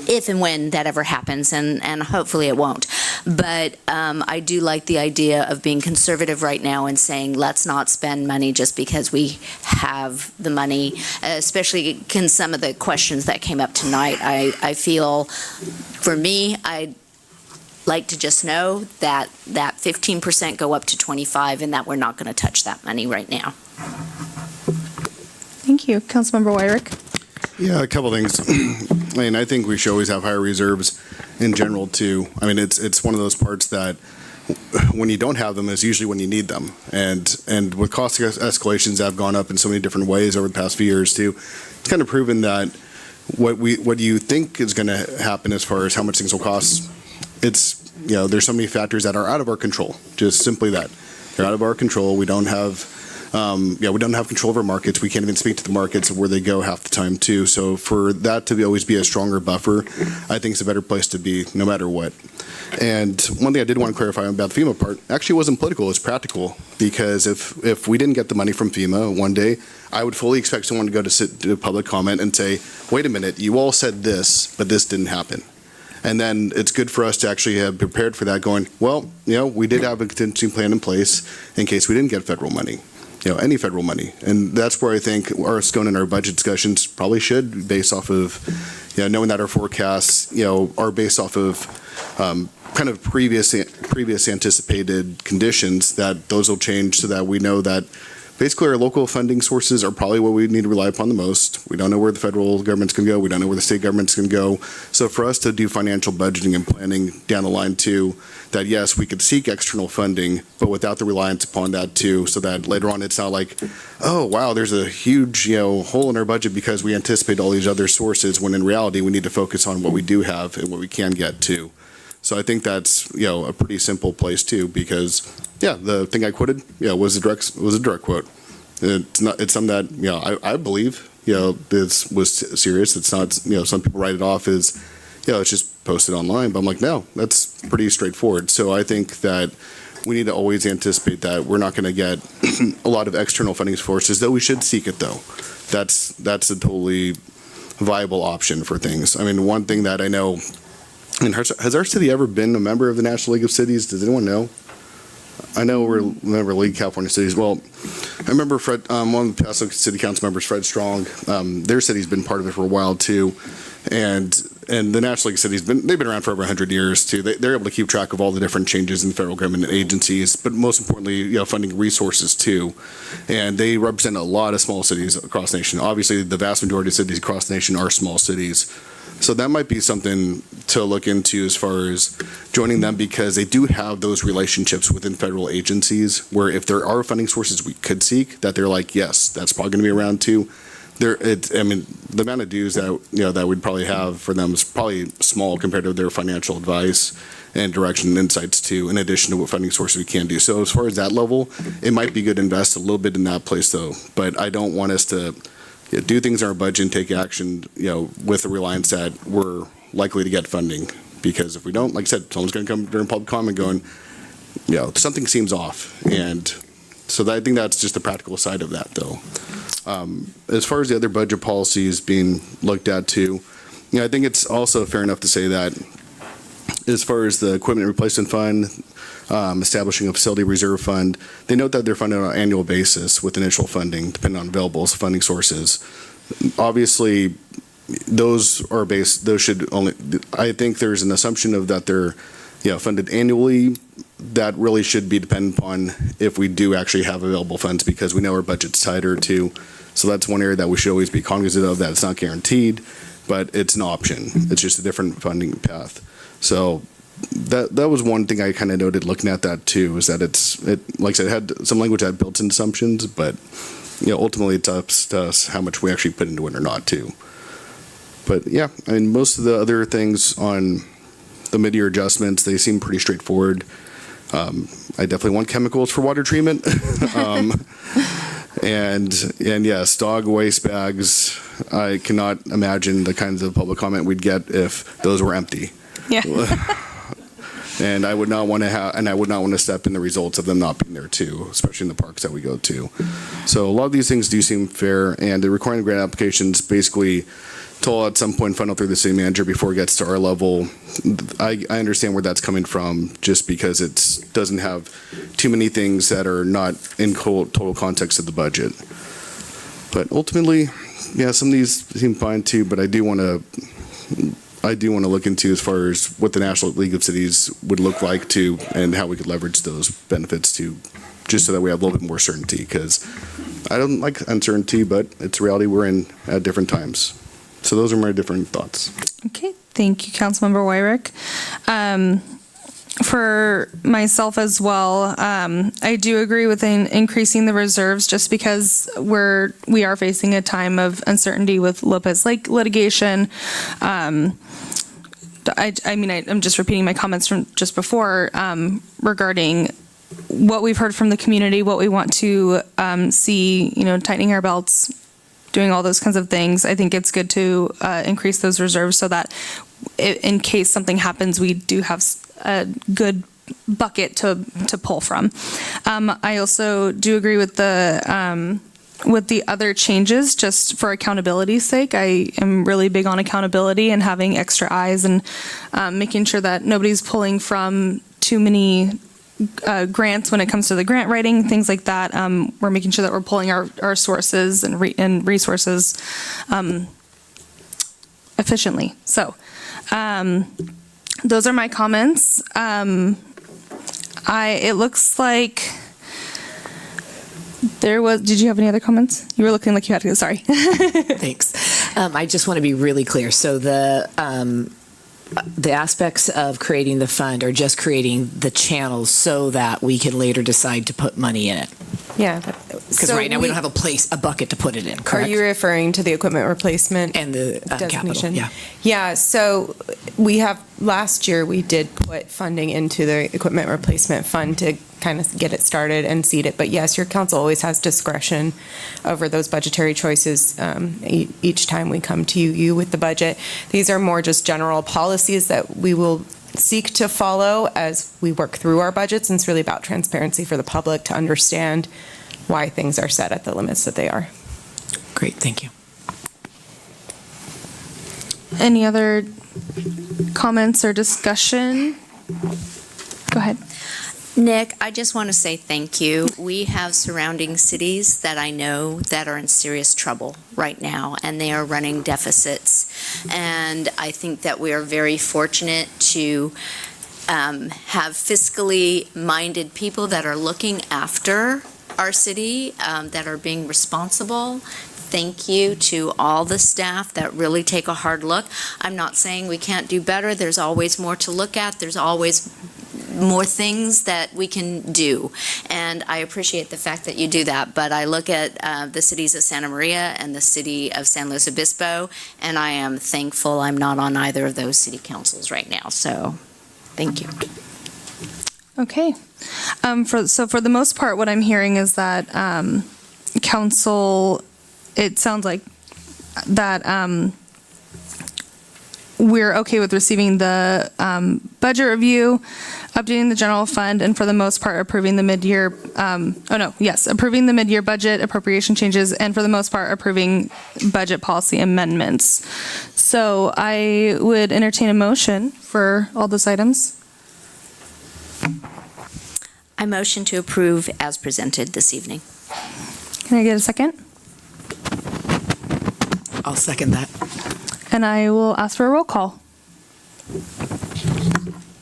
if and when that ever happens, and hopefully it won't. But I do like the idea of being conservative right now and saying, let's not spend money just because we have the money, especially in some of the questions that came up tonight. I feel, for me, I'd like to just know that 15% go up to 25 and that we're not going to touch that money right now. Thank you. Councilmember Wyrick. Yeah, a couple things. I mean, I think we should always have higher reserves in general too. I mean, it's one of those parts that when you don't have them is usually when you need them. And with cost escalations that have gone up in so many different ways over the past few years too, it's kind of proven that what you think is going to happen as far as how much things will cost, it's, you know, there's so many factors that are out of our control. Just simply that. They're out of our control. We don't have we don't have control of our markets. We can't even speak to the markets of where they go half the time too. So for that to always be a stronger buffer, I think it's a better place to be no matter what. And one thing I did want to clarify about the FEMA part, actually wasn't political, it's practical. Because if we didn't get the money from FEMA one day, I would fully expect someone to go to sit to public comment and say, wait a minute, you all said this, but this didn't happen. And then it's good for us to actually have prepared for that, going, well, you know, we did have a contingency plan in place in case we didn't get federal money. You know, any federal money. And that's where I think us going in our budget discussions probably should, based off of, you know, knowing that our forecasts, you know, are based off of kind of previous anticipated conditions, that those will change so that we know that basically our local funding sources are probably what we need to rely upon the most. We don't know where the federal government's going to go. We don't know where the state government's going to go. So for us to do financial budgeting and planning down the line too, that yes, we could seek external funding, but without the reliance upon that too, so that later on it's not like, oh wow, there's a huge, you know, hole in our budget because we anticipate all these other sources, when in reality we need to focus on what we do have and what we can get to. So I think that's, you know, a pretty simple place too, because yeah, the thing I quoted, yeah, was a direct quote. It's something that, you know, I believe, you know, this was serious. It's not, you know, some people write it off as, you know, it's just posted online, but I'm like, no, that's pretty straightforward. So I think that we need to always anticipate that we're not going to get a lot of external funding sources, though we should seek it though. That's a totally viable option for things. I mean, one thing that I know, and has our city ever been a member of the National League of Cities? Does anyone know? I know we're a member of League of California Cities. Well, I remember Fred, one of the Paso City Council members, Fred Strong, their city's been part of it for a while too. And the National League of Cities, they've been around for over 100 years too. They're able to keep track of all the different changes in federal government and agencies, but most importantly, you know, funding resources too. And they represent a lot of small cities across the nation. Obviously, the vast majority of cities across the nation are small cities. So that might be something to look into as far as joining them, because they do have those relationships within federal agencies where if there are funding sources we could seek, that they're like, yes, that's probably going to be around too. I mean, the amount of dues that, you know, that we'd probably have for them is probably small compared to their financial advice and direction and insights too, in addition to what funding sources we can do. So as far as that level, it might be good to invest a little bit in that place though. But I don't want us to do things in our budget and take action, you know, with the reliance that we're likely to get funding. Because if we don't, like I said, someone's going to come during public comment going, you know, something seems off. And so I think that's just the practical side of that though. As far as the other budget policies being looked at too, you know, I think it's also fair enough to say that as far as the equipment replacement fund, establishing a facility reserve fund, they note that they're funded on an annual basis with initial funding, depending on available funding sources. Obviously, those should only, I think there's an assumption of that they're, funded annually. That really should be dependent upon if we do actually have available funds, because we know our budget's tighter too. So that's one area that we should always be cognizant of, that it's not guaranteed, but it's an option. It's just a different funding path. So that was one thing I kind of noted looking at that too, is that like I said, it had some language that had built-in assumptions, but ultimately it's up to us how much we actually put into it or not too. But yeah, I mean, most of the other things on the mid-year adjustments, they seem pretty straightforward. I definitely want chemicals for water treatment. And yes, dog waste bags. I cannot imagine the kinds of public comment we'd get if those were empty. Yeah. And I would not want to step in the results of them not being there too, especially in the parks that we go to. So a lot of these things do seem fair, and the requiring grant applications basically told at some point funnel through the city manager before it gets to our level. I understand where that's coming from, just because it doesn't have too many things that are not in total context of the budget. But ultimately, yeah, some of these seem fine too, but I do want to look into as far as what the National League of Cities would look like too, and how we could leverage those benefits too, just so that we have a little bit more certainty, because I don't like uncertainty, but it's a reality we're in at different times. So those are my different thoughts. Okay, thank you, Councilmember Wyrick. For myself as well, I do agree with increasing the reserves, just because we are facing a time of uncertainty with Lopez Lake litigation. I'm just repeating my comments from just before regarding what we've heard from the community, what we want to see, tightening our belts, doing all those kinds of things. I think it's good to increase those reserves so that in case something happens, we do have a good bucket to pull from. I also do agree with the other changes, just for accountability's sake. I am really big on accountability and having extra eyes, and making sure that nobody's pulling from too many grants when it comes to the grant writing, things like that. We're making sure that we're pulling our sources and resources efficiently. So those are my comments. It looks like did you have any other comments? You were looking like you had to go, sorry. Thanks. I just want to be really clear. So the aspects of creating the fund are just creating the channels so that we can later decide to put money in it. Yeah. Because right now we don't have a bucket to put it in, correct? Are you referring to the equipment replacement and the designation? capital? Yeah, so last year we did put funding into the equipment replacement fund to kind of get it started and seed it. But yes, your council always has discretion over those budgetary choices each time we come to you with the budget. These are more just general policies that we will seek to follow as we work through our budgets, and it's really about transparency for the public to understand why things are set at the limits that they are. Great, thank you. Any other comments or discussion? Go ahead. Nick, I just want to say thank you. We have surrounding cities that I know that are in serious trouble right now, and they are running deficits. And I think that we are very fortunate to have fiscally minded people that are looking after our city, that are being responsible. Thank you to all the staff that really take a hard look. I'm not saying we can't do better. There's always more to look at. There's always more things that we can do, and I appreciate the fact that you do that. But I look at the cities of Santa Maria and the city of San Luis Obispo, and I am thankful I'm not on either of those city councils right now. So thank you. Okay. For the most part, what I'm hearing is that council, it sounds like that we're okay with receiving the budget review, updating the general fund, and for the most part approving the mid-year, approving the mid-year budget appropriation changes, and for the most part approving budget policy amendments. So I would entertain a motion for all those items. I motion to approve as presented this evening. Can I get a second? I'll second that. And I will ask for a roll call.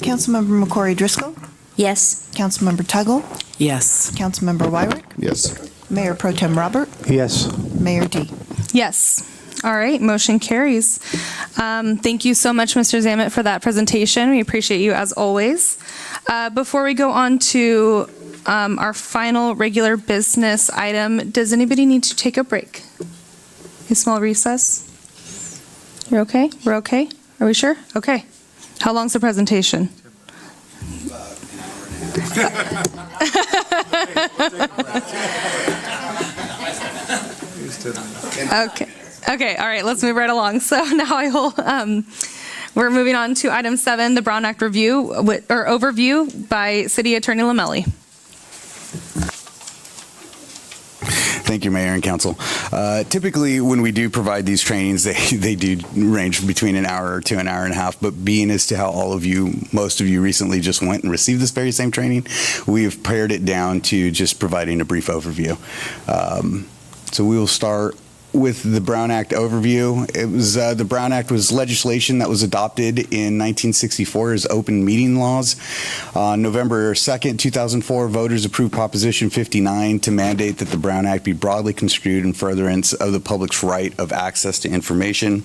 Councilmember McCory Driscoll? Yes. Councilmember Tuggle? Yes. Councilmember Wyrick? Yes. Mayor Pro Tem Robert? Yes. Mayor D. Yes. All right, motion carries. Thank you so much, Mr. Zamet, for that presentation. We appreciate you as always. Before we go on to our final regular business item, does anybody need to take a break? A small recess? You're okay? We're okay? Are we sure? Okay. How long's the presentation? Okay. Okay, all right, let's move right along. So now I will, we're moving on to item 7, the Brown Act review, or overview by City Attorney Lamelli. Thank you, Mayor and Council. Typically, when we do provide these trainings, they do range between an hour to an hour and a half, but being as to how most of you recently just went and received this very same training, we've pared it down to just providing a brief overview. So we will start with the Brown Act overview. It was the Brown Act was legislation that was adopted in 1964 as open meeting laws. On November 2nd, 2004, voters approved Proposition 59 to mandate that the Brown Act be broadly construed in furtherance of the public's right of access to information.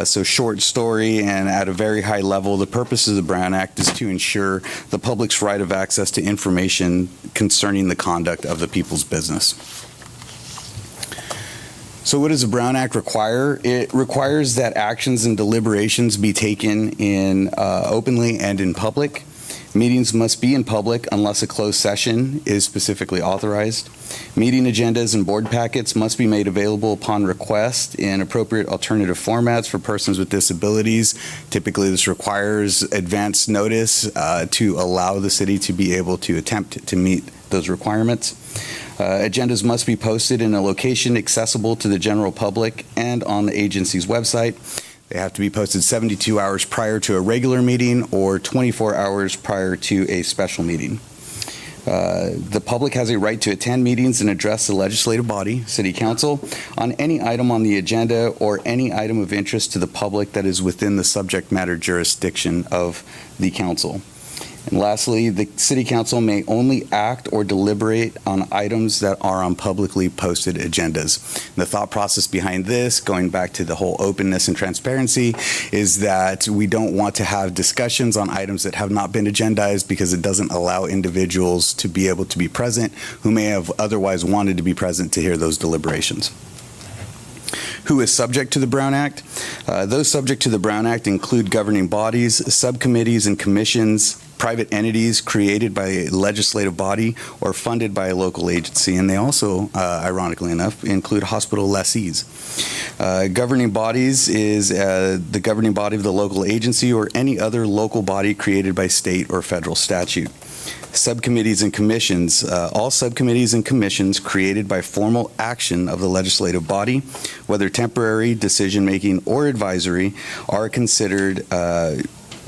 So short story and at a very high level, the purpose of the Brown Act is to ensure the public's right of access to information concerning the conduct of the people's business. So what does the Brown Act require? It requires that actions and deliberations be taken in openly and in public. Meetings must be in public unless a closed session is specifically authorized. Meeting agendas and board packets must be made available upon request in appropriate alternative formats for persons with disabilities. Typically, this requires advance notice to allow the city to be able to attempt to meet those requirements. Agendas must be posted in a location accessible to the general public and on the agency's website. They have to be posted 72 hours prior to a regular meeting or 24 hours prior to a special meeting. The public has a right to attend meetings and address the legislative body, City Council, on any item on the agenda or any item of interest to the public that is within the subject matter jurisdiction of the council. And lastly, the City Council may only act or deliberate on items that are on publicly posted agendas. And the thought process behind this, going back to the whole openness and transparency, is that we don't want to have discussions on items that have not been agendized because it doesn't allow individuals to be able to be present who may have otherwise wanted to be present to hear those deliberations. Who is subject to the Brown Act? Those subject to the Brown Act include governing bodies, subcommittees, and commissions, private entities created by a legislative body or funded by a local agency, and they also, ironically enough, include hospital lessees. Governing bodies is the governing body of the local agency or any other local body created by state or federal statute. Subcommittees and commissions, all subcommittees and commissions created by formal action of the legislative body, whether temporary, decision-making, or advisory, are considered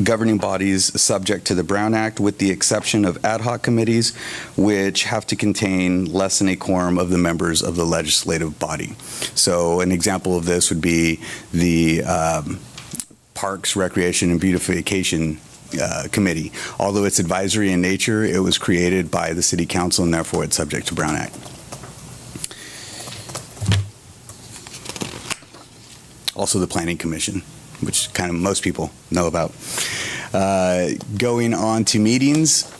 governing bodies subject to the Brown Act, with the exception of ad hoc committees, which have to contain less than a quorum of the members of the legislative body. So an example of this would be the Parks, Recreation, and Beautification Committee. Although it's advisory in nature, it was created by the City Council, and therefore it's subject to Brown Act. Also the Planning Commission, which kind of most people know about. Going on to meetings.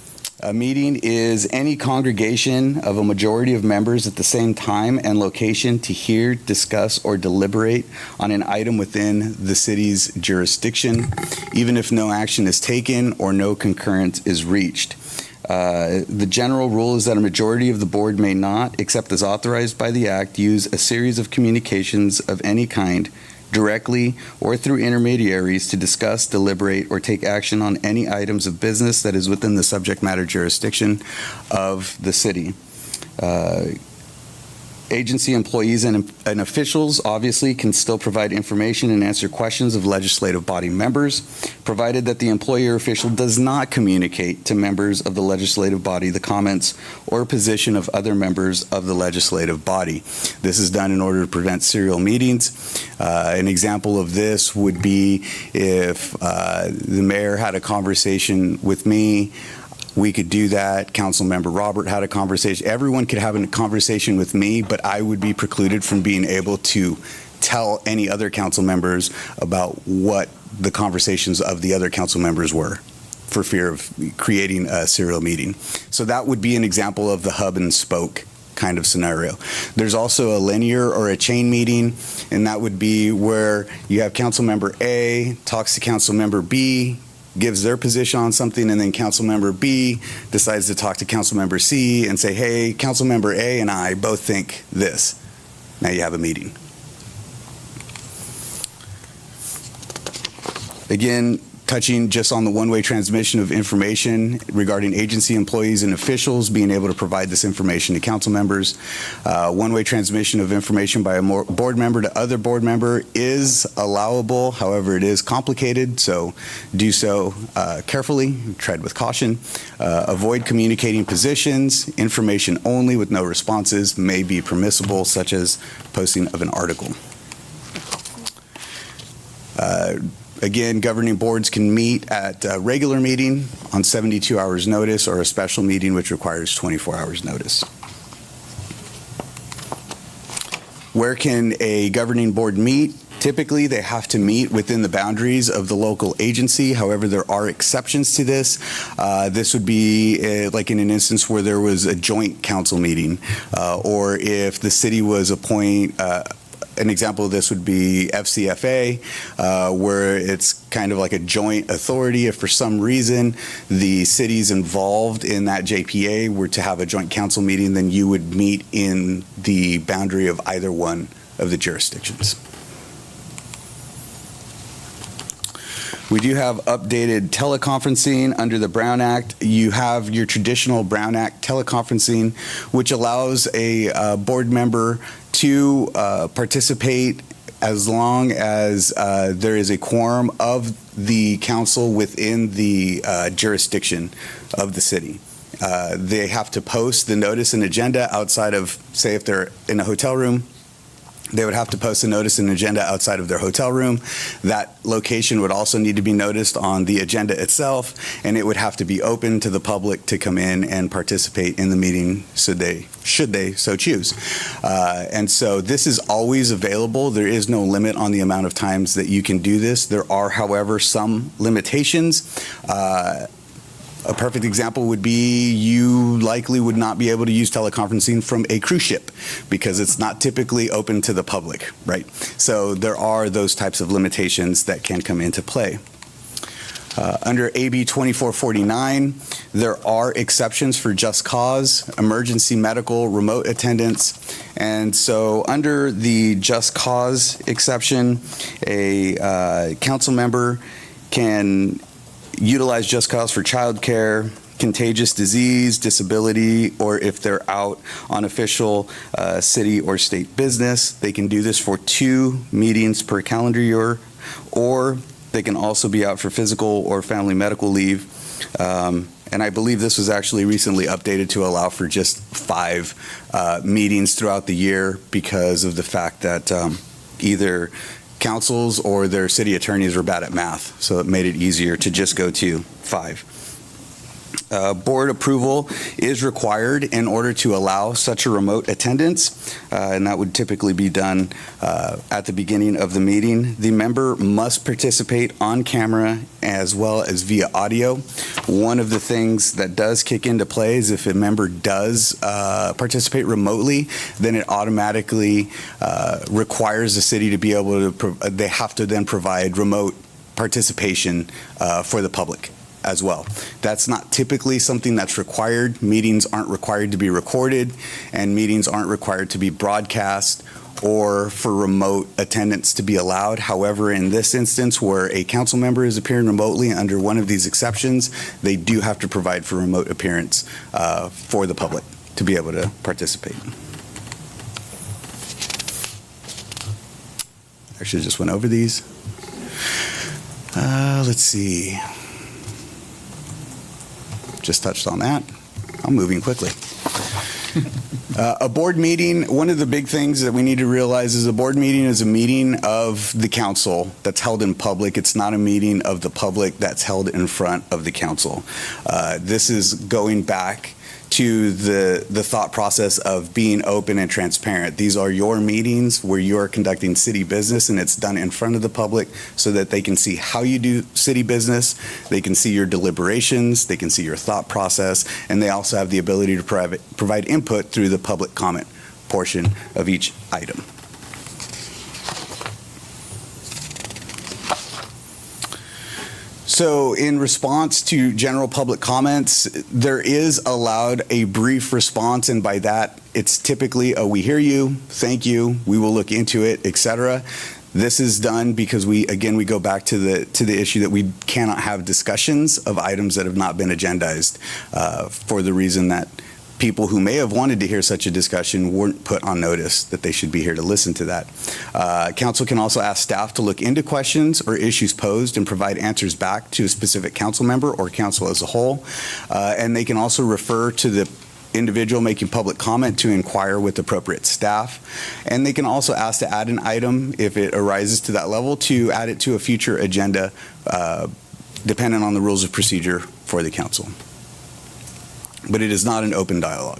A meeting is any congregation of a majority of members at the same time and location to hear, discuss, or deliberate on an item within the city's jurisdiction, even if no action is taken or no concurrence is reached. The general rule is that a majority of the board may not, except as authorized by the Act, use a series of communications of any kind directly or through intermediaries to discuss, deliberate, or take action on any items of business that is within the subject matter jurisdiction of the city. Agency employees and officials obviously can still provide information and answer questions of legislative body members, provided that the employee or official does not communicate to members of the legislative body the comments or position of other members of the legislative body. This is done in order to prevent serial meetings. An example of this would be if the mayor had a conversation with me. We could do that. Councilmember Robert had a conversation. Everyone could have a conversation with me, but I would be precluded from being able to tell any other council members about what the conversations of the other council members were, for fear of creating a serial meeting. So that would be an example of the hub and spoke kind of scenario. There's also a linear or a chain meeting, and that would be where you have council member A talks to council member B, gives their position on something, and then council member B decides to talk to council member C and say, hey, council member A and I both think this. Now you have a meeting. Again, touching just on the one-way transmission of information regarding agency employees and officials being able to provide this information to council members. One-way transmission of information by a board member to other board member is allowable. However, it is complicated, so do so carefully, tread with caution. Avoid communicating positions. Information only with no responses may be permissible, such as posting of an article. Again, governing boards can meet at a regular meeting on 72 hours notice or a special meeting which requires 24 hours notice. Where can a governing board meet? Typically, they have to meet within the boundaries of the local agency. However, there are exceptions to this. This would be like in an instance where there was a joint council meeting, or if the city was an example of this would be FCFA, where it's kind of like a joint authority. If for some reason the cities involved in that JPA were to have a joint council meeting, then you would meet in the boundary of either one of the jurisdictions. We do have updated teleconferencing under the Brown Act. You have your traditional Brown Act teleconferencing, which allows a board member to participate as long as there is a quorum of the council within the jurisdiction of the city. They have to post the notice and agenda outside of, say if they're in a hotel room, they would have to post a notice and agenda outside of their hotel room. That location would also need to be noticed on the agenda itself, and it would have to be open to the public to come in and participate in the meeting should they so choose. And so this is always available. There is no limit on the amount of times that you can do this. There are, however, some limitations. A perfect example would be you likely would not be able to use teleconferencing from a cruise ship because it's not typically open to the public, right? So there are those types of limitations that can come into play. Under AB 2449, there are exceptions for just cause, emergency medical, remote attendance. And so under the just cause exception, a council member can utilize just cause for childcare, contagious disease, disability, or if they're out on official city or state business. They can do this for 2 meetings per calendar year, or they can also be out for physical or family medical leave. And I believe this was actually recently updated to allow for just 5 meetings throughout the year because of the fact that either councils or their city attorneys were bad at math, so it made it easier to just go to 5. Board approval is required in order to allow such a remote attendance, and that would typically be done at the beginning of the meeting. The member must participate on camera as well as via audio. One of the things that does kick into play is if a member does participate remotely, then it automatically requires the city to be able to, they have to then provide remote participation for the public as well. That's not typically something that's required. Meetings aren't required to be recorded, and meetings aren't required to be broadcast or for remote attendance to be allowed. However, in this instance where a council member is appearing remotely under one of these exceptions, they do have to provide for remote appearance for the public to be able to participate. Actually, just went over these. Let's see. Just touched on that. I'm moving quickly. A board meeting, one of the big things that we need to realize is a board meeting is a meeting of the council that's held in public. It's not a meeting of the public that's held in front of the council. This is going back to the thought process of being open and transparent. These are your meetings where you're conducting city business, and it's done in front of the public so that they can see how you do city business, they can see your deliberations, they can see your thought process, and they also have the ability to provide input through the public comment portion of each item. So in response to general public comments, there is allowed a brief response, and by that, it's typically a "we hear you, thank you, we will look into it," etc. This is done because we go back to the issue that we cannot have discussions of items that have not been agendized, for the reason that people who may have wanted to hear such a discussion weren't put on notice that they should be here to listen to that. Council can also ask staff to look into questions or issues posed and provide answers back to a specific council member or council as a whole. And they can also refer to the individual making public comment to inquire with appropriate staff. And they can also ask to add an item, if it arises to that level, to add it to a future agenda, depending on the rules of procedure for the council. But it is not an open dialogue.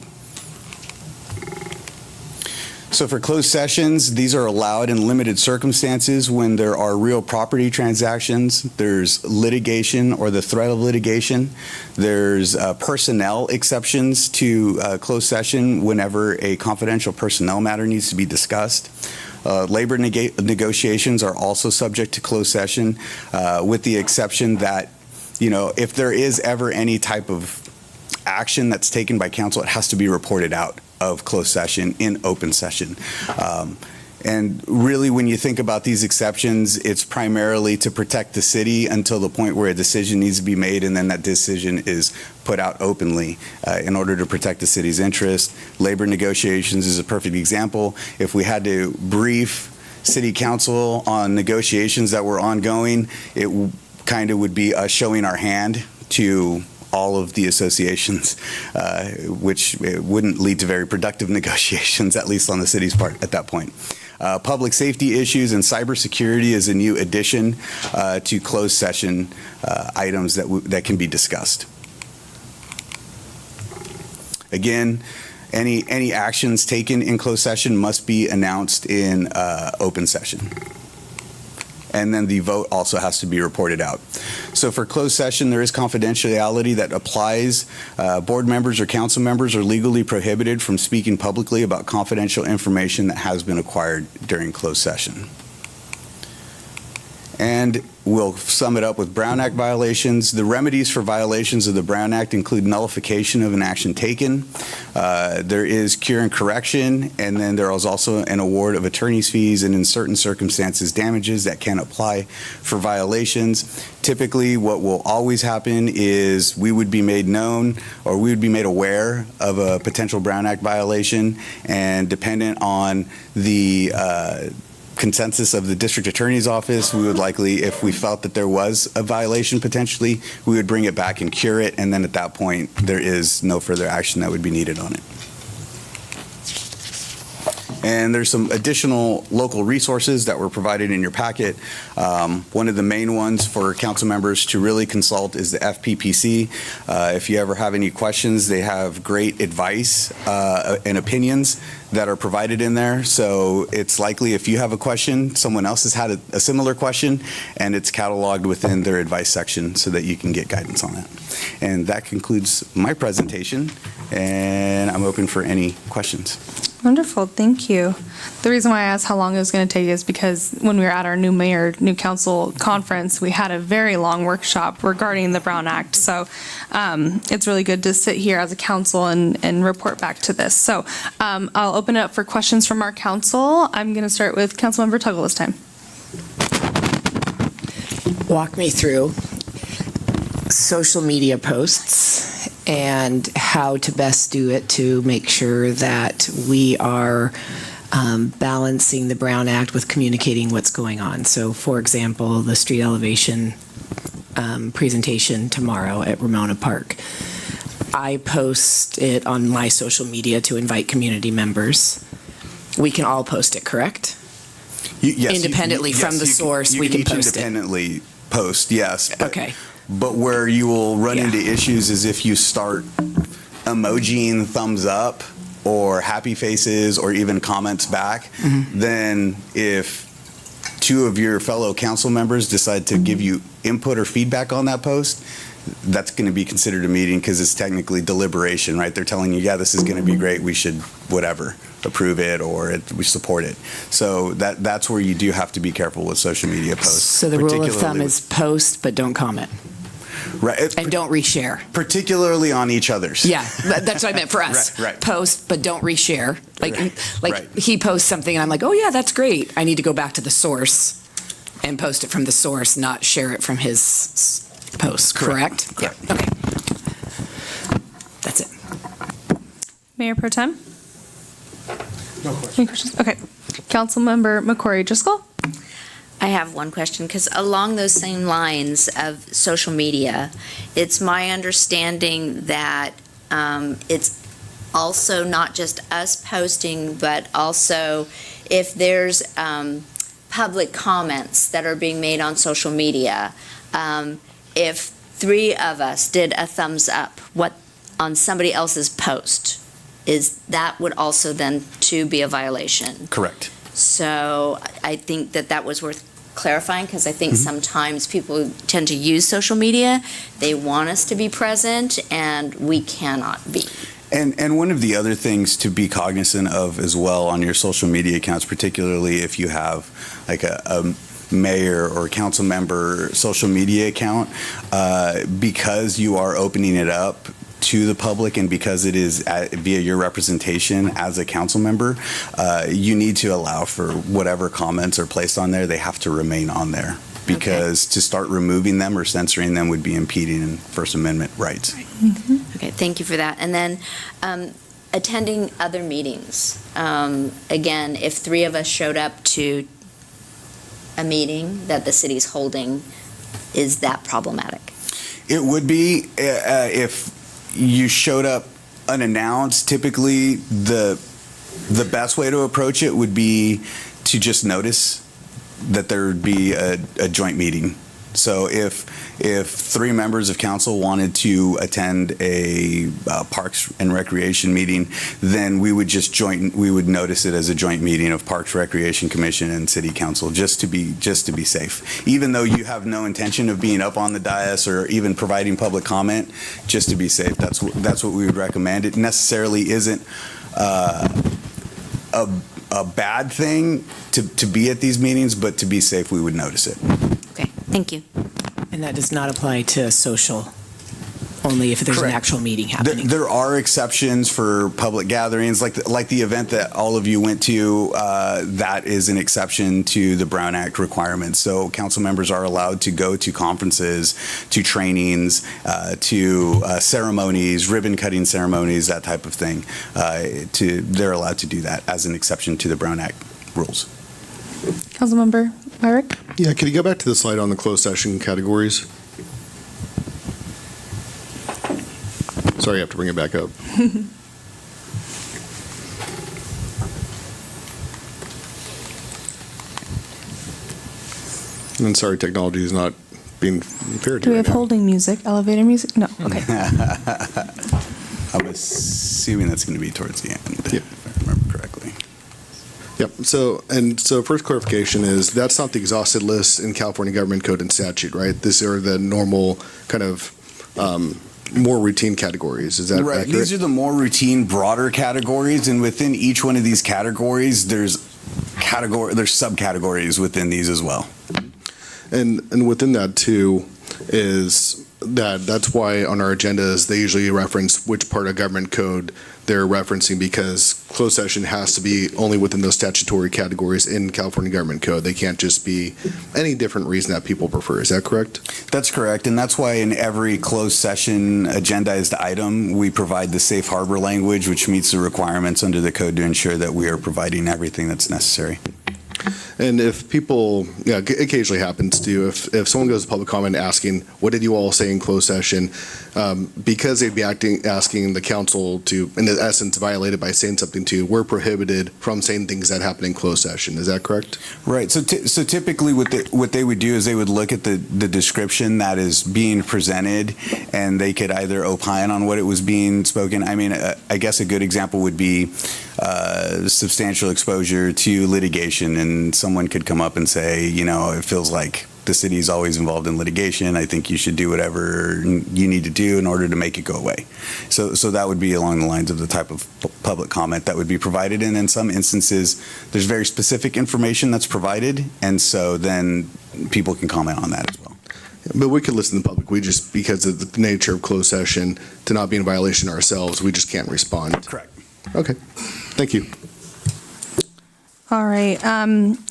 So for closed sessions, these are allowed in limited circumstances when there are real property transactions, there's litigation or the threat of litigation, there's personnel exceptions to closed session whenever a confidential personnel matter needs to be discussed. Labor negotiations are also subject to closed session, with the exception that, if there is ever any type of action that's taken by council, it has to be reported out of closed session in open session. And really, when you think about these exceptions, it's primarily to protect the city until the point where a decision needs to be made, and then that decision is put out openly in order to protect the city's interest. Labor negotiations is a perfect example. If we had to brief city council on negotiations that were ongoing, it kind of would be us showing our hand to all of the associations, which wouldn't lead to very productive negotiations, at least on the city's part at that point. Public safety issues and cybersecurity is a new addition to closed session items that can be discussed. Again, any actions taken in closed session must be announced in open session. And then the vote also has to be reported out. So for closed session, there is confidentiality that applies. Board members or council members are legally prohibited from speaking publicly about confidential information that has been acquired during closed session. And we'll sum it up with Brown Act violations. The remedies for violations of the Brown Act include nullification of an action taken. There is cure and correction, and then there is also an award of attorney's fees, and in certain circumstances, damages that can apply for violations. Typically, what will always happen is we would be made known, or we would be made aware of a potential Brown Act violation, and dependent on the consensus of the district attorney's office, we would likely, if we felt that there was a violation potentially, we would bring it back and cure it, and then at that point, there is no further action that would be needed on it. And there's some additional local resources that were provided in your packet. One of the main ones for council members to really consult is the FPPC. If you ever have any questions, they have great advice and opinions that are provided in there. So it's likely if you have a question, someone else has had a similar question, and it's cataloged within their advice section so that you can get guidance on that. And that concludes my presentation, and I'm open for any questions. Wonderful, thank you. The reason why I asked how long it was going to take is because when we were at our new mayor, new council conference, we had a very long workshop regarding the Brown Act. So it's really good to sit here as a council and report back to this. So I'll open it up for questions from our council. I'm going to start with Councilmember Tuggle this time. Walk me through social media posts and how to best do it to make sure that we are balancing the Brown Act with communicating what's going on. So, for example, the street elevation presentation tomorrow at Ramona Park. I post it on my social media to invite community members. We can all post it, correct? Independently from the source, we can post it. Independently post, yes. Okay. But where you will run into issues is if you start emojiing thumbs up or happy faces or even comments back, then if two of your fellow council members decide to give you input or feedback on that post, that's going to be considered a meeting because it's technically deliberation, right? They're telling you, yeah, this is going to be great. We should whatever, approve it or we support it. So that's where you do have to be careful with social media posts. So the rule of thumb is post, but don't comment. Right. And don't reshare. Particularly on each other's. Yeah, that's what I meant for us. Right. Post, but don't reshare. Like he posts something and I'm like, oh yeah, that's great. I need to go back to the source and post it from the source, not share it from his post, correct? Yeah, okay. That's it. Mayor Pro Tem? No question. Any questions? Okay. Councilmember McCrory Driscoll? I have one question, because along those same lines of social media, it's my understanding that it's also not just us posting, but also if there's public comments that are being made on social media, if 3 of us did a thumbs up on somebody else's post, that would also then too be a violation? Correct. So I think that was worth clarifying, because I think sometimes people tend to use social media. They want us to be present, and we cannot be. And one of the other things to be cognizant of as well on your social media accounts, particularly if you have like a mayor or council member social media account, because you are opening it up to the public and because it is via your representation as a council member, you need to allow for whatever comments are placed on there, they have to remain on there. Because to start removing them or censoring them would be impeding in First Amendment rights. Okay, thank you for that. And then attending other meetings. Again, if 3 of us showed up to a meeting that the city's holding, is that problematic? It would be if you showed up unannounced. Typically, the best way to approach it would be to just notice that there would be a joint meeting. So if 3 members of council wanted to attend a Parks and Recreation meeting, then we would notice it as a joint meeting of Parks, Recreation Commission and City Council, just to be safe. Even though you have no intention of being up on the dais or even providing public comment, just to be safe. That's what we would recommend. It necessarily isn't a bad thing to be at these meetings, but to be safe, we would notice it. Okay, thank you. And that does not apply to social, only if there's an actual meeting happening. There are exceptions for public gatherings, like the event that all of you went to. That is an exception to the Brown Act requirements. So council members are allowed to go to conferences, to trainings, to ceremonies, ribbon cutting ceremonies, that type of thing. They're allowed to do that as an exception to the Brown Act rules. Councilmember Myrick? Yeah, can you go back to the slide on the closed session categories? Sorry, I have to bring it back up. And sorry, technology is not being fair to Do we you have right now. holding music, elevator music? No, okay. I'm assuming that's going to be towards the end, if I remember correctly. Yep. So first clarification is that's not the exhausted list in California Government Code and statute, right? These are the normal kind of more routine categories. Is that right? accurate? These are the more routine, broader categories, and within each one of these categories, there's subcategories within these as well. And within that too is that's why on our agendas, they usually reference which part of government code they're referencing, because closed session has to be only within those statutory categories in California government code. They can't just be any different reason that people prefer. Is that correct? That's correct, and that's why in every closed session agendized item, we provide the safe harbor language, which meets the requirements under the code to ensure that we are providing everything that's necessary. And if people, occasionally happens to, if someone goes to public comment asking, what did you all say in closed session? Because they'd be asking the council to, in essence, violate it by saying something to, we're prohibited from saying things that happen in closed session. Is that correct? Right. So typically what they would do is they would look at the description that is being presented, and they could either opine on what it was being spoken. I mean, I guess a good example would be substantial exposure to litigation, and someone could come up and say, it feels like the city is always involved in litigation. I think you should do whatever you need to do in order to make it go away. So that would be along the lines of the type of public comment that would be provided. And in some instances, there's very specific information that's provided, and so then people can comment on that as well. But we could listen to the public. We just, because of the nature of closed session, to not be in violation ourselves, we just can't respond. Correct. Okay. Thank you. All right.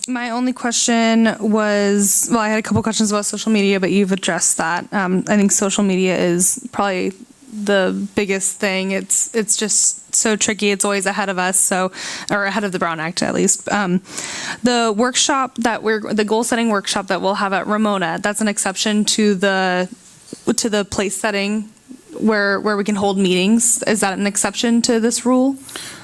My only question was, well, I had a couple questions about social media, but you've addressed that. I think social media is probably the biggest thing. It's just so tricky. It's always ahead of us, or ahead of the Brown Act at least. The workshop the goal setting workshop that we'll have at Ramona, that's an exception to the place setting where we can hold meetings. Is that an exception to this rule?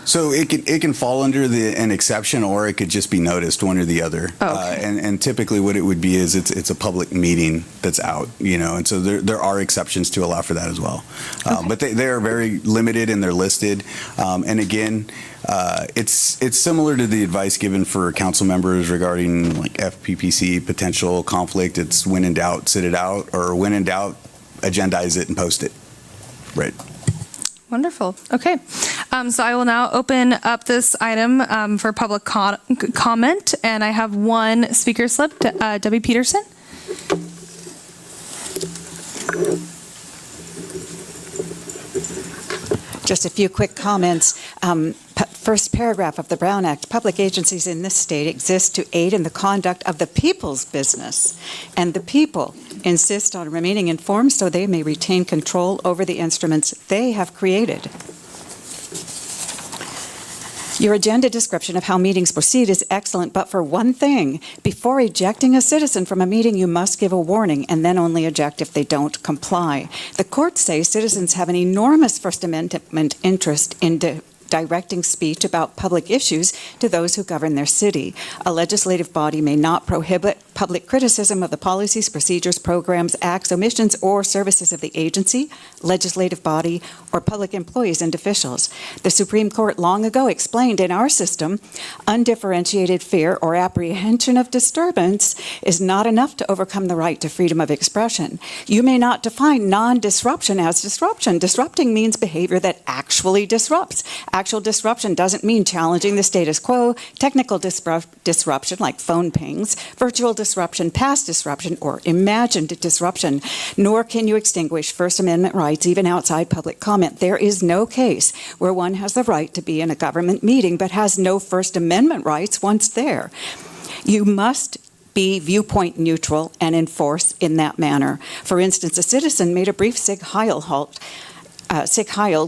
So it can fall under an exception, or it could just be noticed, one or the other. Oh, okay. And typically what it would be is it's a public meeting that's out, and so there are exceptions to allow for that as well. Okay. But they are very limited, and they're listed. And again, it's similar to the advice given for council members regarding like FPPC potential conflict. It's when in doubt, sit it out, or when in doubt, agendize it and post it. Right. Wonderful. Okay. So I will now open up this item for public comment, and I have one speaker slip. Debbie Peterson. Just a few quick comments. First paragraph of the Brown Act, public agencies in this state exist to aid in the conduct of the people's business, and the people insist on remaining informed so they may retain control over the instruments they have created. Your agenda description of how meetings proceed is excellent, but for one thing, before ejecting a citizen from a meeting, you must give a warning and then only eject if they don't comply. The courts say citizens have an enormous First Amendment interest in directing speech about public issues to those who govern their city. A legislative body may not prohibit public criticism of the policies, procedures, programs, acts, omissions, or services of the agency, legislative body, or public employees and officials. The Supreme Court long ago explained in our system, undifferentiated fear or apprehension of disturbance is not enough to overcome the right to freedom of expression. You may not define non-disruption as disruption. Disrupting means behavior that actually disrupts. Actual disruption doesn't mean challenging the status quo. Technical disruption, like phone pings, virtual disruption, past disruption, or imagined disruption. Nor can you extinguish First Amendment rights even outside public comment. There is no case where one has the right to be in a government meeting but has no First Amendment rights once there. You must be viewpoint neutral and enforce in that manner. For instance, a citizen made a brief Sig Heil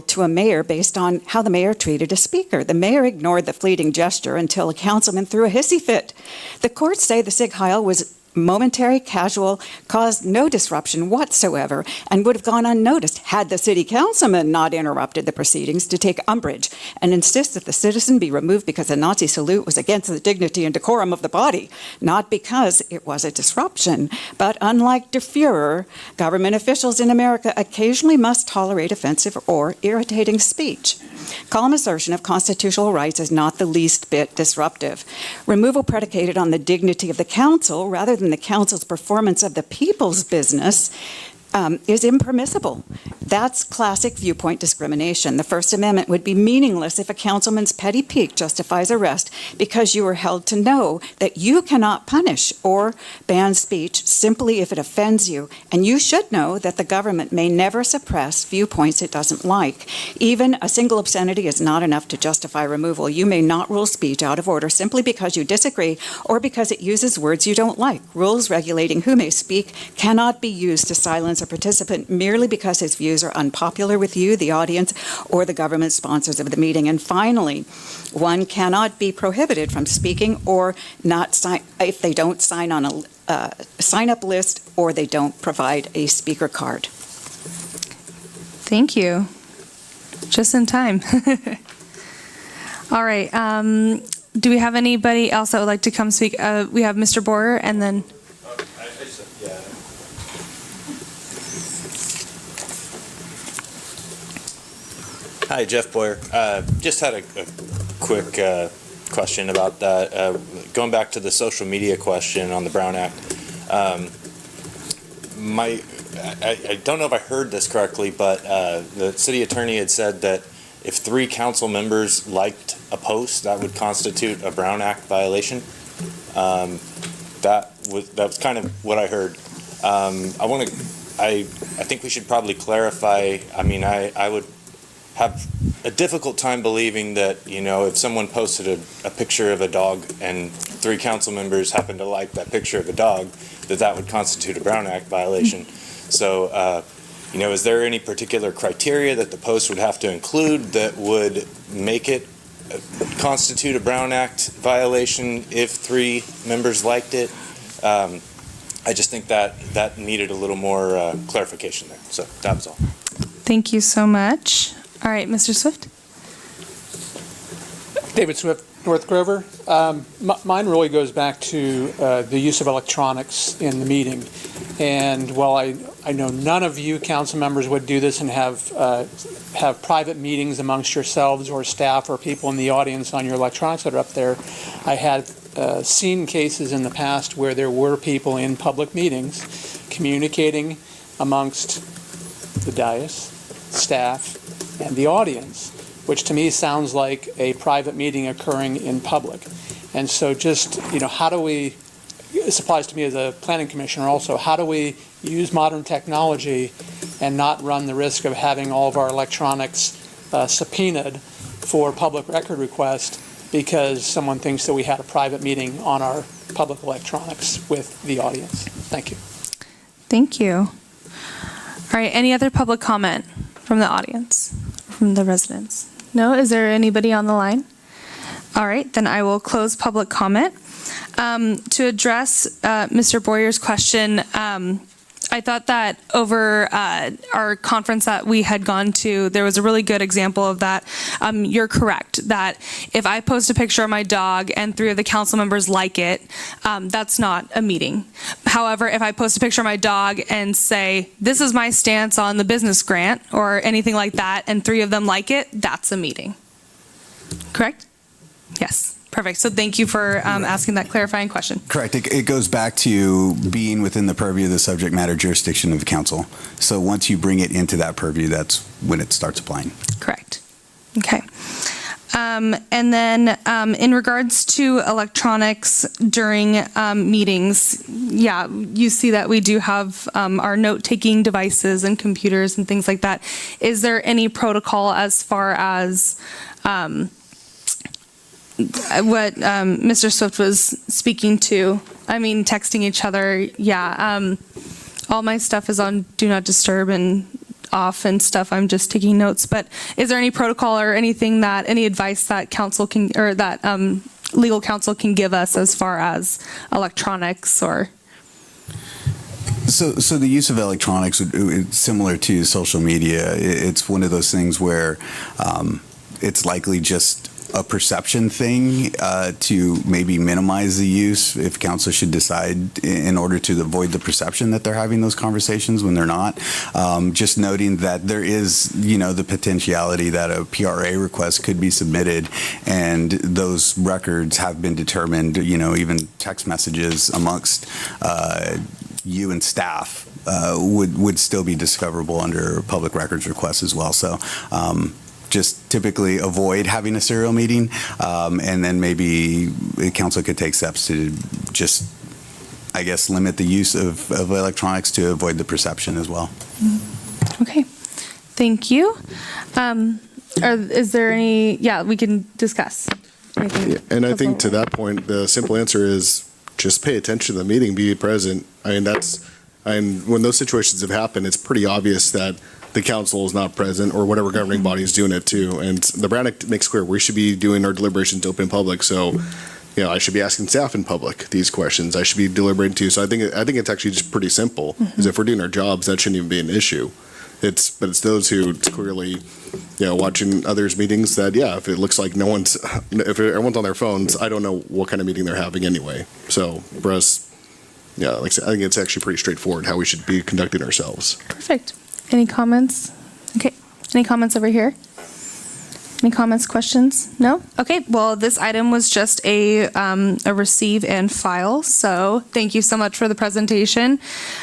to a mayor based on how the mayor treated a speaker. The mayor ignored the fleeting gesture until a councilman threw a hissy fit. The courts say the Sig Heil was momentary, casual, caused no disruption whatsoever, and would have gone unnoticed had the city councilman not interrupted the proceedings to take umbrage and insist that the citizen be removed because a Nazi salute was against the dignity and decorum of the body, not because it was a disruption. But unlike Der Fuhrer, government officials in America occasionally must tolerate offensive or irritating speech. Calm assertion of constitutional rights is not the least bit disruptive. Removal predicated on the dignity of the council rather than the council's performance of the people's business is impermissible. That's classic viewpoint discrimination. The First Amendment would be meaningless if a councilman's petty pique justifies arrest because you are held to know that you cannot punish or ban speech simply if it offends you. And you should know that the government may never suppress viewpoints it doesn't like. Even a single obscenity is not enough to justify removal. You may not rule speech out of order simply because you disagree or because it uses words you don't like. Rules regulating who may speak cannot be used to silence a participant merely because his views are unpopular with you, the audience, or the government sponsors of the meeting. And finally, one cannot be prohibited from speaking or not sign if they don't sign on a sign-up list or they don't provide a speaker card. Thank you. Just in time. All right. Do we have anybody else that would like to come speak? We have Mr. Borer and then... Hi, Jeff Boyer. Just had a quick question about that. Going back to the social media question on the Brown Act. I don't know if I heard this correctly, but the city attorney had said that if 3 council members liked a post, that would constitute a Brown Act violation. That was kind of what I heard. I think we should probably clarify. I mean, I would have a difficult time believing that, if someone posted a picture of a dog and 3 council members happened to like that picture of a dog, that would constitute a Brown Act violation. So, is there any particular criteria that the post would have to include that would make it constitute a Brown Act violation if 3 members liked it? I just think that needed a little more clarification there. So that was all. Thank you so much. All right, Mr. Swift. David Swift, North Grover. Mine really goes back to the use of electronics in the meeting. And while I know none of you council members would do this and have private meetings amongst yourselves or staff or people in the audience on your electronics that are up there, I had seen cases in the past where there were people in public meetings communicating amongst the dais, staff, and the audience, which to me sounds like a private meeting occurring in public. And so just, how do we, this applies to me as a planning commissioner also, how do we use modern technology and not run the risk of having all of our electronics subpoenaed for public record request because someone thinks that we had a private meeting on our public electronics with the audience? Thank you. Thank you. All right, any other public comment from the audience, from the residents? No? Is there anybody on the line? All right, then I will close public comment. To address Mr. Boyer's question, I thought that over our conference that we had gone to, there was a really good example of that. You're correct that if I post a picture of my dog and 3 of the council members like it, that's not a meeting. However, if I post a picture of my dog and say, this is my stance on the business grant or anything like that, and 3 of them like it, that's a meeting. Correct? Yes. Perfect. So thank you for asking that clarifying question. Correct. It goes back to being within the purview of the subject matter jurisdiction of the council. So once you bring it into that purview, that's when it starts applying. Correct. Okay. And then in regards to electronics during meetings, yeah, you see that we do have our note-taking devices and computers and things like that. Is there any protocol as far as what Mr. Swift was speaking to? I mean, texting each other, yeah. All my stuff is on Do Not Disturb and off and stuff. I'm just taking notes. But is there any protocol or anything that, any advice that council can, or that legal counsel can give us as far as electronics or? So the use of electronics, it's similar to social media. It's one of those things where it's likely just a perception thing to maybe minimize the use if council should decide in order to avoid the perception that they're having those conversations when they're not. Just noting that there is, the potentiality that a PRA request could be submitted and those records have been determined, even text messages amongst you and staff would still be discoverable under public records requests as well. So just typically avoid having a serial meeting, and then maybe the council could take steps to just, I guess, limit the use of electronics to avoid the perception as well. Okay, thank you. Is there any, we can discuss. And I think to that point, the simple answer is just pay attention to the meeting, be present. I mean, when those situations have happened, it's pretty obvious that the council is not present or whatever governing body is doing it too. And the Brown Act makes clear we should be doing our deliberations open in public. So, I should be asking staff in public these questions. I should be deliberating too. So I think it's actually just pretty simple. Because if we're doing our jobs, that shouldn't even be an issue. But it's those who clearly, watching others' meetings that, if it looks like if everyone's on their phones, I don't know what kind of meeting they're having anyway. So for us, like I said, I think it's actually pretty straightforward how we should be conducting ourselves. Perfect. Any comments? Okay. Any comments over here? Any comments, questions? No? Okay. Well, this item was just a receive and file. So thank you so much for the presentation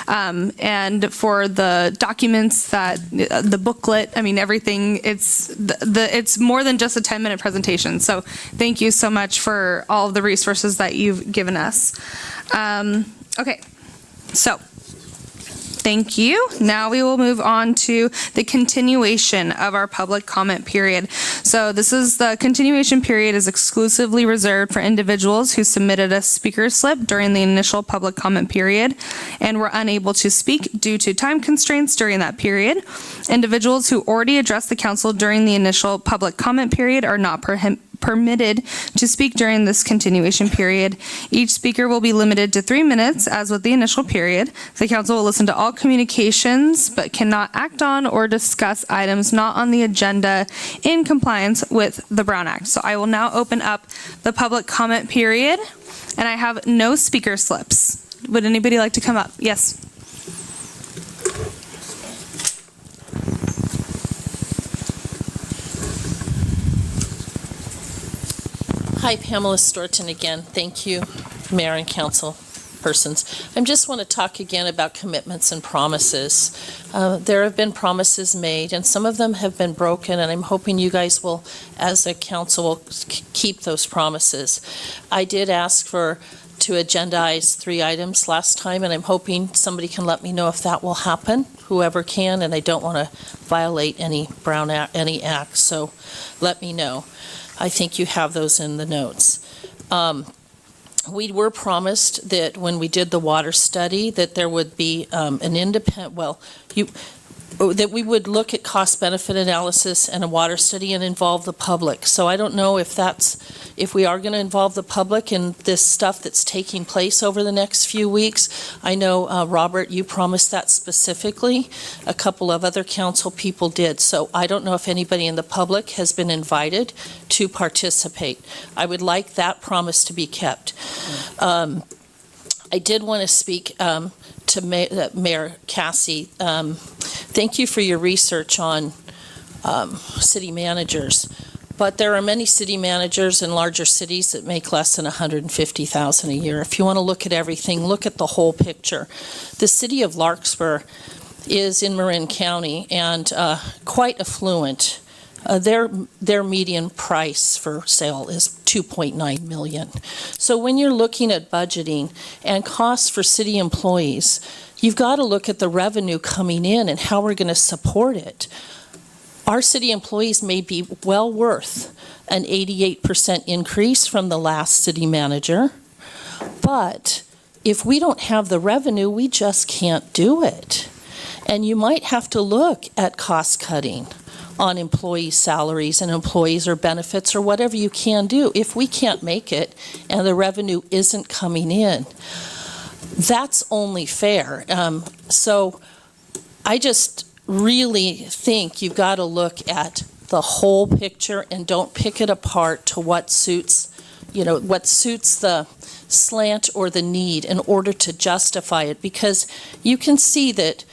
and for the documents the booklet. I mean, everything. It's more than just a 10-minute presentation. So thank you so much for all of the resources that you've given us. Okay. So. Thank you. Now we will move on to the continuation of our public comment period. So the continuation period is exclusively reserved for individuals who submitted a speaker slip during the initial public comment period and were unable to speak due to time constraints during that period. Individuals who already addressed the council during the initial public comment period are not permitted to speak during this continuation period. Each speaker will be limited to 3 minutes, as with the initial period. The council will listen to all communications, but cannot act on or discuss items not on the agenda in compliance with the Brown Act. So I will now open up the public comment period, and I have no speaker slips. Would anybody like to come up? Yes. Hi, Pamela Storton again. Thank you, Mayor and council persons. I just want to talk again about commitments and promises. There have been promises made, and some of them have been broken, and I'm hoping you guys will, as a council, will keep those promises. I did ask to agendize 3 items last time, and I'm hoping somebody can let me know if that will happen, whoever can, and I don't want to violate any Brown Act, any act, so let me know. I think you have those in the notes. We were promised that when we did the water study that there would be an independent, that we would look at cost-benefit analysis and a water study and involve the public. So I don't know if we are going to involve the public in this stuff that's taking place over the next few weeks. I know, Robert, you promised that specifically. A couple of other council people did. So I don't know if anybody in the public has been invited to participate. I would like that promise to be kept. I did want to speak to Mayor Cassie. Thank you for your research on city managers, but there are many city managers in larger cities that make less than $150,000 a year. If you want to look at everything, look at the whole picture. The city of Larkspur is in Marin County and quite affluent. Their median price for sale is $2.9 million. So when you're looking at budgeting and costs for city employees, you've got to look at the revenue coming in and how we're going to support it. Our city employees may be well worth an 88% increase from the last city manager, but if we don't have the revenue, we just can't do it. And you might have to look at cost cutting on employee salaries and employees or benefits or whatever you can do. If we can't make it and the revenue isn't coming in, that's only fair. So I just really think you've got to look at the whole picture and don't pick it apart to what suits the slant or the need in order to justify it, because you can see that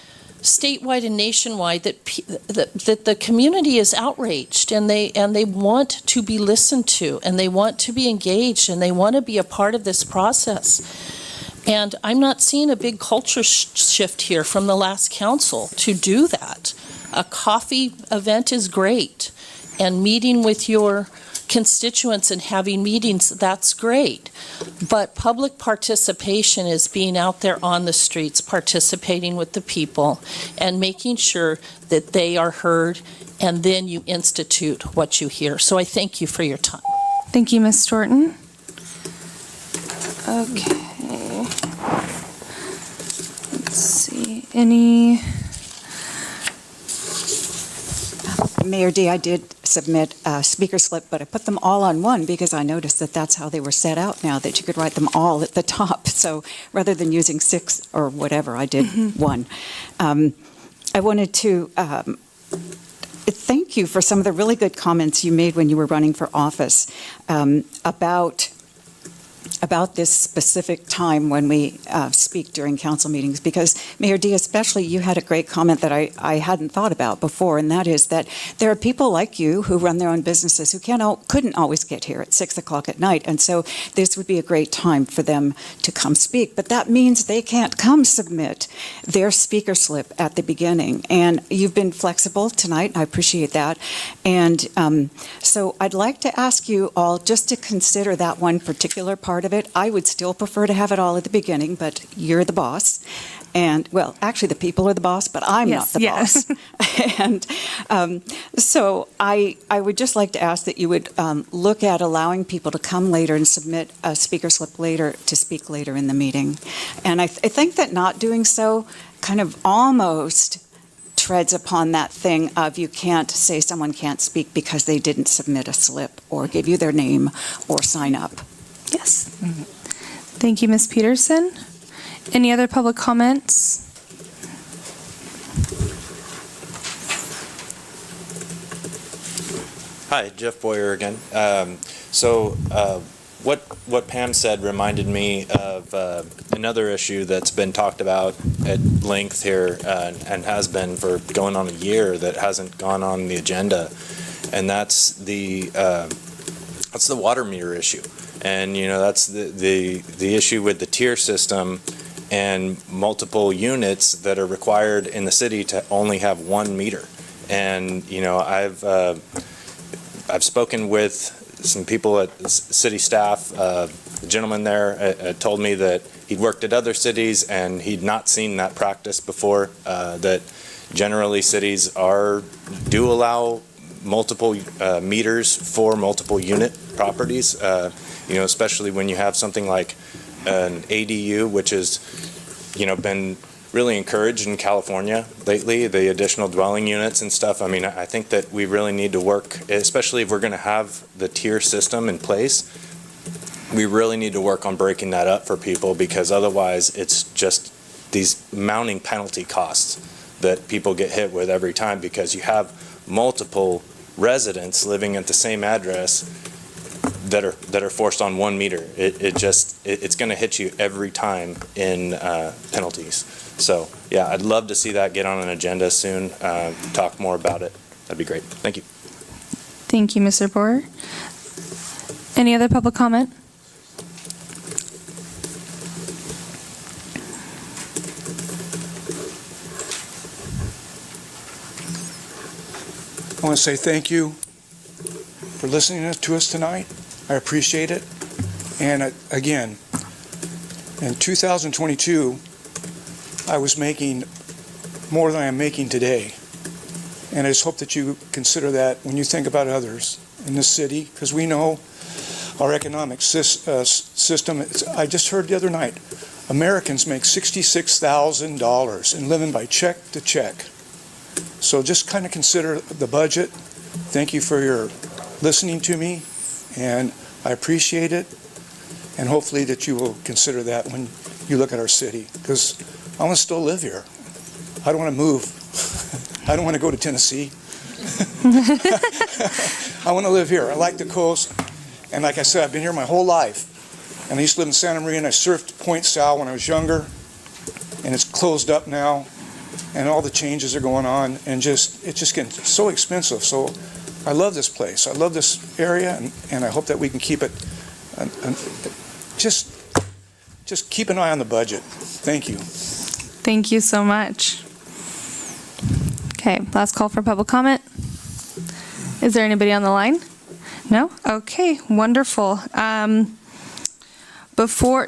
statewide and nationwide that the community is outraged and they want to be listened to and they want to be engaged and they want to be a part of this process. And I'm not seeing a big culture shift here from the last council to do that. A coffee event is great, and meeting with your constituents and having meetings, that's great. But public participation is being out there on the streets, participating with the people, and making sure that they are heard, and then you institute what you hear. So I thank you for your time. Thank you, Ms. Storton. Okay. Let's see. Any? Mayor D, I did submit a speaker slip, but I put them all on one because I noticed that that's how they were set out now, that you could write them all at the top. So rather than using 6 or whatever, I did one. I wanted to thank you for some of the really good comments you made when you were running for office about this specific time when we speak during council meetings, because Mayor D, especially, you had a great comment that I hadn't thought about before, and that is that there are people like you who run their own businesses who couldn't always get here at 6 o'clock at night, and so this would be a great time for them to come speak. But that means they can't come submit their speaker slip at the beginning, and you've been flexible tonight. I appreciate that. And so I'd like to ask you all just to consider that one particular part of it. I would still prefer to have it all at the beginning, but you're the boss. And, well, actually, the people are the boss, but I'm not the boss. And so I would just like to ask that you would look at allowing people to come later and submit a speaker slip later to speak later in the meeting. And I think that not doing so kind of almost treads upon that thing of you can't say someone can't speak because they didn't submit a slip or give you their name or sign up. Yes. Thank you, Ms. Peterson. Any other public comments? Hi, Jeff Boyer again. What Pam said reminded me of another issue that's been talked about at length here and has been for going on a year that hasn't gone on the agenda, and that's the water meter issue. And that's the issue with the tier system and multiple units that are required in the city to only have one meter. And I've spoken with some people at city staff. The gentleman there told me that he'd worked at other cities and he'd not seen that practice before. That generally cities do allow multiple meters for multiple unit properties. Especially when you have something like an ADU, which has, been really encouraged in California lately, the additional dwelling units and stuff. I mean, I think that we really need to work, especially if we're going to have the tier system in place, we really need to work on breaking that up for people, because otherwise it's just these mounting penalty costs that people get hit with every time, because you have multiple residents living at the same address that are forced on one meter. It's going to hit you every time in penalties. So yeah, I'd love to see that get on an agenda soon. Talk more about it. That'd be great. Thank you. Thank you, Mr. Boer. Any other public comment? I want to say thank you for listening to us tonight. I appreciate it. And again, in 2022, I was making more than I am making today. And I just hope that you consider that when you think about others in this city, because we know our economic system. I just heard the other night, Americans make $66,000 and living by check to check. So just kind of consider the budget. Thank you for your listening to me, and I appreciate it, and hopefully that you will consider that when you look at our city, because I want to still live here. I don't want to move. I don't want to go to Tennessee. I want to live here. I like the coast, and like I said, I've been here my whole life, and I used to live in Santa Maria, and I surfed Point Sal when I was younger, and it's closed up now, and all the changes are going on, and it's just getting so expensive. So I love this place. I love this area, and I hope that we can keep it just just keep an eye on the budget. Thank you. Thank you so much. Okay, last call for public comment. Is there anybody on the line? No? Okay, wonderful. Before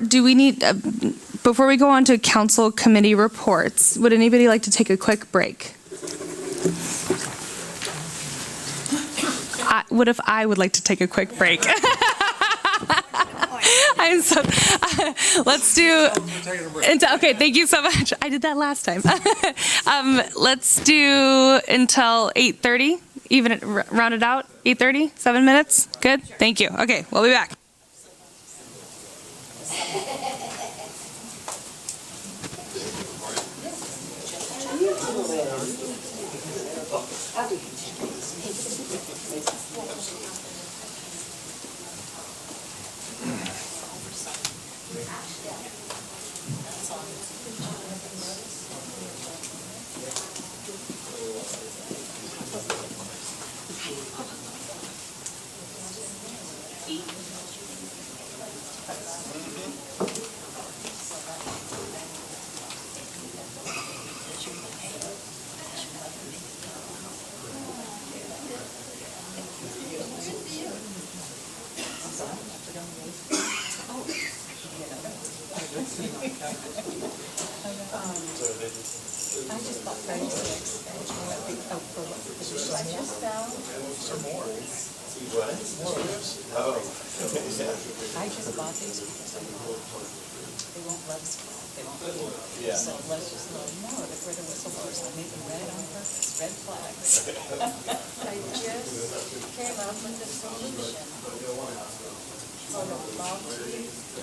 we go on to council committee reports, would anybody like to take a quick break? What if I would like to take a quick break? Let's do. Okay, thank you so much. I did that last time. Let's do until 8:30. Even round it out. 8:30. 7 minutes. Good. Thank you. Okay, we'll be back.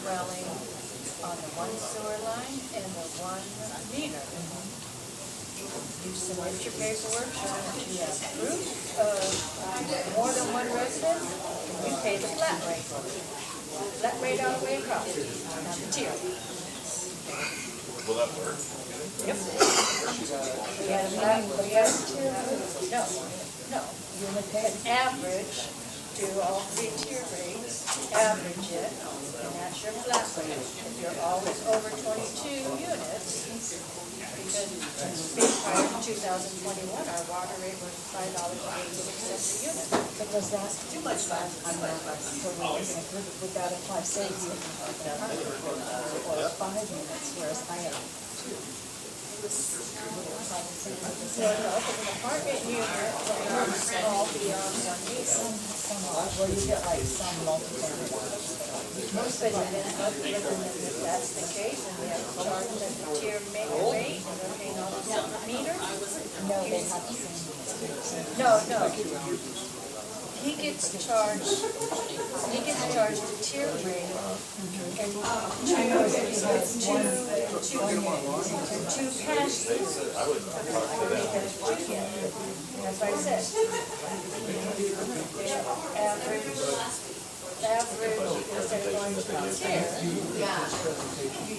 Dwelling on the one sewer line and the one meter. You submit your paperwork showing that you have proof of more than one resident, and you pay the flat rate. Flat rate all the way across, not the tier. Will that work? Yep. You have a flat, but you have no. You would pay an average to all three tier rates, average it, and that's your flat rate. If you're always over 22 units, because prior to 2021, our water rate was $5.86 a unit. Because that's too much fun. Would that apply, say, if you have an apartment or 5 units, whereas I have 2? So, no, if an apartment unit, will all be on 1 meter. Well, you get like some multi-family ones. Most of it is, if that's the case, and we have to charge them the tier meter rate, and they're paying all the separate meters. No, they have the same. No. He gets charged the tier rate, and two passes. That's what I said. Average, instead of going to the tier, you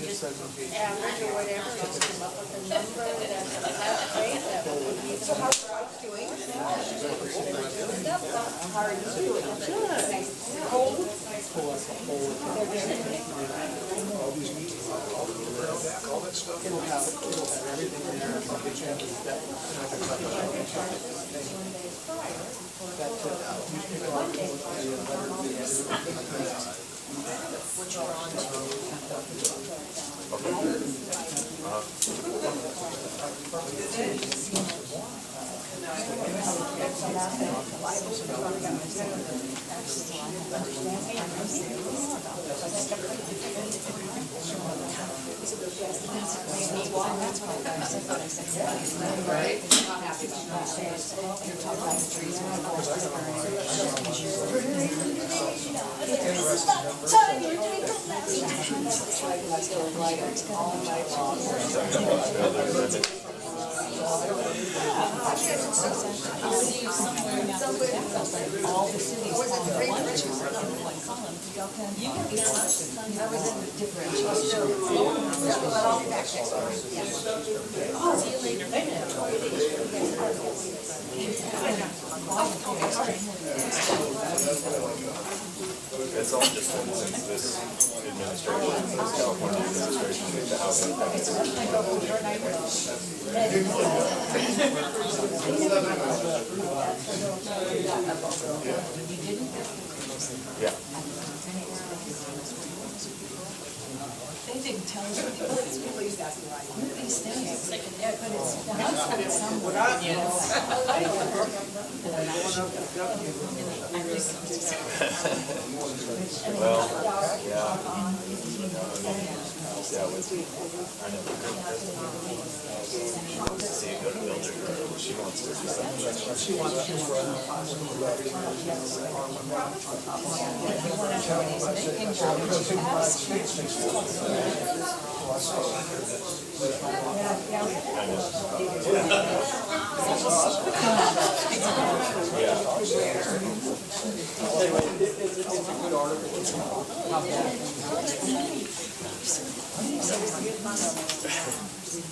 just average or whatever, just come up with a number that's a flat rate that will be. So how are you doing? How are you doing? Which we're on All the cities on one column. You can get It's all just since this administration, this California administration, the housing. Yeah. They didn't tell us. Please ask me why. One of these things, but it's Well, yeah. Yeah, with, I know the girl see it go to builder. She wants to do something. She wants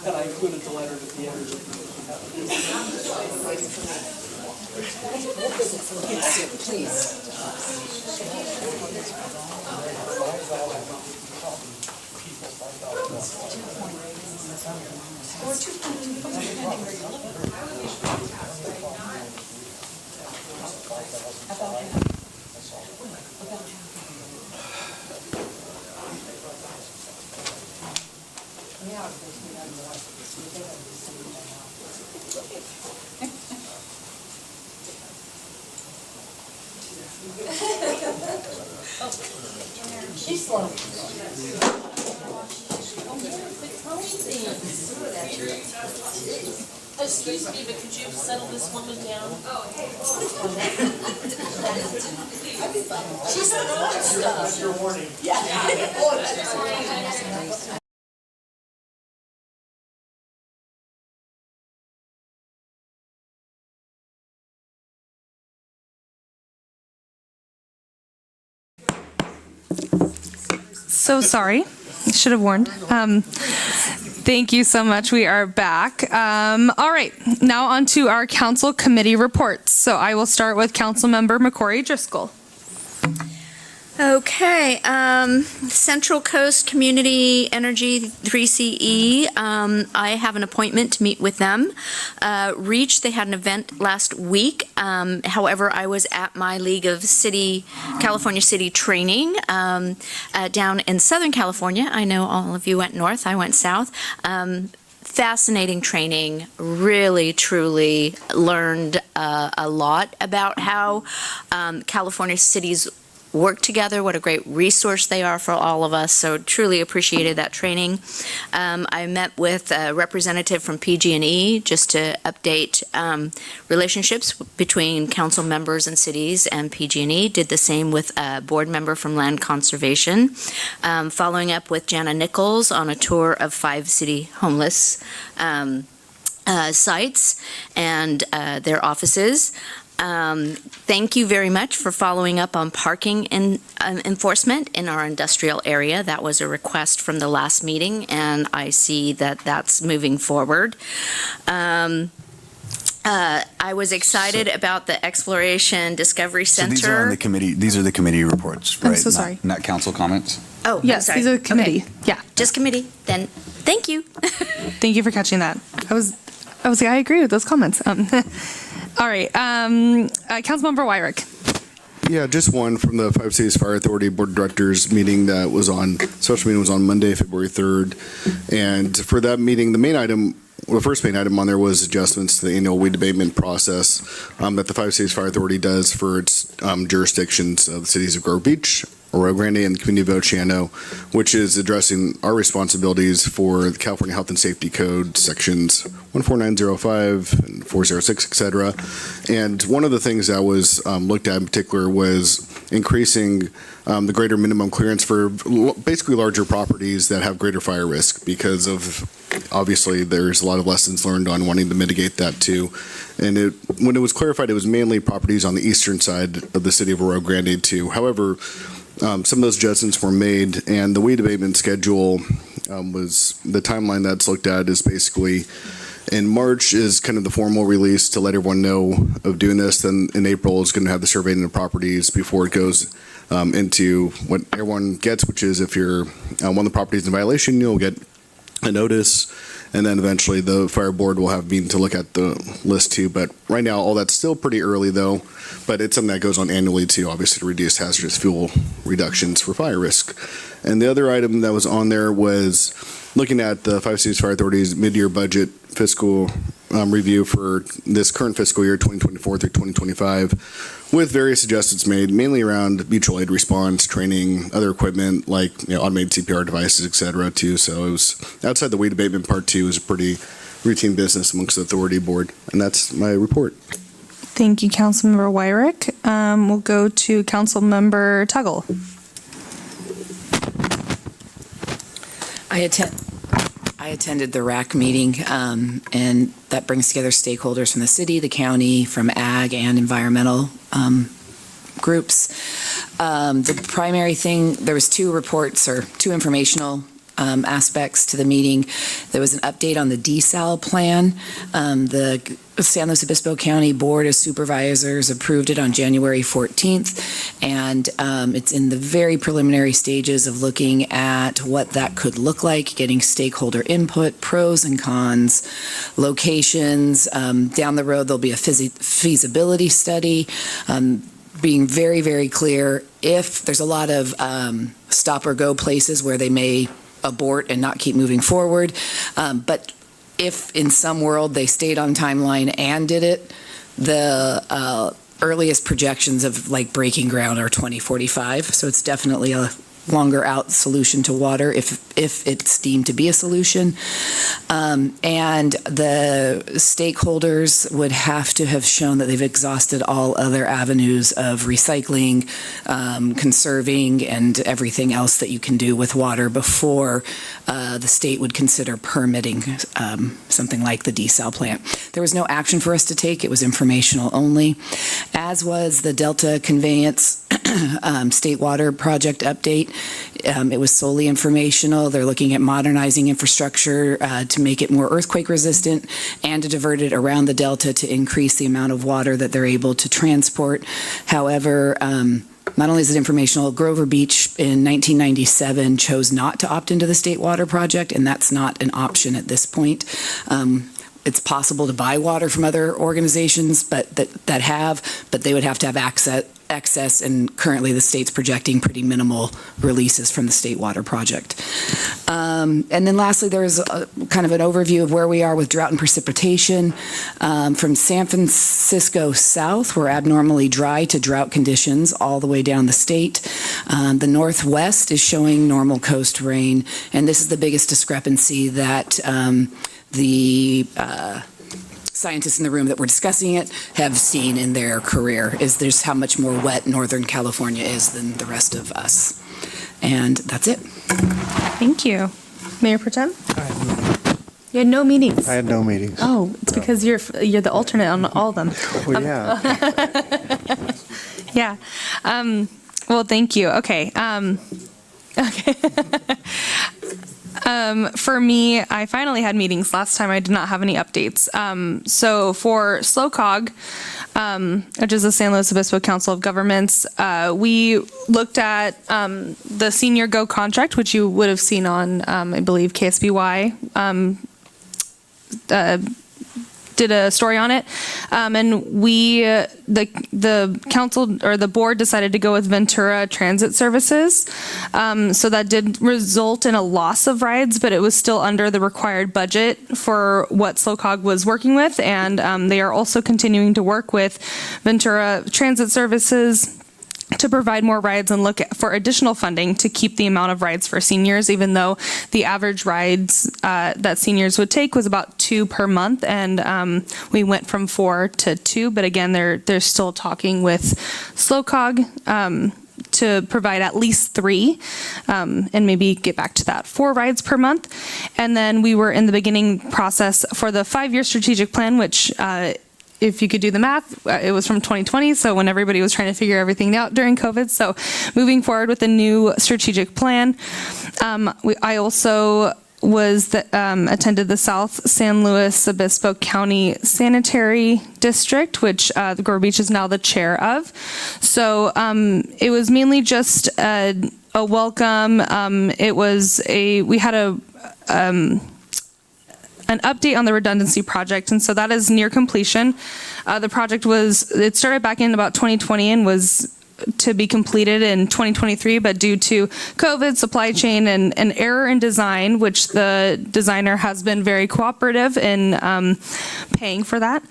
And I included the letter at the end. She's slow. Excuse me, but could you settle this woman down? She's throwing stuff. That's your warning. So sorry. Should have warned. Thank you so much. We are back. All right. Now on to our council committee reports. So I will start with Councilmember McCory Driscoll. Okay, Central Coast Community Energy 3CE, I have an appointment to meet with them. REACH, they had an event last week. However, I was at my League of California City training down in Southern California. I know all of you went north, I went south. Fascinating training, really, truly learned a lot about how California cities work together, what a great resource they are for all of us, so truly appreciated that training. I met with a representative from PG&E just to update relationships between council members and cities and PG&E. Did the same with a board member from Land Conservation. Following up with Jana Nichols on a tour of 5 city homeless sites and their offices. Thank you very much for following up on parking enforcement in our industrial area. That was a request from the last meeting, and I see that that's moving forward. I was excited about the Exploration Discovery Center. So these are on the committee. These are the committee reports, right? I'm so sorry. Not council comments. Oh, yes, I'm sorry. these are committee. Okay. Yeah, just committee. Then, thank you. Thank you for catching that. I agree with those comments. All right, Councilmember Wyrick. Yeah, just one from the Five Cities Fire Authority Board of Directors meeting that was on, special meeting was on Monday, February 3rd. And for that meeting, the first main item on there was adjustments to the annual weed abatement process that the Five Cities Fire Authority does for its jurisdictions of the cities of Grove Beach, Rio Grande, and the community of Oceano, which is addressing our responsibilities for the California Health and Safety Code sections 14905 and 406, et cetera. And one of the things that was looked at in particular was increasing the greater minimum clearance for basically larger properties that have greater fire risk, because of, obviously, there's a lot of lessons learned on wanting to mitigate that too. And when it was clarified, it was mainly properties on the eastern side of the city of Rio Grande too. However, some of those adjustments were made, and the weed abatement schedule was the timeline that's looked at is basically in March is kind of the formal release to let everyone know of doing this. Then in April is going to have the surveying of the properties before it goes into what everyone gets, which is if you're one of the properties in violation, you'll get a notice, and then eventually the fire board will have a meeting to look at the list too. But right now, all that's still pretty early though, but it's something that goes on annually too, obviously to reduce hazardous fuel reductions for fire risk. And the other item that was on there was looking at the Five Cities Fire Authority's mid-year budget fiscal review for this current fiscal year, 2024 through 2025, with various adjustments made, mainly around mutual aid response, training, other equipment like automated CPR devices, et cetera, too. So it was outside the weed abatement part two is a pretty routine business amongst the authority board, and that's my report. Thank you, Councilmember Wyrick. We'll go to Councilmember Tuggle. I attended the RAC meeting, and that brings together stakeholders from the city, the county, from ag and environmental groups. The primary thing, there was two reports or two informational aspects to the meeting. There was an update on the desal plan. The San Luis Obispo County Board of Supervisors approved it on January 14th, and it's in the very preliminary stages of looking at what that could look like, getting stakeholder input, pros and cons, locations. Down the road, there'll be a feasibility study, being very, very clear if there's a lot of stop or go places where they may abort and not keep moving forward. But if in some world they stayed on timeline and did it, the earliest projections of like breaking ground are 2045. So it's definitely a longer out solution to water if it's deemed to be a solution. And the stakeholders would have to have shown that they've exhausted all other avenues of recycling, conserving, and everything else that you can do with water before the state would consider permitting something like the desal plant. There was no action for us to take. It was informational only, as was the Delta Conveyance State Water Project update. It was solely informational. They're looking at modernizing infrastructure to make it more earthquake resistant and to divert it around the Delta to increase the amount of water that they're able to transport. However, not only is it informational, Grover Beach in 1997 chose not to opt into the State Water Project, and that's not an option at this point. It's possible to buy water from other organizations but that have, but they would have to have access, and currently the state's projecting pretty minimal releases from the State Water Project. And then lastly, there's kind of an overview of where we are with drought and precipitation. From San Francisco south, we're abnormally dry to drought conditions all the way down the state. The Northwest is showing normal coast rain, and this is the biggest discrepancy that the scientists in the room that were discussing it have seen in their career, is there's how much more wet Northern California is than the rest of us. And that's it. Thank you. Mayor Pro Tem? You had no meetings. I had no meetings. Oh, it's because you're the alternate on all of them. Well, yeah. Yeah. Well, thank you. Okay. Okay. For me, I finally had meetings. Last time I did not have any updates. So for SLOCOG, which is the San Luis Obispo Council of Governments, we looked at the Senior Go contract, which you would have seen on, I believe, KSBY. Did a story on it, and we, the council or the board decided to go with Ventura Transit Services. So that did result in a loss of rides, but it was still under the required budget for what SLOCOG was working with, and they are also continuing to work with Ventura Transit Services to provide more rides and look for additional funding to keep the amount of rides for seniors, even though the average rides that seniors would take was about 2 per month, and we went from 4 to 2. But again, they're still talking with SLOCOG to provide at least 3 and maybe get back to that 4 rides per month. And then we were in the beginning process for the 5-year strategic plan, which if you could do the math, it was from 2020, so when everybody was trying to figure everything out during COVID. So moving forward with a new strategic plan. I also attended the South San Luis Obispo County Sanitary District, which the Grover Beach is now the chair of. So it was mainly just a welcome. We had an update on the redundancy project, and so that is near completion. The project it started back in about 2020 and was to be completed in 2023, but due to COVID, supply chain, and an error in design, which the designer has been very cooperative in paying for that.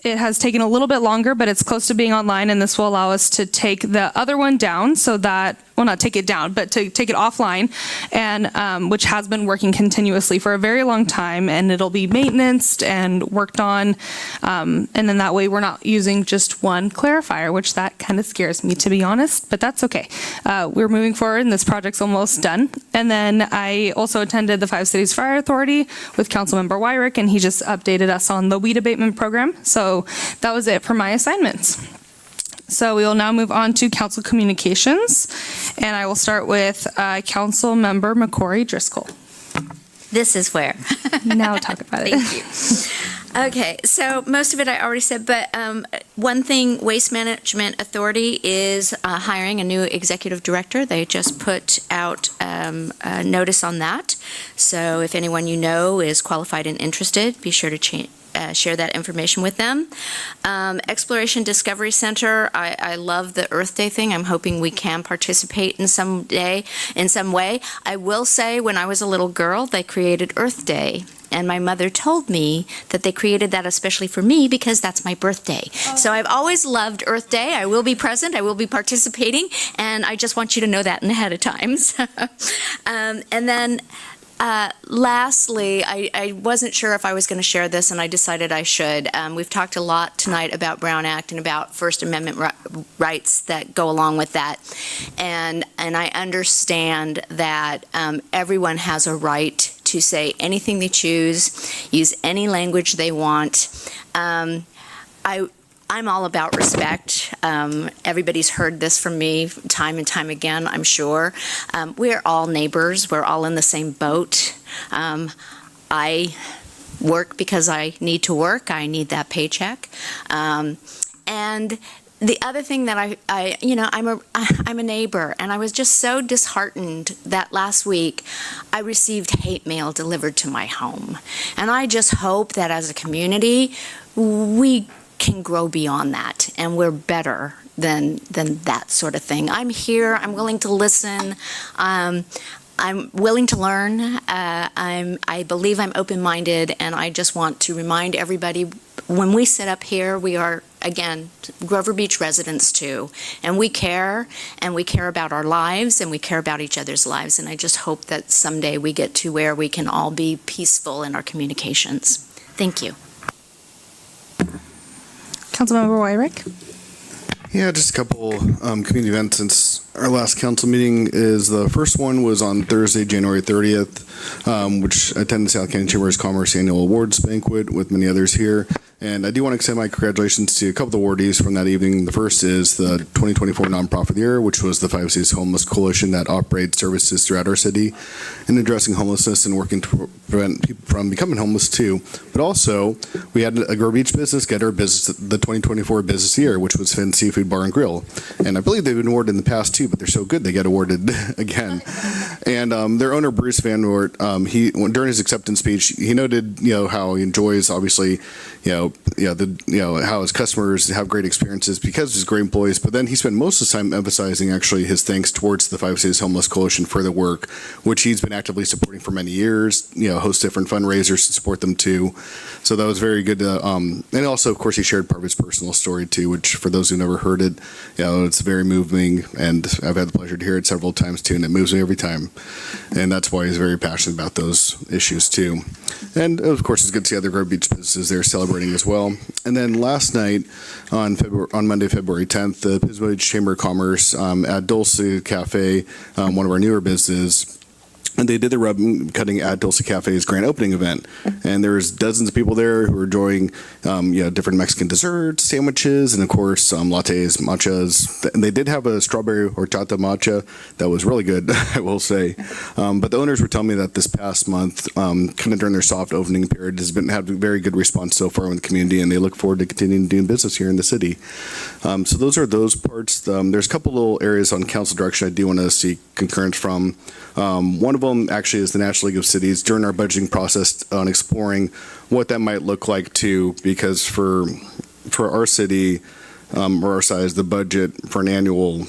It has taken a little bit longer, but it's close to being online, and this will allow us to take the other one down so that, well, not take it down, but to take it offline, and which has been working continuously for a very long time, and it'll be maintenanced and worked on, and then that way we're not using just one clarifier, which that kind of scares me, to be honest, but that's okay. We're moving forward, and this project's almost done. And then I also attended the Five Cities Fire Authority with Councilmember Wyrick, and he just updated us on the weed abatement program. So that was it for my assignments. So we will now move on to council communications, and I will start with Councilmember McCory Driscoll. This is where. Now talk about it. Thank you. Okay, so most of it I already said, but one thing, Waste Management Authority is hiring a new executive director. They just put out a notice on that. So if anyone you know is qualified and interested, be sure to share that information with them. Exploration Discovery Center, I love the Earth Day thing. I'm hoping we can participate in some way. I will say, when I was a little girl, they created Earth Day. And my mother told me that they created that especially for me because that's my birthday. So I've always loved Earth Day. I will be present. I will be participating. And I just want you to know that ahead of time. And then lastly, I wasn't sure if I was going to share this, and I decided I should. We've talked a lot tonight about Brown Act and about First Amendment rights that go along with that. And I understand that everyone has a right to say anything they choose, use any language they want. I'm all about respect. Everybody's heard this from me time and time again, I'm sure. We're all neighbors. We're all in the same boat. I work because I need to work. I need that paycheck. And the other thing that I'm a neighbor, and I was just so disheartened that last week I received hate mail delivered to my home. And I just hope that as a community, we can grow beyond that, and we're better than that sort of thing. I'm here. I'm willing to listen. I'm willing to learn. I believe I'm open-minded, and I just want to remind everybody, when we sit up here, we are, again, Grover Beach residents too, and we care about our lives, and we care about each other's lives, and I just hope that someday we get to where we can all be peaceful in our communications. Thank you. Councilmember Wyrick. Yeah, just a couple community events since our last council meeting. The first one was on Thursday, January 30th, which attended South County Chamber of Commerce Annual Awards Banquet with many others here. And I do want to extend my congratulations to a couple of awardees from that evening. The first is the 2024 Nonprofit of the Year, which was the Five Cities Homeless Coalition that operates services throughout our city in addressing homelessness and working to prevent people from becoming homeless too. But also, we had a Grover Beach business get our business, the 2024 Business Year, which was Finn Seafood Bar and Grill. And I believe they've been awarded in the past too, but they're so good they get awarded again. And their owner, Bruce Van Noort, during his acceptance speech, he noted, how he enjoys, obviously, how his customers have great experiences because of his great employees. But then he spent most of the time emphasizing actually his thanks towards the Five Cities Homeless Coalition for the work, which he's been actively supporting for many years. Hosts different fundraisers to support them too. So that was very good. And also, of course, he shared part of his personal story too, which for those who never heard it, it's very moving, and I've had the pleasure to hear it several times too, and it moves me every time. And that's why he's very passionate about those issues too. And of course, it's good to see other Grover Beach businesses there celebrating as well. And then last night, on Monday, February 10th, the Pismo Beach Chamber of Commerce at Dulce Cafe, one of our newer businesses, and they did the ribbon cutting at Dulce Cafe's grand opening event. and there's dozens of people there who are enjoying different Mexican desserts, sandwiches, and of course lattes, matchas. And they did have a strawberry horchata matcha that was really good, I will say. But the owners were telling me that this past month, kind of during their soft opening period, has been had a very good response so far in the community, and they look forward to continuing doing business here in the city. So those are those parts. There's a couple little areas on council direction I do want to seek concurrence from. One of them actually is the National League of Cities during our budgeting process on exploring what that might look like too, because for our city or our size, the budget for an annual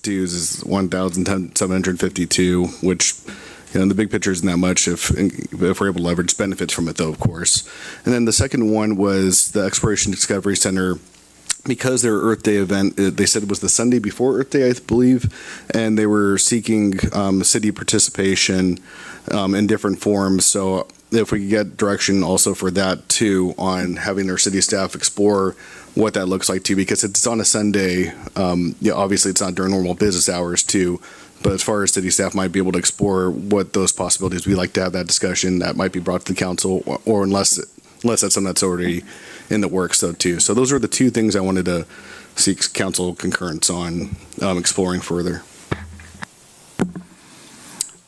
dues is $1,752, which in the big picture isn't that much if we're able to leverage benefits from it, though, of course. And then the second one was the Exploration Discovery Center. Because their Earth Day event, they said it was the Sunday before Earth Day, I believe, and they were seeking city participation in different forms. So if we could get direction also for that too, on having their city staff explore what that looks like too, because it's on a Sunday. Obviously it's not during normal business hours too, but as far as city staff might be able to explore what those possibilities, we like to have that discussion that might be brought to the council, or unless that's something that's already in the works though too. So those are the two things I wanted to seek council concurrence on exploring further.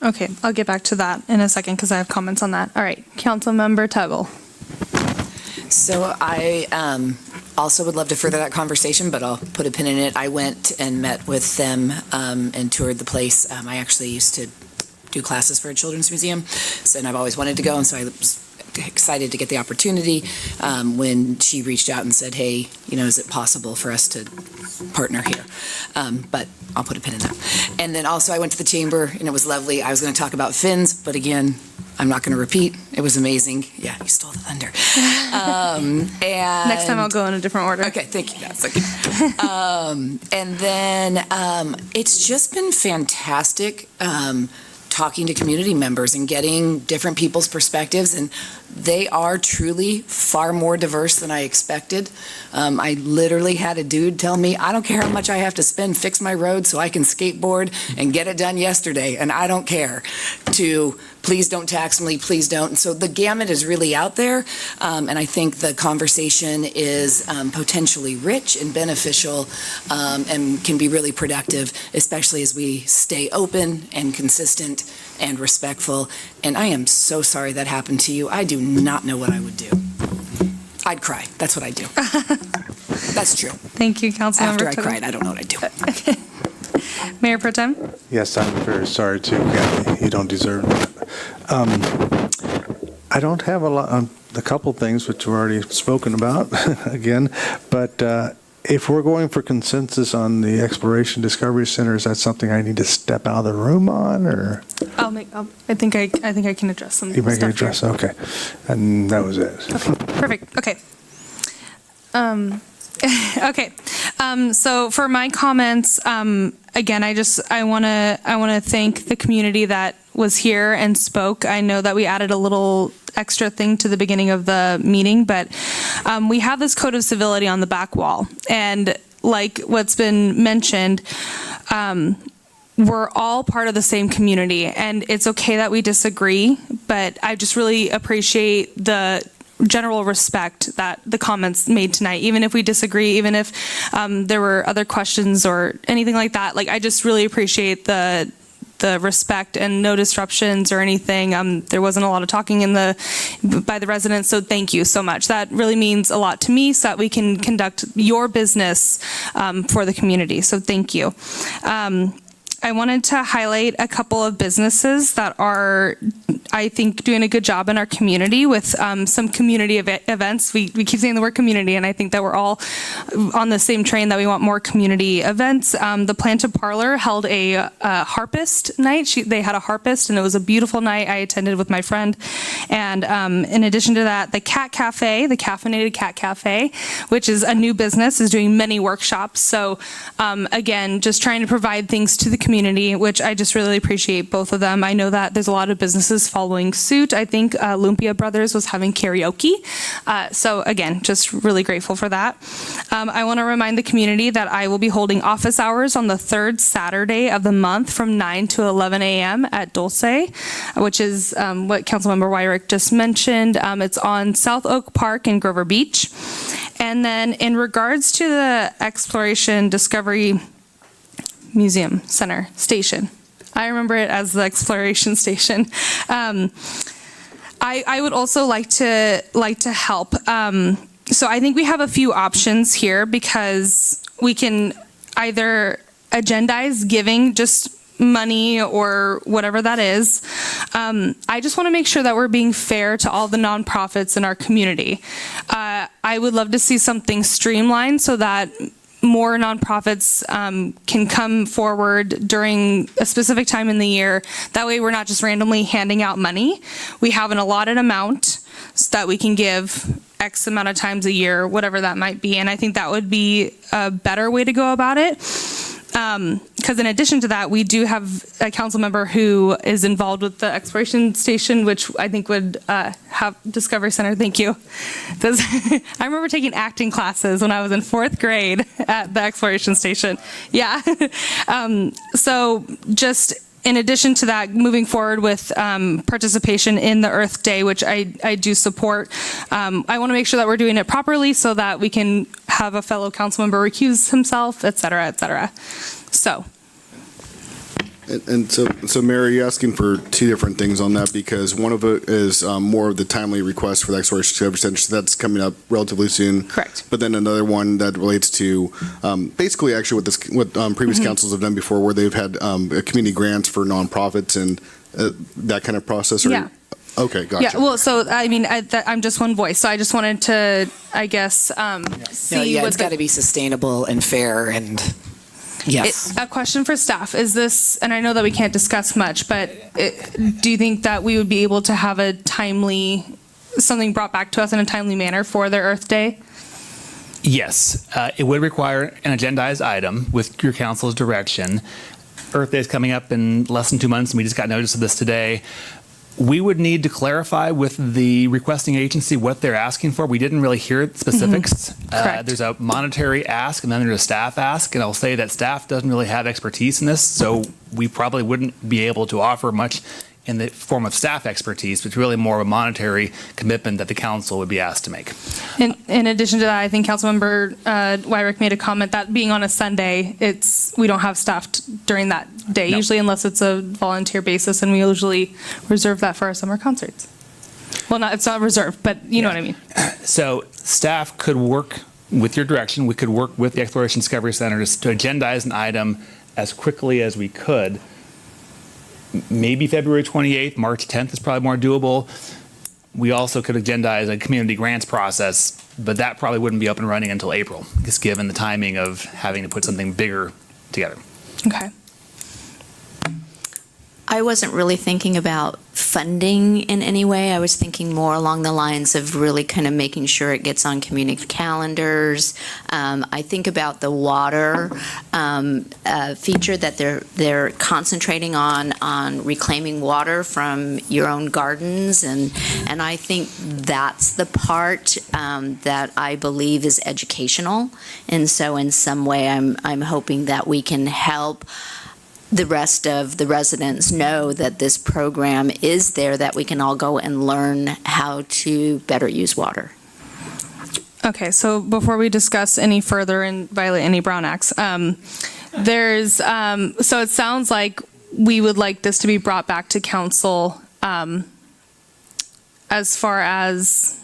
Okay, I'll get back to that in a second because I have comments on that. All right, Councilmember Tuggle. So I also would love to further that conversation, but I'll put a pin in it. I went and met with them and toured the place. I actually used to do classes for a children's museum, and I've always wanted to go, and so I was excited to get the opportunity when she reached out and said, hey, is it possible for us to partner here? But I'll put a pin in that. And then also I went to the chamber, and it was lovely. I was going to talk about Fins, but again, I'm not going to repeat. It was amazing. Yeah, you stole the thunder. And Next time I'll go in a different order. Okay, thank you. That's okay. And then it's just been fantastic talking to community members and getting different people's perspectives, and they are truly far more diverse than I expected. I literally had a dude tell me, I don't care how much I have to spend, fix my road so I can skateboard and get it done yesterday, and I don't care, to please don't tax me, please don't. And so the gamut is really out there, and I think the conversation is potentially rich and beneficial and can be really productive, especially as we stay open and consistent and respectful. And I am so sorry that happened to you. I do not know what I would do. I'd cry. That's what I do. That's true. Thank you, Councilmember After I Tuggle. cried, I don't know what I'd do. Mayor Pro Tem? Yes, I'm very sorry too, Kathy. You don't deserve that. I don't have a couple things which we've already spoken about again, but if we're going for consensus on the Exploration Discovery Center, is that something I need to step out of the room on, or? I think I can address some You make stuff an address, here. okay. And that was it. Perfect. Okay. Okay. So for my comments, again, I want to thank the community that was here and spoke. I know that we added a little extra thing to the beginning of the meeting, but we have this code of civility on the back wall, and like what's been mentioned, we're all part of the same community, and it's okay that we disagree, but I just really appreciate the general respect that the comments made tonight, even if we disagree, even if there were other questions or anything like that. Like, I just really appreciate the respect and no disruptions or anything. There wasn't a lot of talking by the residents, so thank you so much. That really means a lot to me, so that we can conduct your business for the community, so thank you. I wanted to highlight a couple of businesses that are, I think, doing a good job in our community with some community events. We keep saying the word community, and I think that we're all on the same train that we want more community events. The Planted Parlor held a harpist night. They had a harpist, and it was a beautiful night. I attended with my friend. And in addition to that, the Cat Cafe, the Caffeinated Cat Cafe, which is a new business, is doing many workshops. So again, just trying to provide things to the community community, which I just really appreciate both of them. I know that there's a lot of businesses following suit. I think Lumpia Brothers was having karaoke. So again, just really grateful for that. I want to remind the community that I will be holding office hours on the third Saturday of the month from 9 to 11 a.m. at Dulce, which is what Councilmember Wyrick just mentioned. It's on South Oak Park in Grover Beach. And then in regards to the Exploration Discovery Museum Center Station, I remember it as the Exploration Station. I would also like to help. So I think we have a few options here because we can either agendize giving just money or whatever that is. I just want to make sure that we're being fair to all the nonprofits in our community. I would love to see something streamlined so that more nonprofits can come forward during a specific time in the year. That way we're not just randomly handing out money. We have an allotted amount so that we can give X amount of times a year, whatever that might be. And I think that would be a better way to go about it. Because in addition to that, we do have a council member who is involved with the Exploration Station, which I think would have Discovery Center. Thank you. I remember taking acting classes when I was in 4th grade at the Exploration Station. Yeah. So just in addition to that, moving forward with participation in the Earth Day, which I do support, I want to make sure that we're doing it properly so that we can have a fellow council member recuse himself, et cetera, et cetera. So. And so, Mary, you're asking for two different things on that because one of it is more of the timely request for the Exploration Discovery Center, so that's coming up relatively soon. Correct. But then another one that relates to basically actually what previous councils have done before, where they've had community grants for nonprofits and that kind of process. Yeah. Okay, gotcha. Yeah, well, so, I mean, I'm just one voice, so I just wanted to, I guess, see what it's got to be sustainable and fair and. Yes. A question for staff. Is this, and I know that we can't discuss much, but do you think that we would be able to have something brought back to us in a timely manner for the Earth Day? Yes, it would require an agendized item with your council's direction. Earth Day is coming up in less than 2 months, and we just got notice of this today. We would need to clarify with the requesting agency what they're asking for. We didn't really hear specifics. Correct. There's a monetary ask and then there's a staff ask, and I'll say that staff doesn't really have expertise in this, so we probably wouldn't be able to offer much in the form of staff expertise, but it's really more of a monetary commitment that the council would be asked to make. In addition to that, I think Councilmember Wyrick made a comment that being on a Sunday, we don't have staff during that day, No. usually unless it's a volunteer basis, and we usually reserve that for our summer concerts. Well, it's not reserved, but you know what I mean. So staff could work with your direction. We could work with the Exploration Discovery Center to agendize an item as quickly as we could. Maybe February 28th, March 10th is probably more doable. We also could agendize a community grants process, but that probably wouldn't be up and running until April, just given the timing of having to put something bigger together. Okay. I wasn't really thinking about funding in any way. I was thinking more along the lines of really kind of making sure it gets on community calendars. I think about the water feature that they're concentrating on reclaiming water from your own gardens, and I think that's the part that I believe is educational. And so in some way, I'm hoping that we can help the rest of the residents know that this program is there, that we can all go and learn how to better use water. Okay, so before we discuss any further and violate any Brown Acts, so it sounds like we would like this to be brought back to council as far as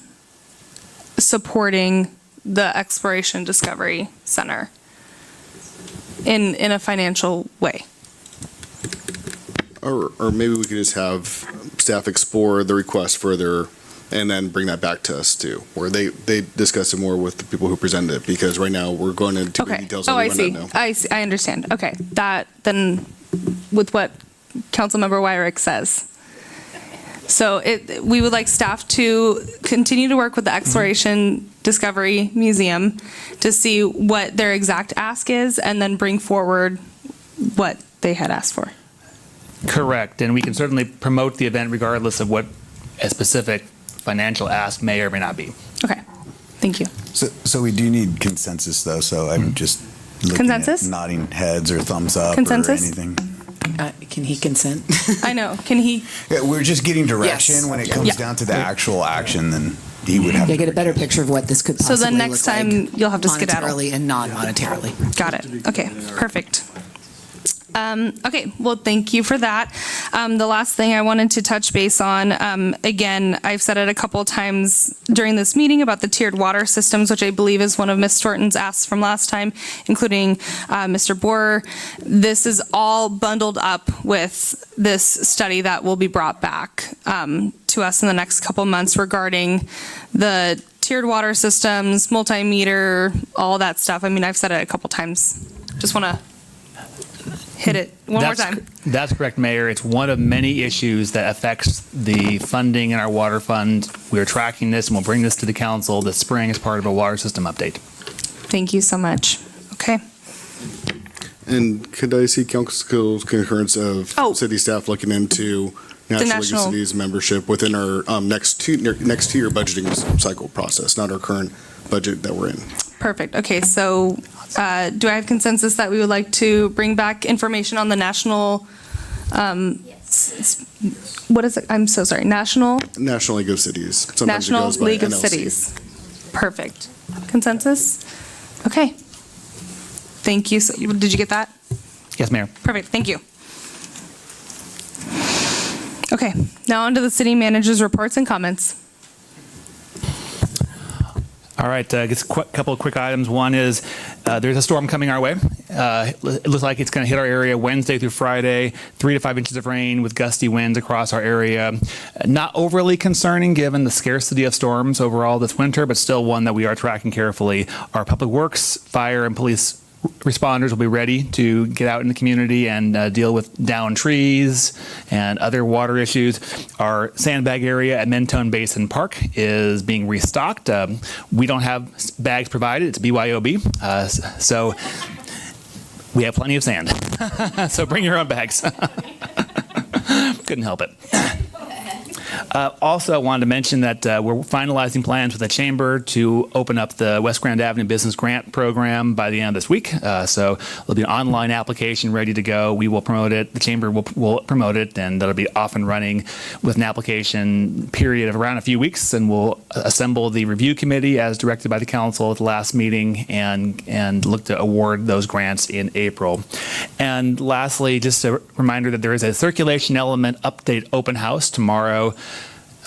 supporting the Exploration Discovery Center in a financial way. Or maybe we could just have staff explore the request further and then bring that back to us too, where they discuss it more with the people who presented it, because right now we're going into details. I see. I understand. Okay, that then with what Councilmember Wyrick says. So we would like staff to continue to work with the Exploration Discovery Museum to see what their exact ask is, and then bring forward what they had asked for. Correct, and we can certainly promote the event regardless of what a specific financial ask may or may not be. Okay, thank you. So we do need consensus, though, so I'm just looking Consensus? at nodding heads or thumbs up Consensus? or anything. Can he consent? I know, can he? Yeah, we're just getting direction. Yes. When it comes Yeah. down to the actual action, then he would have Yeah, to get a better picture of what this could So possibly then next look time like you'll have to skedaddle. monetarily and non-monetarily. Got it. Okay, perfect. Okay, well, thank you for that. The last thing I wanted to touch base on, again, I've said it a couple of times during this meeting about the tiered water systems, which I believe is one of Ms. Thornton's asks from last time, including Mr. Borer. This is all bundled up with this study that will be brought back to us in the next couple months regarding the tiered water systems, multimeter, all that stuff. I mean, I've said it a couple times. Just want to hit it one more time. That's correct, Mayor. It's one of many issues that affects the funding in our water fund. We're tracking this and we'll bring this to the council this spring as part of a water system update. Thank you so much. Okay. And could I see council's concurrence of city staff looking into National League of national- Cities membership within our next two-year budgeting cycle process, not our current budget that we're in? Perfect. Okay, so do I have consensus that we would like to bring back information on the national, what is it? I'm so sorry, National League of Cities. Sometimes it National goes by League of NLC. Cities. Perfect. Consensus? Okay. Thank you. So, did you get that? Yes, Mayor. Perfect. Thank you. Okay, now on to the city manager's reports and comments. All right, just a couple of quick items. One is there's a storm coming our way. It looks like it's going to hit our area Wednesday through Friday, 3 to 5 inches of rain with gusty winds across our area. Not overly concerning given the scarcity of storms overall this winter, but still one that we are tracking carefully. Our public works, fire, and police responders will be ready to get out in the community and deal with downed trees and other water issues. Our sandbag area at Mentone Basin Park is being restocked. We don't have bags provided. It's BYOB. So we have plenty of sand. So bring your own bags. Couldn't help it. Also, I wanted to mention that we're finalizing plans with the Chamber to open up the West Grand Avenue Business Grant Program by the end of this week. So there'll be an online application ready to go. We will promote it. The Chamber will promote it, and that'll be off and running with an application period of around a few weeks. And we'll assemble the review committee as directed by the council at the last meeting and look to award those grants in April. And lastly, just a reminder that there is a circulation element update open house tomorrow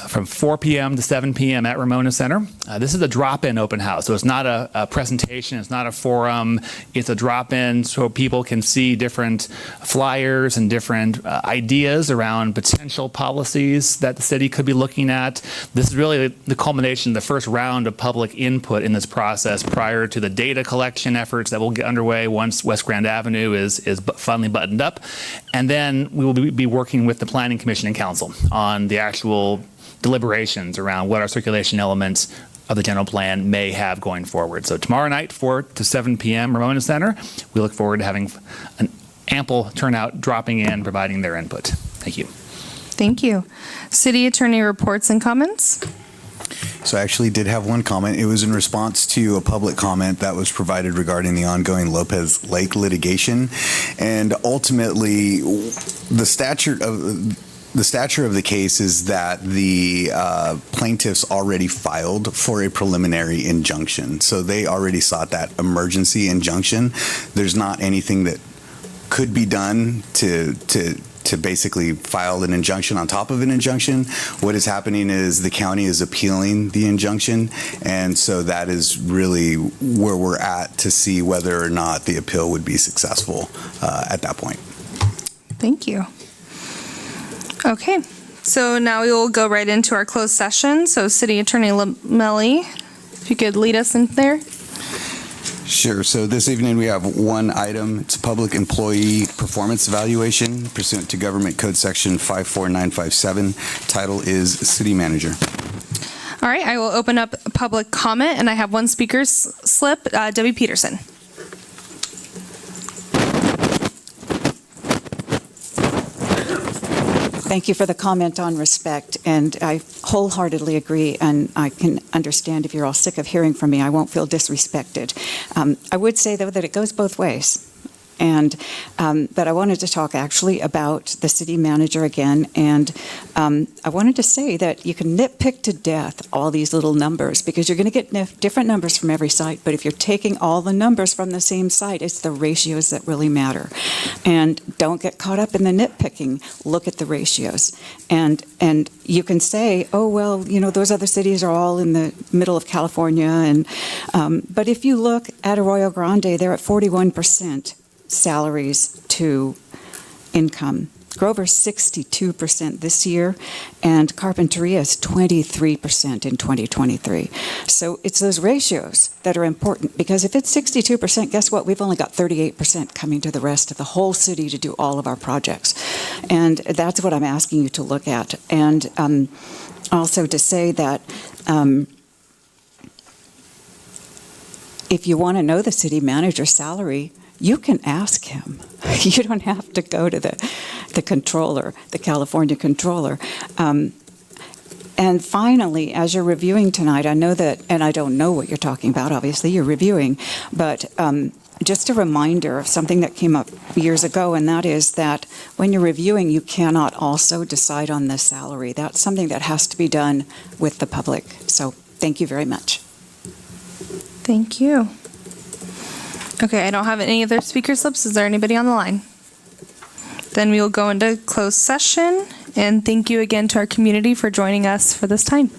from 4 p.m. to 7 p.m. at Ramona Center. This is a drop-in open house, so it's not a presentation, it's not a forum, it's a drop-in so people can see different flyers and different ideas around potential policies that the city could be looking at. This is really the culmination of the first round of public input in this process prior to the data collection efforts that will get underway once West Grand Avenue is finally buttoned up. And then we will be working with the Planning Commission and Council on the actual deliberations around what our circulation elements of the general plan may have going forward. So tomorrow night, 4 to 7 p.m., Ramona Center. We look forward to having an ample turnout dropping in, providing their input. Thank you. Thank you. City Attorney reports and comments. So I actually did have one comment. It was in response to a public comment that was provided regarding the ongoing Lopez Lake litigation. And ultimately, the stature of the case is that the plaintiffs already filed for a preliminary injunction. So they already sought that emergency injunction. There's not anything that could be done to basically file an injunction on top of an injunction. What is happening is the county is appealing the injunction, and so that is really where we're at to see whether or not the appeal would be successful at that point. Thank you. Okay, so now we will go right into our closed session. So City Attorney Lamelli, if you could lead us in there. Sure. So this evening we have one item. It's public employee performance evaluation pursuant to Government Code Section 54957. Title is City Manager. All right, I will open up public comment, and I have one speaker's slip, Debbie Peterson. Thank you for the comment on respect, and I wholeheartedly agree, and I can understand if you're all sick of hearing from me, I won't feel disrespected. I would say, though, that it goes both ways. And, but I wanted to talk actually about the city manager again, and I wanted to say that you can nitpick to death all these little numbers because you're going to get different numbers from every site, but if you're taking all the numbers from the same site, it's the ratios that really matter. And don't get caught up in the nitpicking. Look at the ratios. And you can say, oh, well, you know, those other cities are all in the middle of California, and but if you look at Arroyo Grande, they're at 41%. Salaries to income. Grover's 62% this year, and Carpinteria is 23% in 2023. So it's those ratios that are important, because if it's 62%, guess what? We've only got 38% coming to the rest of the whole city to do all of our projects. And that's what I'm asking you to look at. And also to say that if you want to know the city manager's salary, you can ask him. You don't have to go to the controller, the California controller. And finally, as you're reviewing tonight, I know that, and I don't know what you're talking about, obviously, you're reviewing, but just a reminder of something that came up years ago, and that is that when you're reviewing, you cannot also decide on the salary. That's something that has to be done with the public. So thank you very much. Thank you. Okay, I don't have any other speaker slips. Is there anybody on the line? Then we will go into closed session, and thank you again to our community for joining us for this time.